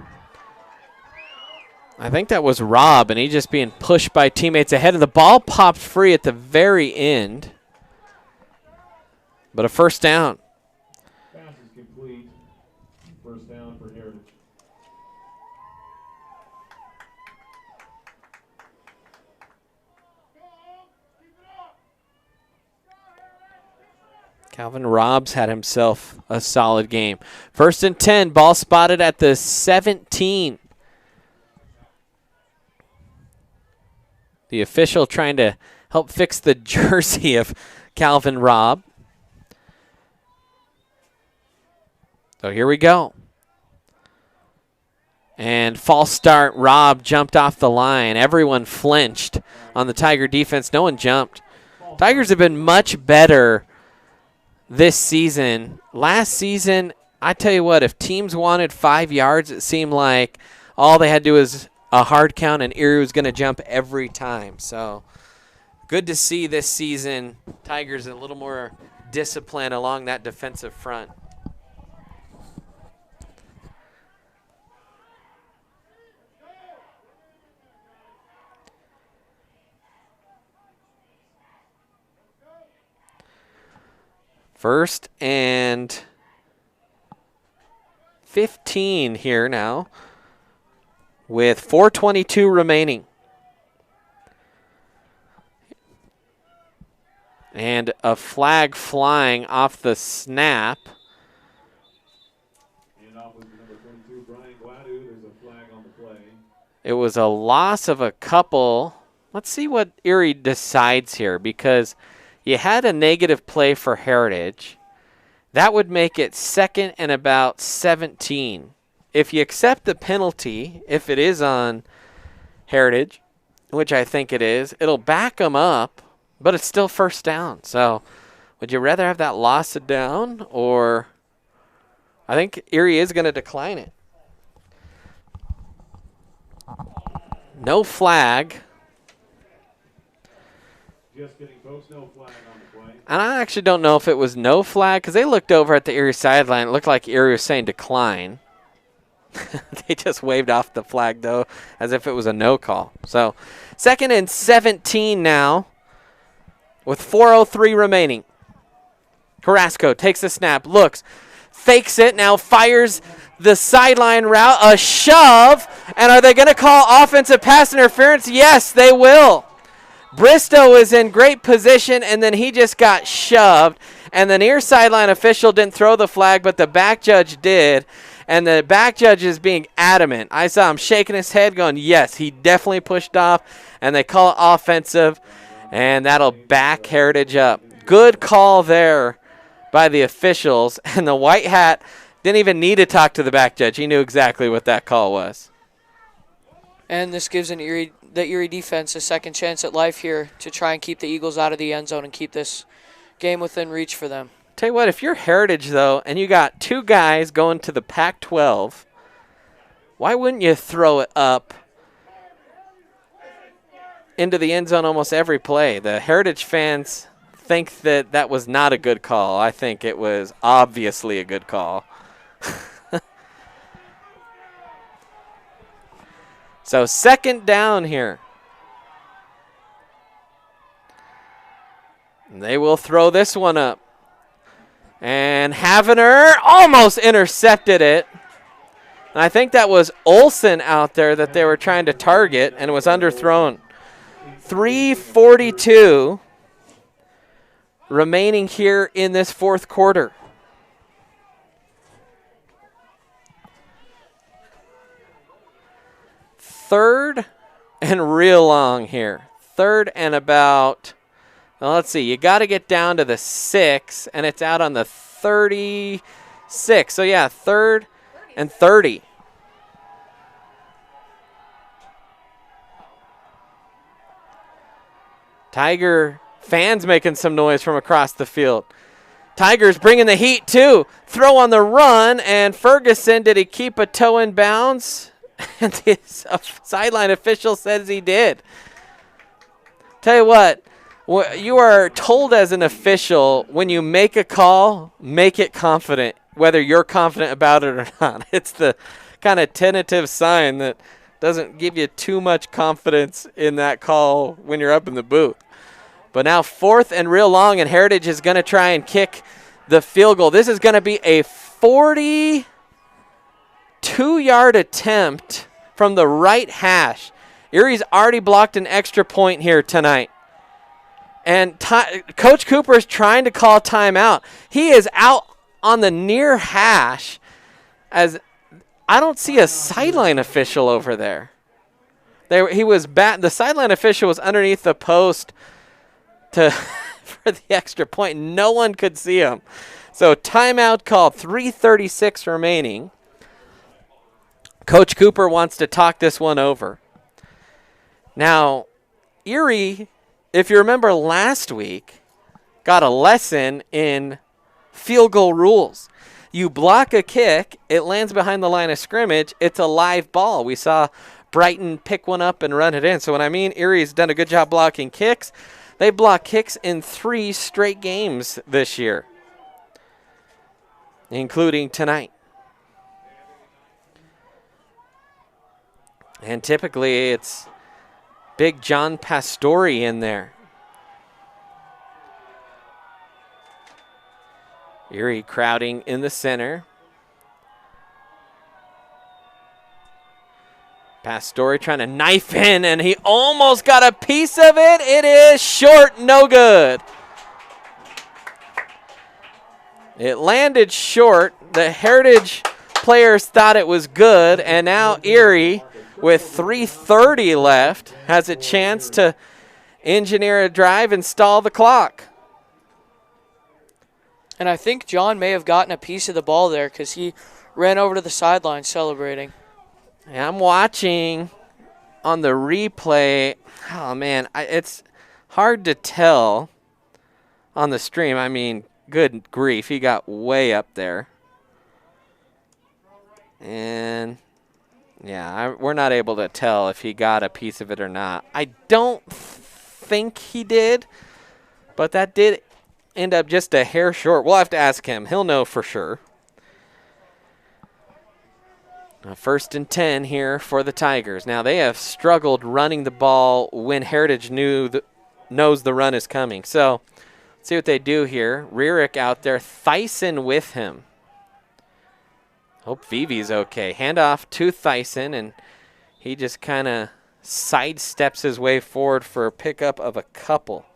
I think that was Rob, and he's just being pushed by teammates ahead. And the ball popped free at the very end. But a first down. Pass is complete. First down for Heritage. Calvin Robbs had himself a solid game. 1st and 10, ball spotted at the 17. The official trying to help fix the jersey of Calvin Robb. So here we go. And false start. Robb jumped off the line. Everyone flinched on the Tiger defense. No one jumped. Tigers have been much better this season. Last season, I tell you what, if teams wanted 5 yards, it seemed like all they had to do was a hard count and Erie was going to jump every time. So good to see this season Tigers a little more discipline along that defensive front. First and 15 here now with 4:22 remaining. And a flag flying off the snap. It was a loss of a couple. Let's see what Erie decides here, because you had a negative play for Heritage. That would make it 2nd and about 17. If you accept the penalty, if it is on Heritage, which I think it is, it'll back them up, but it's still first down. So would you rather have that loss of down, or I think Erie is going to decline it. No flag. Just kidding, folks. No flag on the play. And I actually don't know if it was no flag, because they looked over at the Erie sideline. It looked like Erie was saying decline. They just waved off the flag, though, as if it was a no call. So 2nd and 17 now with 4:03 remaining. Carrasco takes the snap, looks, fakes it, now fires the sideline route, a shove. And are they going to call offensive pass interference? Yes, they will. Bristow is in great position, and then he just got shoved. And the near sideline official didn't throw the flag, but the back judge did. And the back judge is being adamant. I saw him shaking his head going, yes, he definitely pushed off. And they call it offensive, and that'll back Heritage up. Good call there by the officials. And the white hat didn't even need to talk to the back judge. He knew exactly what that call was. And this gives the Erie defense a second chance at life here to try and keep the Eagles out of the end zone and keep this game within reach for them. Tell you what, if you're Heritage, though, and you got 2 guys going to the Pac-12, why wouldn't you throw it up into the end zone almost every play? The Heritage fans think that that was not a good call. I think it was obviously a good call. So 2nd down here. They will throw this one up. And Havener almost intercepted it. And I think that was Olsen out there that they were trying to target, and it was underthrown. 3:42 remaining here in this 4th quarter. Third and real long here. 3rd and about, well, let's see, you got to get down to the 6, and it's out on the 36. So, yeah, 3rd and 30. Tiger fans making some noise from across the field. Tigers bringing the heat, too. Throw on the run, and Ferguson, did he keep a toe in bounds? And the sideline official says he did. Tell you what, you are told as an official, when you make a call, make it confident, whether you're confident about it or not. It's the kind of tentative sign that doesn't give you too much confidence in that call when you're up in the booth. But now 4th and real long, and Heritage is going to try and kick the field goal. This is going to be a 42-yard attempt from the right hash. Erie's already blocked an extra point here tonight. And Coach Cooper is trying to call timeout. He is out on the near hash, as I don't see a sideline official over there. He was the sideline official was underneath the post to for the extra point. No one could see him. So timeout called, 3:36 remaining. Coach Cooper wants to talk this one over. Now, Erie, if you remember last week, got a lesson in field goal rules. You block a kick, it lands behind the line of scrimmage, it's a live ball. We saw Brighton pick one up and run it in. So when I mean Erie's done a good job blocking kicks, they block kicks in 3 straight games this year, including tonight. And typically it's Big John Pastore in there. Erie crowding in the center. Pastore trying to knife in, and he almost got a piece of it. It is short, no good. It landed short. The Heritage players thought it was good, and now Erie, with 3:30 left, has a chance to engineer a drive and stall the clock. And I think John may have gotten a piece of the ball there because he ran over to the sideline celebrating. Yeah, I'm watching on the replay. Oh, man, it's hard to tell on the stream. I mean, good grief, he got way up there. And, yeah, we're not able to tell if he got a piece of it or not. I don't think he did, but that did end up just a hair short. We'll have to ask him. He'll know for sure. 1st and 10 here for the Tigers. Now, they have struggled running the ball when Heritage knows the run is coming. So, let's see what they do here. Rierick out there, Thyssen with him. Hope Vivi's okay. Handoff to Thyssen, and he just kind of sidesteps his way forward for a pickup of a couple.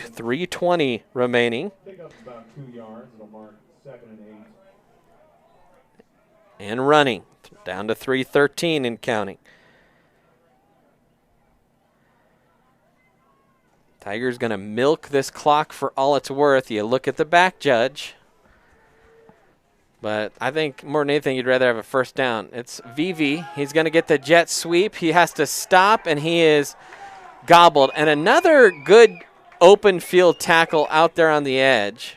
3:20 remaining. Pick up about 2 yards. It'll mark 2nd and 8. And running down to 3:13 and counting. Tigers going to milk this clock for all it's worth. You look at the back judge. But I think more than anything, you'd rather have a first down. It's Vivi. He's going to get the jet sweep. He has to stop, and he is gobbled. And another good open field tackle out there on the edge.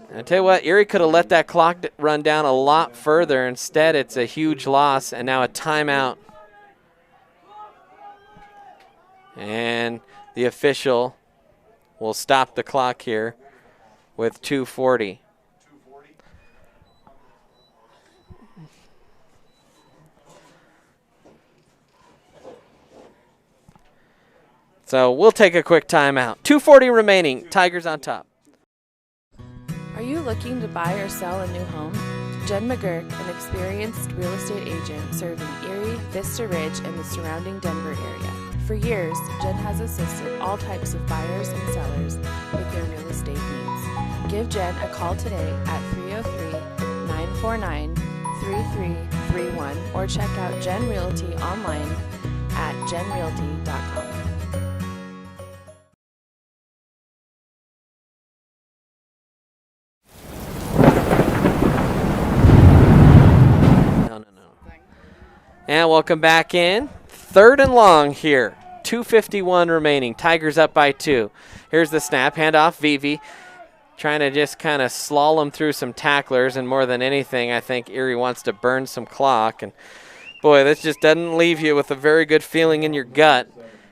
And I tell you what, Erie could have let that clock run down a lot further. Instead, it's a huge loss, and now a timeout. And the official will stop the clock here with 2:40. So we'll take a quick timeout. 2:40 remaining. Tigers on top. Are you looking to buy or sell a new home? Jen McGurk, an experienced real estate agent serving Erie, Vista Ridge, and the surrounding Denver area. For years, Jen has assisted all types of buyers and sellers with their real estate needs. Give Jen a call today at 303-949-3331 or check out Jen Realty online at jenrealty.com. And welcome back in. 3rd and long here. 2:51 remaining. Tigers up by 2. Here's the snap. Handoff, Vivi. Trying to just kind of slalom through some tacklers. And more than anything, I think Erie wants to burn some clock. And, boy, this just doesn't leave you with a very good feeling in your gut.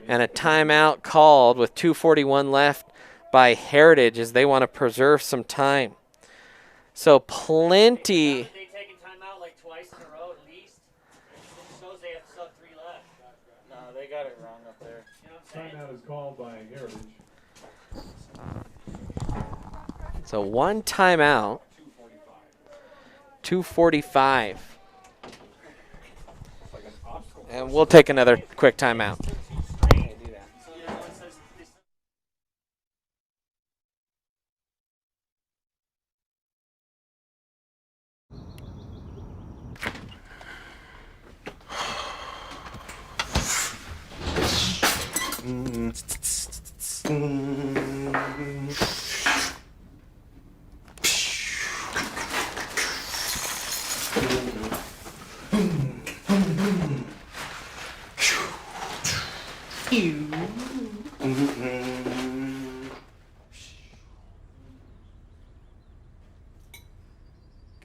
And a timeout called with 2:41 left by Heritage as they want to preserve some time. So plenty. Timeout is called by Heritage. So one timeout. 2:45. And we'll take another quick timeout.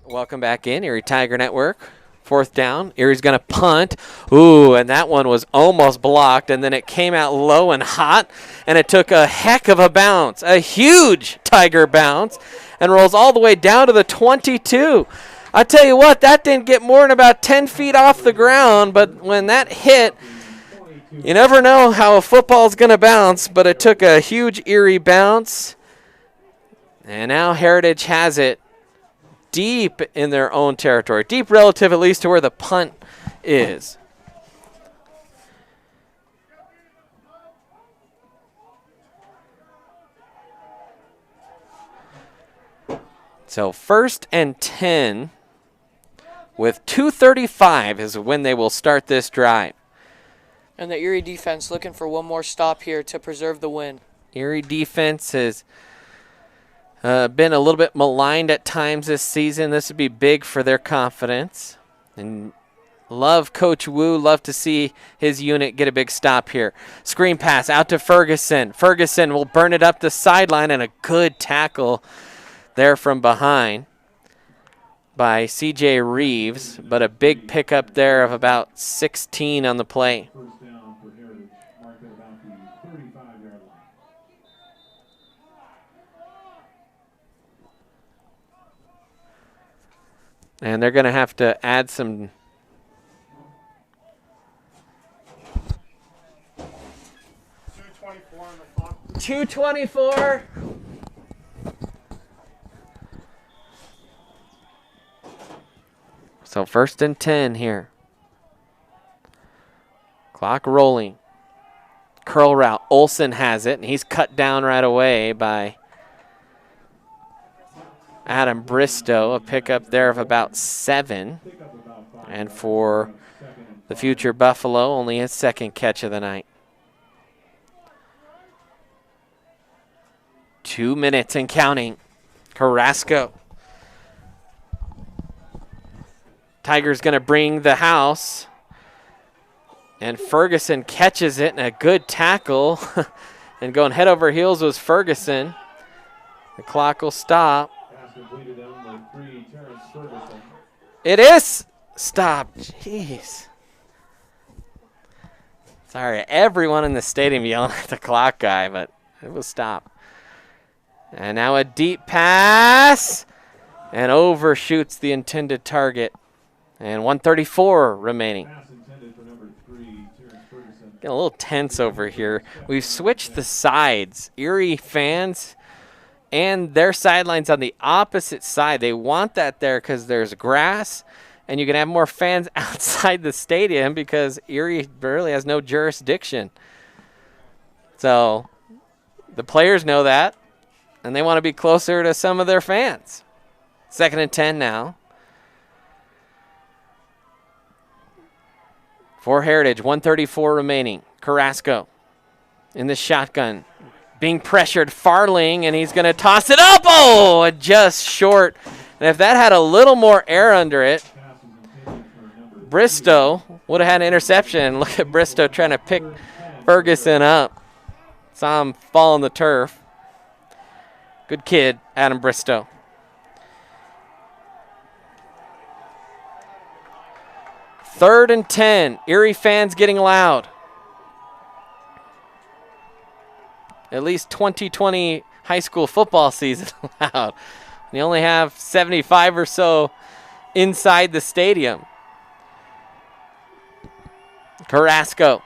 Welcome back in, Erie Tiger Network. 4th down. Erie's going to punt. Ooh, and that one was almost blocked, and then it came out low and hot, and it took a heck of a bounce, a huge Tiger bounce, and rolls all the way down to the 22. I tell you what, that didn't get more than about 10 feet off the ground, but when that hit, you never know how a football's going to bounce, but it took a huge Erie bounce, and now Heritage has it deep in their own territory, deep relative at least to where the punt is. So 1st and 10 with 2:35 is when they will start this drive. And the Erie defense looking for one more stop here to preserve the win. Erie defense has been a little bit maligned at times this season. This would be big for their confidence. And love Coach Wu. Love to see his unit get a big stop here. Screen pass out to Ferguson. Ferguson will burn it up the sideline, and a good tackle there from behind by C.J. Reeves, but a big pickup there of about 16 on the play. First down for Heritage, marked at about the 35-yard line. And they're going to have to add some 2:24. So 1st and 10 here. Clock rolling. Curl route. Olsen has it, and he's cut down right away by Adam Bristow. A pickup there of about 7. And for the future Buffalo, only his 2nd catch of the night. 2 minutes and counting. Carrasco. Tigers going to bring the house. And Ferguson catches it, and a good tackle. And going head over heels was Ferguson. The clock will stop. It is stopped. Jeez. Sorry, everyone in the stadium yelling at the clock guy, but it was stopped. And now a deep pass. And overshoots the intended target. And 1:34 remaining. Getting a little tense over here. We've switched the sides. Erie fans and their sidelines on the opposite side. They want that there because there's grass, and you can have more fans outside the stadium because Erie really has no jurisdiction. So the players know that, and they want to be closer to some of their fans. 2nd and 10 now. For Heritage, 1:34 remaining. Carrasco in the shotgun. Being pressured, Farling, and he's going to toss it up. Oh, just short. And if that had a little more air under it, Bristow would have had an interception. Look at Bristow trying to pick Ferguson up. Saw him fall on the turf. Good kid, Adam Bristow. Third and 10. Erie fans getting loud. At least 2020 high school football season loud. You only have 75 or so inside the stadium. Carrasco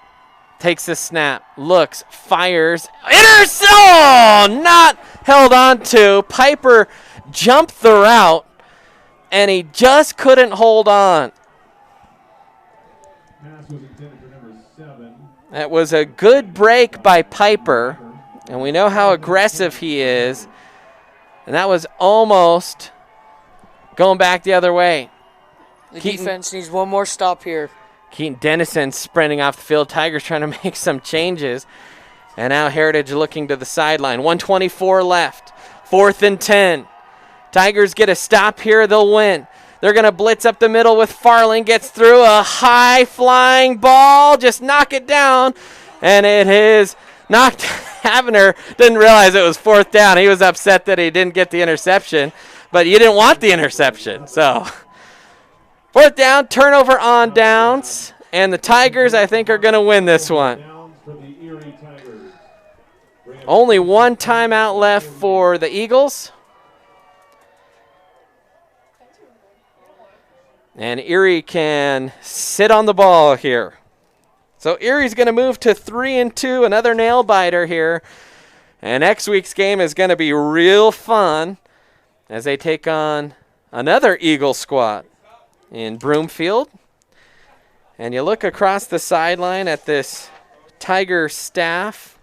takes the snap, looks, fires. Oh, not held on to. Piper jumped the route, and he just couldn't hold on. That was a good break by Piper, and we know how aggressive he is. And that was almost going back the other way. The defense needs one more stop here. Keaton Dennison sprinting off the field. Tigers trying to make some changes. And now Heritage looking to the sideline. 1:24 left. 4th and 10. Tigers get a stop here. They'll win. They're going to blitz up the middle with Farling. Gets through a high-flying ball. Just knock it down. And it is knocked. Havener didn't realize it was 4th down. He was upset that he didn't get the interception. But you didn't want the interception. So 4th down, turnover on downs. And the Tigers, I think, are going to win this one. Only one timeout left for the Eagles. And Erie can sit on the ball here. So Erie's going to move to 3-2, another nail biter here. And next week's game is going to be real fun as they take on another Eagle squad in Broomfield. And you look across the sideline at this Tiger staff.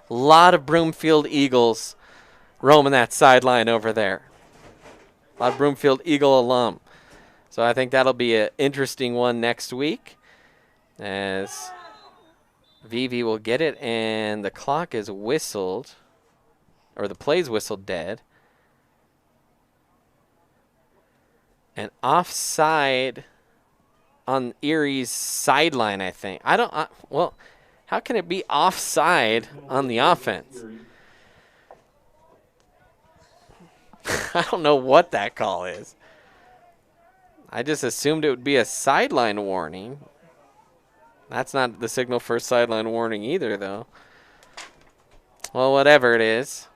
A lot of Broomfield Eagles roaming that sideline over there. A lot of Broomfield Eagle alum. So I think that'll be an interesting one next week as Vivi will get it and the clock is whistled, or the play's whistled dead. And offside on Erie's sideline, I think. Well, how can it be offside on the offense? I don't know what that call is. I just assumed it would be a sideline warning. That's not the signal for a sideline warning either, though. Well, whatever it is.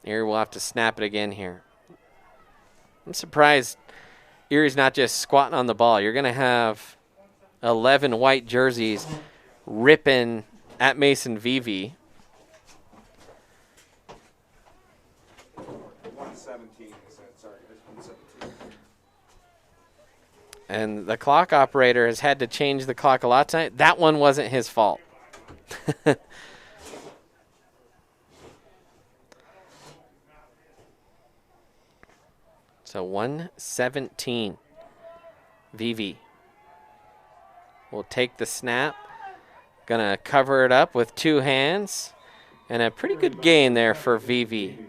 Erie will have to snap it again here. I'm surprised Erie's not just squatting on the ball. You're going to have 11 white jerseys ripping at Mason Vivi. 117, sorry, 117. And the clock operator has had to change the clock a lot tonight. That one wasn't his fault. So 117. Vivi will take the snap. Gonna cover it up with 2 hands. And a pretty good gain there for Vivi.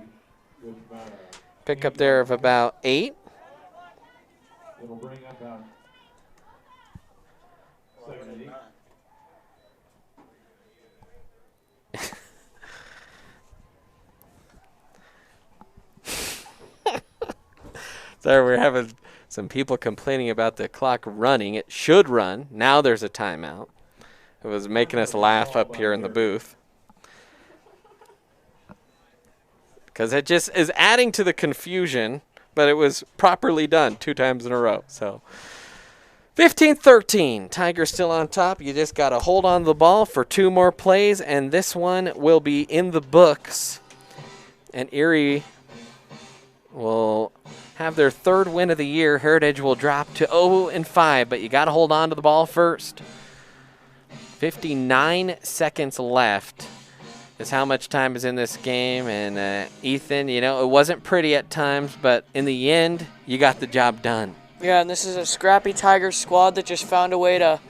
Pick up there of about 8. It'll bring up about 7 Sorry, we're having some people complaining about the clock running. It should run. Now there's a timeout. It was making us laugh up here in the booth. Because it just is adding to the confusion, but it was properly done 2 times in a row. So 15-13. Tigers still on top. You just got to hold on to the ball for 2 more plays, and this one will be in the books. And Erie will have their 3rd win of the year. Heritage will drop to 0-5, but you got to hold on to the ball first. 59 seconds left is how much time is in this game. And Ethan, you know, it wasn't pretty at times, but in the end, you got the job done. Yeah, and this is a scrappy Tigers squad that just found a way to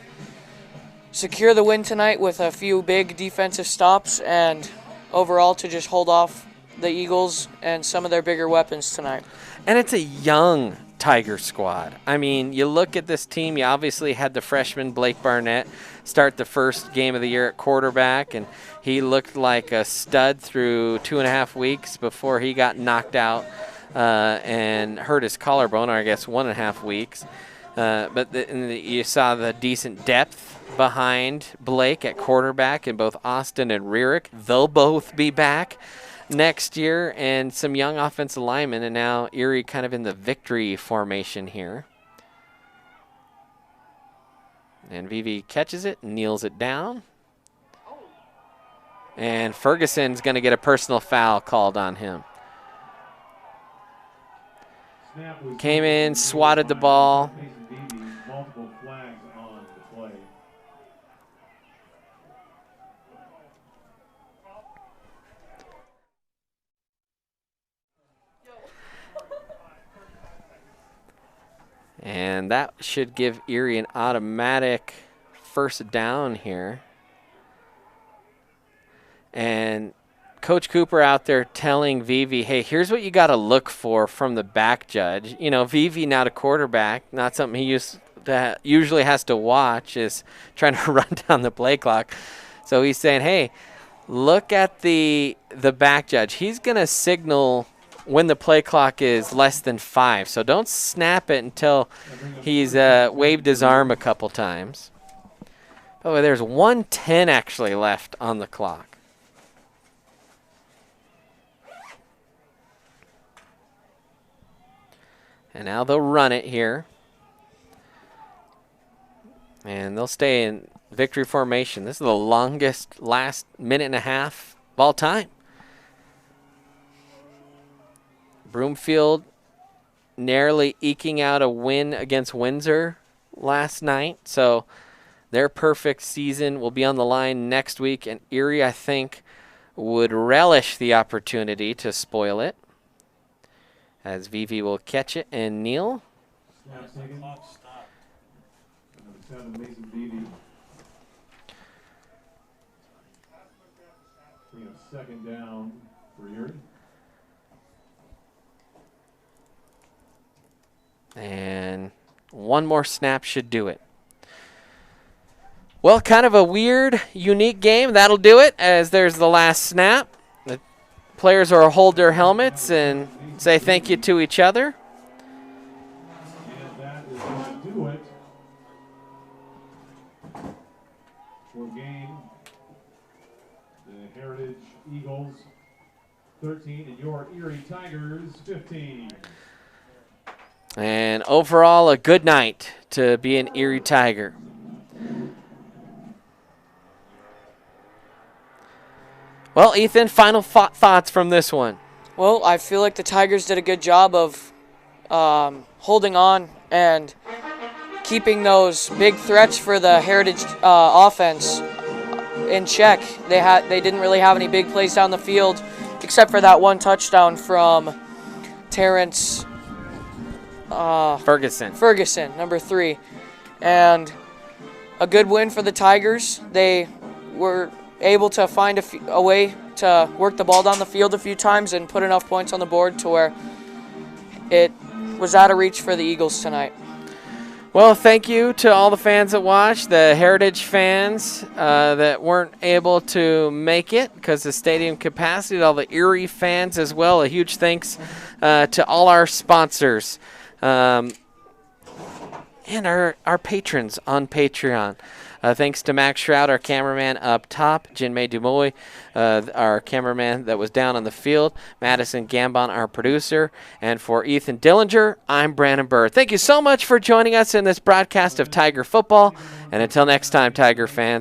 secure the win tonight with a few big defensive stops and overall to just hold off the Eagles and some of their bigger weapons tonight. And it's a young Tiger squad. I mean, you look at this team, you obviously had the freshman Blake Barnett start the first game of the year at quarterback, and he looked like a stud through 2.5 weeks before he got knocked out and hurt his collarbone, or I guess 1.5 weeks. But you saw the decent depth behind Blake at quarterback in both Austin and Rearick. They'll both be back next year, and some young offensive linemen, and now Erie kind of in the victory formation here. And Vivi catches it, kneels it down. And Ferguson's going to get a personal foul called on him. Came in, swatted the ball. Multiple flags on the play. And that should give Erie an automatic 1st down here. And Coach Cooper out there telling Vivi, hey, here's what you got to look for from the back judge. You know, Vivi, not a quarterback, not something he usually has to watch, is trying to run down the play clock. So he's saying, hey, look at the back judge. He's going to signal when the play clock is less than 5. So don't snap it until he's waved his arm a couple times. By the way, there's 1:10 actually left on the clock. And now they'll run it here. And they'll stay in victory formation. This is the longest last minute and a half of all time. Broomfield narrowly eking out a win against Windsor last night. So their perfect season will be on the line next week. And Erie, I think, would relish the opportunity to spoil it, as Vivi will catch it and kneel. Snap taken. Number 7, Mason Beebe. We have second down for Erie. And one more snap should do it. Well, kind of a weird, unique game. That'll do it, as there's the last snap. The players will hold their helmets and say thank you to each other. And that is going to do it for game. The Heritage Eagles 13 and your Erie Tigers 15. And overall, a good night to be an Erie Tiger. Well, Ethan, final thoughts from this one. Well, I feel like the Tigers did a good job of holding on and keeping those big threats for the Heritage offense in check. They didn't really have any big plays down the field, except for that one touchdown from Terrence Ferguson, number 3. And a good win for the Tigers. They were able to find a way to work the ball down the field a few times and put enough points on the board to where it was out of reach for the Eagles tonight. Well, thank you to all the fans that watched, the Heritage fans that weren't able to make it because of stadium capacity, all the Erie fans as well. A huge thanks to all our sponsors and our patrons on Patreon. Thanks to Max Shroud, our cameraman up top, Jinmei Dumoy, our cameraman that was down on the field, Madison Gambon, our producer, and for Ethan Dillinger, I'm Brandon Bird. Thank you so much for joining us in this broadcast of Tiger football, and until next time, Tiger fans,